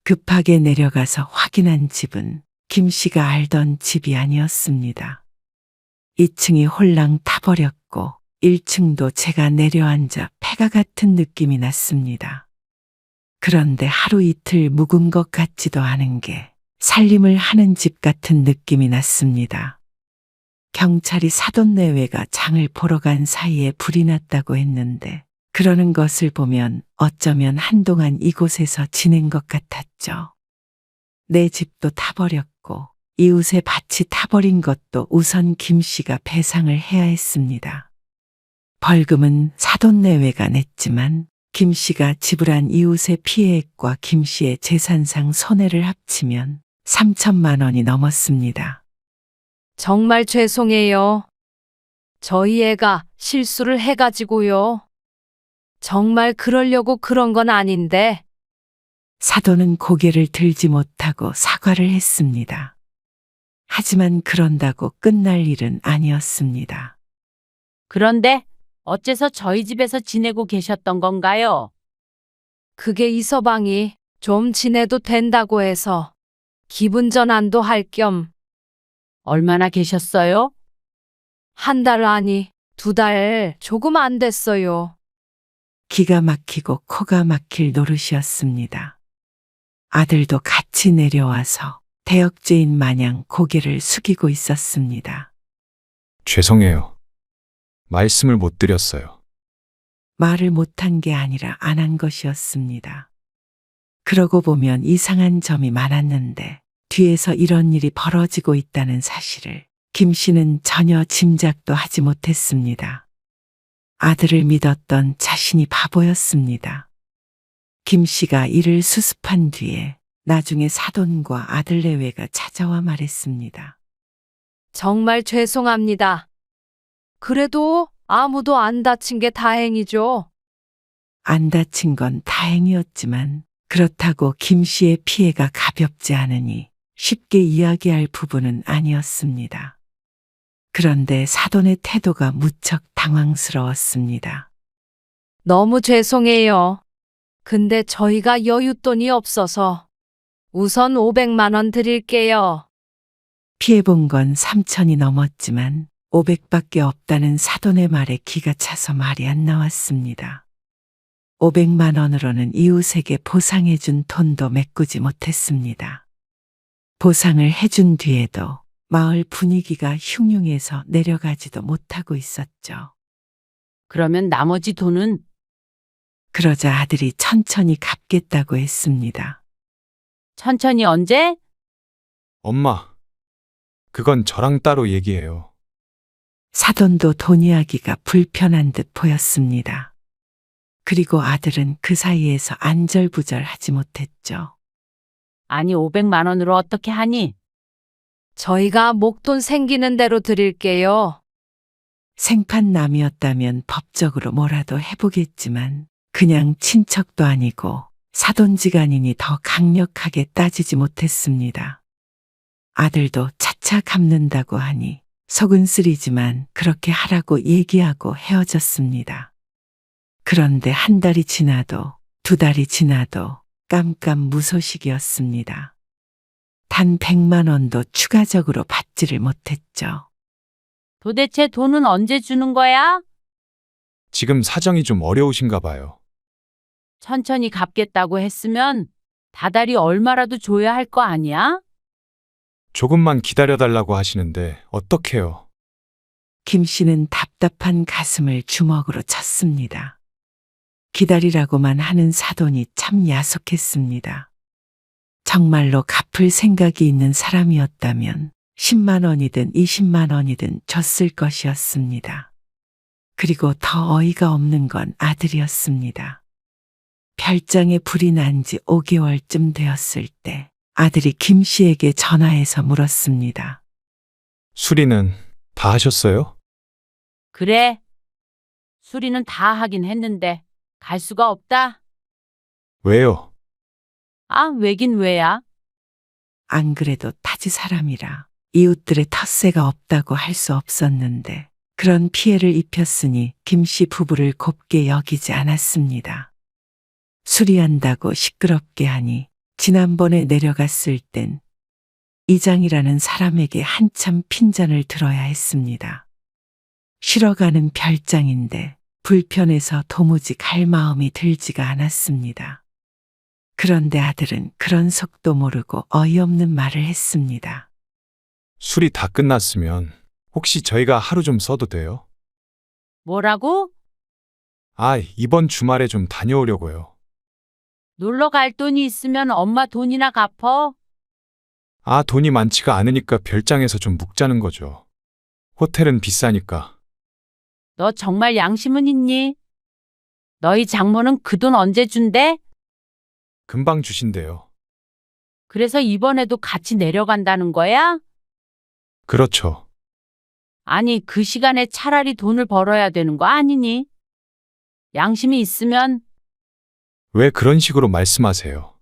Speaker 3: 급하게 내려가서 확인한 집은 김 씨가 알던 집이 아니었습니다. 2층이 홀랑 타버렸고 1층도 제가 내려앉아 폐가 같은 느낌이 났습니다. 그런데 하루 이틀 묵은 것 같지도 않은 게 살림을 하는 집 같은 느낌이 났습니다. 경찰이 사돈네외가 장을 보러 간 사이에 불이 났다고 했는데 그러는 것을 보면 어쩌면 한동안 이곳에서 지낸 것 같았죠. 내 집도 타버렸고 이웃의 밭이 타버린 것도 우선 김 씨가 배상을 해야 했습니다. 벌금은 사돈네외가 냈지만 김 씨가 지불한 이웃의 피해액과 김 씨의 재산상 손해를 합치면 3천만 원이 넘었습니다.
Speaker 1: 정말 죄송해요. 저희 애가 실수를 해가지고요. 정말 그러려고 그런 건 아닌데.
Speaker 3: 사돈은 고개를 들지 못하고 사과를 했습니다. 하지만 그런다고 끝날 일은 아니었습니다.
Speaker 2: 그런데 어째서 저희 집에서 지내고 계셨던 건가요?
Speaker 1: 그게 이 서방이 좀 지내도 된다고 해서 기분 전환도 할 겸
Speaker 2: 얼마나 계셨어요?
Speaker 1: 한 달 아니 2달 조금 안 됐어요.
Speaker 3: 기가 막히고 코가 막힐 노릇이었습니다. 아들도 같이 내려와서 대역죄인 마냥 고개를 숙이고 있었습니다.
Speaker 5: 죄송해요. 말씀을 못 드렸어요.
Speaker 3: 말을 못한 게 아니라 안 한 것이었습니다. 그러고 보면 이상한 점이 많았는데 뒤에서 이런 일이 벌어지고 있다는 사실을 김 씨는 전혀 짐작도 하지 못했습니다. 아들을 믿었던 자신이 바보였습니다. 김 씨가 이를 수습한 뒤에 나중에 사돈과 아들 내외가 찾아와 말했습니다.
Speaker 1: 정말 죄송합니다. 그래도 아무도 안 다친 게 다행이죠.
Speaker 3: 안 다친 건 다행이었지만 그렇다고 김 씨의 피해가 가볍지 않으니 쉽게 이야기할 부분은 아니었습니다. 그런데 사돈의 태도가 무척 당황스러웠습니다.
Speaker 1: 너무 죄송해요. 근데 저희가 여윳돈이 없어서 우선 500만 원 드릴게요.
Speaker 3: 피해본 건 3천이 넘었지만 500밖에 없다는 사돈의 말에 기가 차서 말이 안 나왔습니다. 500만 원으로는 이웃에게 보상해준 돈도 메꾸지 못했습니다. 보상을 해준 뒤에도 마을 분위기가 흉흉해서 내려가지도 못하고 있었죠.
Speaker 2: 그러면 나머지 돈은
Speaker 3: 그러자 아들이 천천히 갚겠다고 했습니다.
Speaker 2: 천천히 언제?
Speaker 5: 엄마, 그건 저랑 따로 얘기해요.
Speaker 3: 사돈도 돈 이야기가 불편한 듯 보였습니다. 그리고 아들은 그 사이에서 안절부절하지 못했죠.
Speaker 2: 아니 500만 원으로 어떻게 하니?
Speaker 1: 저희가 목돈 생기는 대로 드릴게요.
Speaker 3: 생판남이었다면 법적으로 뭐라도 해보겠지만 그냥 친척도 아니고 사돈지간이니 더 강력하게 따지지 못했습니다. 아들도 차차 갚는다고 하니 속은 쓰리지만 그렇게 하라고 얘기하고 헤어졌습니다. 그런데 한 달이 지나도 두 달이 지나도 깜깜무소식이었습니다. 단 100만 원도 추가적으로 받지를 못했죠.
Speaker 2: 도대체 돈은 언제 주는 거야?
Speaker 5: 지금 사정이 좀 어려우신가 봐요.
Speaker 2: 천천히 갚겠다고 했으면 다달이 얼마라도 줘야 할 거 아니야?
Speaker 5: 조금만 기다려달라고 하시는데 어떡해요?
Speaker 3: 김 씨는 답답한 가슴을 주먹으로 쳤습니다. 기다리라고만 하는 사돈이 참 야속했습니다. 정말로 갚을 생각이 있는 사람이었다면 10만 원이든 20만 원이든 줬을 것이었습니다. 그리고 더 어이가 없는 건 아들이었습니다. 별장에 불이 난 지 5개월쯤 되었을 때 아들이 김 씨에게 전화해서 물었습니다.
Speaker 5: 수리는 다 하셨어요?
Speaker 2: 그래. 수리는 다 하긴 했는데 갈 수가 없다.
Speaker 5: 왜요?
Speaker 2: 아, 왜긴 왜야?
Speaker 3: 안 그래도 타지 사람이라 이웃들의 텃세가 없다고 할 수 없었는데 그런 피해를 입혔으니 김 씨 부부를 곱게 여기지 않았습니다. 수리한다고 시끄럽게 하니 지난번에 내려갔을 땐 이장이라는 사람에게 한참 핀잔을 들어야 했습니다. 쉬러 가는 별장인데 불편해서 도무지 갈 마음이 들지가 않았습니다. 그런데 아들은 그런 속도 모르고 어이없는 말을 했습니다.
Speaker 5: 수리 다 끝났으면 혹시 저희가 하루 좀 써도 돼요?
Speaker 2: 뭐라고?
Speaker 5: 아, 이번 주말에 좀 다녀오려고요.
Speaker 2: 놀러 갈 돈이 있으면 엄마 돈이나 갚어.
Speaker 5: 아, 돈이 많지가 않으니까 별장에서 좀 묵자는 거죠. 호텔은 비싸니까.
Speaker 2: 너 정말 양심은 있니? 너희 장모는 그 돈 언제 준대?
Speaker 5: 금방 주신대요.
Speaker 2: 그래서 이번에도 같이 내려간다는 거야?
Speaker 5: 그렇죠.
Speaker 2: 아니, 그 시간에 차라리 돈을 벌어야 되는 거 아니니? 양심이 있으면
Speaker 5: 왜 그런 식으로 말씀하세요?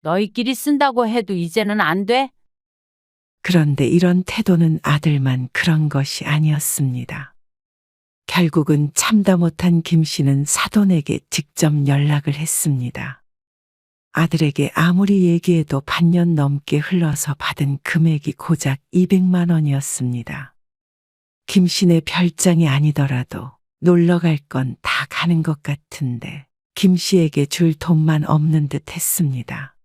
Speaker 2: 너희끼리 쓴다고 해도 이제는 안 돼?
Speaker 3: 그런데 이런 태도는 아들만 그런 것이 아니었습니다. 결국은 참다 못한 김 씨는 사돈에게 직접 연락을 했습니다. 아들에게 아무리 얘기해도 반년 넘게 흘러서 받은 금액이 고작 200만 원이었습니다. 김 씨네 별장이 아니더라도 놀러 갈 건 다 가는 것 같은데 김 씨에게 줄 돈만 없는 듯 했습니다.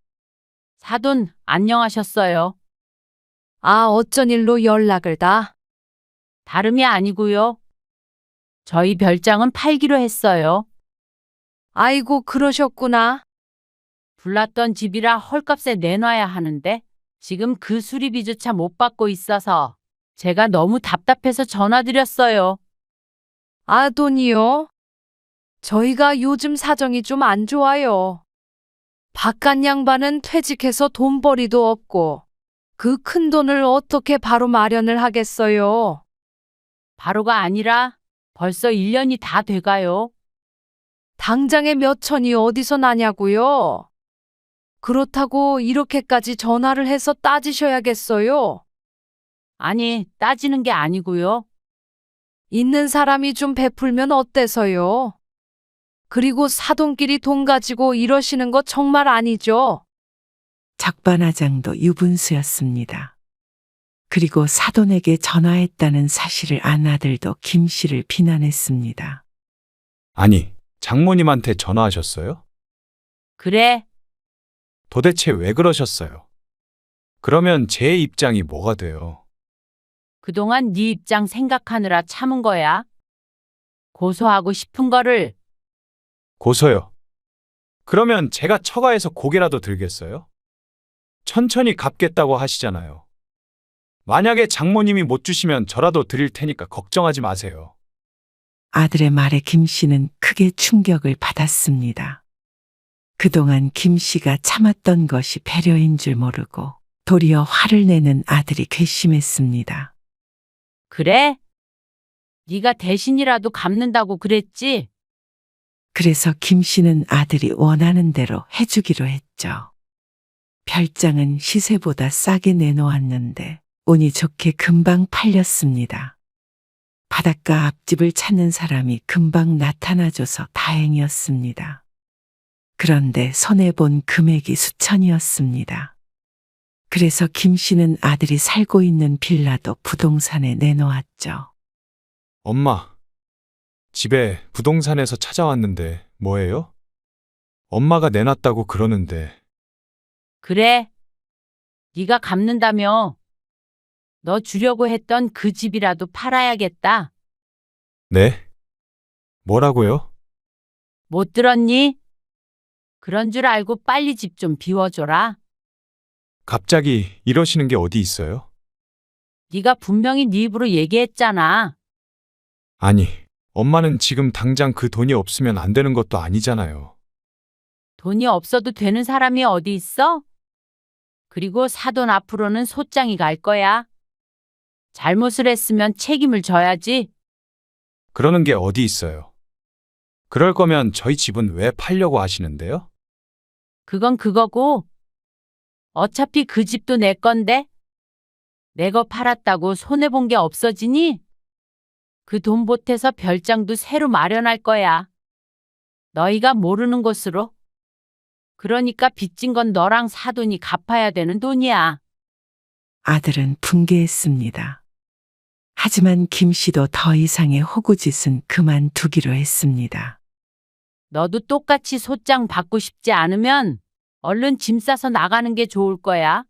Speaker 2: 사돈, 안녕하셨어요.
Speaker 1: 아, 어쩐 일로 연락을 다?
Speaker 2: 다름이 아니고요. 저희 별장은 팔기로 했어요.
Speaker 1: 아이고, 그러셨구나.
Speaker 2: 불났던 집이라 헐값에 내놔야 하는데 지금 그 수리비조차 못 받고 있어서 제가 너무 답답해서 전화드렸어요.
Speaker 1: 아, 돈이요? 저희가 요즘 사정이 좀 안 좋아요. 바깥 양반은 퇴직해서 돈벌이도 없고 그 큰 돈을 어떻게 바로 마련을 하겠어요?
Speaker 2: 바로가 아니라 벌써 1년이 다 돼가요.
Speaker 1: 당장에 몇 천이 어디서 나냐고요? 그렇다고 이렇게까지 전화를 해서 따지셔야겠어요.
Speaker 2: 아니, 따지는 게 아니고요.
Speaker 1: 있는 사람이 좀 베풀면 어때서요? 그리고 사돈끼리 돈 가지고 이러시는 거 정말 아니죠?
Speaker 3: 적반하장도 유분수였습니다. 그리고 사돈에게 전화했다는 사실을 안 아들도 김 씨를 비난했습니다.
Speaker 5: 아니, 장모님한테 전화하셨어요?
Speaker 2: 그래,
Speaker 5: 도대체 왜 그러셨어요? 그러면 제 입장이 뭐가 돼요?
Speaker 2: 그동안 네 입장 생각하느라 참은 거야. 고소하고 싶은 거를.
Speaker 5: 고소요. 그러면 제가 처가에서 고개라도 들겠어요? 천천히 갚겠다고 하시잖아요. 만약에 장모님이 못 주시면 저라도 드릴 테니까 걱정하지 마세요.
Speaker 3: 아들의 말에 김 씨는 크게 충격을 받았습니다. 그동안 김 씨가 참았던 것이 배려인 줄 모르고 도리어 화를 내는 아들이 괘씸했습니다.
Speaker 2: 그래? 네가 대신이라도 갚는다고 그랬지?
Speaker 3: 그래서 김 씨는 아들이 원하는 대로 해주기로 했죠. 별장은 시세보다 싸게 내놓았는데 운이 좋게 금방 팔렸습니다. 바닷가 앞집을 찾는 사람이 금방 나타나줘서 다행이었습니다. 그런데 손해본 금액이 수천이었습니다. 그래서 김 씨는 아들이 살고 있는 빌라도 부동산에 내놓았죠.
Speaker 5: 엄마, 집에 부동산에서 찾아왔는데 뭐예요? 엄마가 내놨다고 그러는데.
Speaker 2: 그래. 네가 갚는다며. 너 주려고 했던 그 집이라도 팔아야겠다.
Speaker 5: 네? 뭐라고요?
Speaker 2: 못 들었니? 그런 줄 알고 빨리 집 좀 비워줘라.
Speaker 5: 갑자기 이러시는 게 어디 있어요?
Speaker 2: 네가 분명히 네 입으로 얘기했잖아.
Speaker 5: 아니, 엄마는 지금 당장 그 돈이 없으면 안 되는 것도 아니잖아요.
Speaker 2: 돈이 없어도 되는 사람이 어디 있어? 그리고 사돈 앞으로는 소장이 갈 거야. 잘못을 했으면 책임을 져야지.
Speaker 5: 그러는 게 어디 있어요? 그럴 거면 저희 집은 왜 팔려고 하시는데요?
Speaker 2: 그건 그거고. 어차피 그 집도 내 건데. 내 거 팔았다고 손해본 게 없어지니? 그 돈 보태서 별장도 새로 마련할 거야. 너희가 모르는 곳으로. 그러니까 빚진 건 너랑 사돈이 갚아야 되는 돈이야.
Speaker 3: 아들은 분개했습니다. 하지만 김 씨도 더 이상의 호구짓은 그만두기로 했습니다.
Speaker 2: 너도 똑같이 소장 받고 싶지 않으면 얼른 짐 싸서 나가는 게 좋을 거야.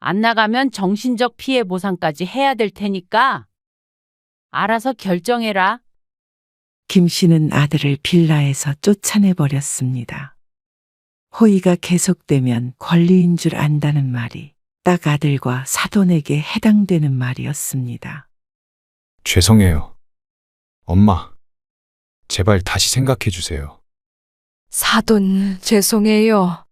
Speaker 2: 안 나가면 정신적 피해 보상까지 해야 될 테니까 알아서 결정해라.
Speaker 3: 김 씨는 아들을 빌라에서 쫓아내버렸습니다. 호의가 계속되면 권리인 줄 안다는 말이 딱 아들과 사돈에게 해당되는 말이었습니다.
Speaker 5: 죄송해요. 엄마, 제발 다시 생각해 주세요.
Speaker 1: 사돈, 죄송해요.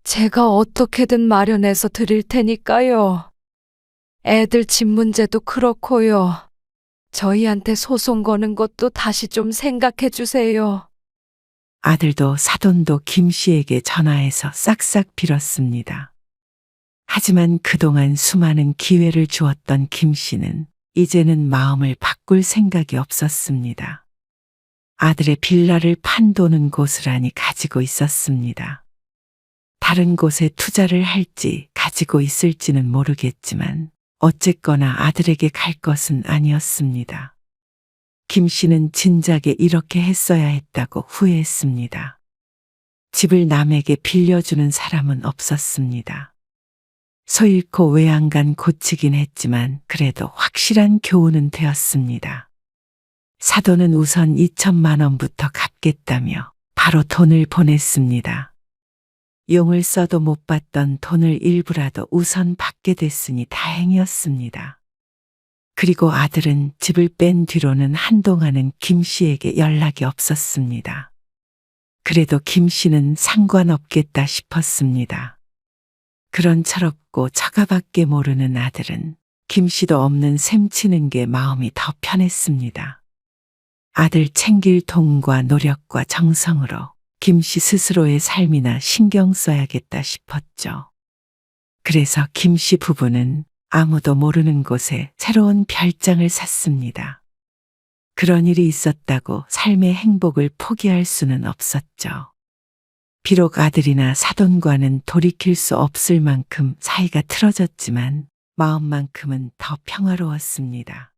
Speaker 1: 제가 어떻게든 마련해서 드릴 테니까요. 애들 집 문제도 그렇고요. 저희한테 소송 거는 것도 다시 좀 생각해 주세요.
Speaker 3: 아들도 사돈도 김 씨에게 전화해서 싹싹 빌었습니다. 하지만 그동안 수많은 기회를 주었던 김 씨는 이제는 마음을 바꿀 생각이 없었습니다. 아들의 빌라를 판 돈은 고스란히 가지고 있었습니다. 다른 곳에 투자를 할지 가지고 있을지는 모르겠지만 어쨌거나 아들에게 갈 것은 아니었습니다. 김 씨는 진작에 이렇게 했어야 했다고 후회했습니다. 집을 남에게 빌려주는 사람은 없었습니다. 소 잃고 외양간 고치긴 했지만 그래도 확실한 교훈은 되었습니다. 사돈은 우선 2천만 원부터 갚겠다며 바로 돈을 보냈습니다. 용을 써도 못 받던 돈을 일부라도 우선 받게 됐으니 다행이었습니다. 그리고 아들은 집을 뺀 뒤로는 한동안은 김 씨에게 연락이 없었습니다. 그래도 김 씨는 상관없겠다 싶었습니다. 그런 철없고 처가밖에 모르는 아들은 김 씨도 없는 셈 치는 게 마음이 더 편했습니다. 아들 챙길 돈과 노력과 정성으로 김 씨 스스로의 삶이나 신경 써야겠다 싶었죠. 그래서 김 씨 부부는 아무도 모르는 곳에 새로운 별장을 샀습니다. 그런 일이 있었다고 삶의 행복을 포기할 수는 없었죠. 비록 아들이나 사돈과는 돌이킬 수 없을 만큼 사이가 틀어졌지만 마음만큼은 더 평화로웠습니다.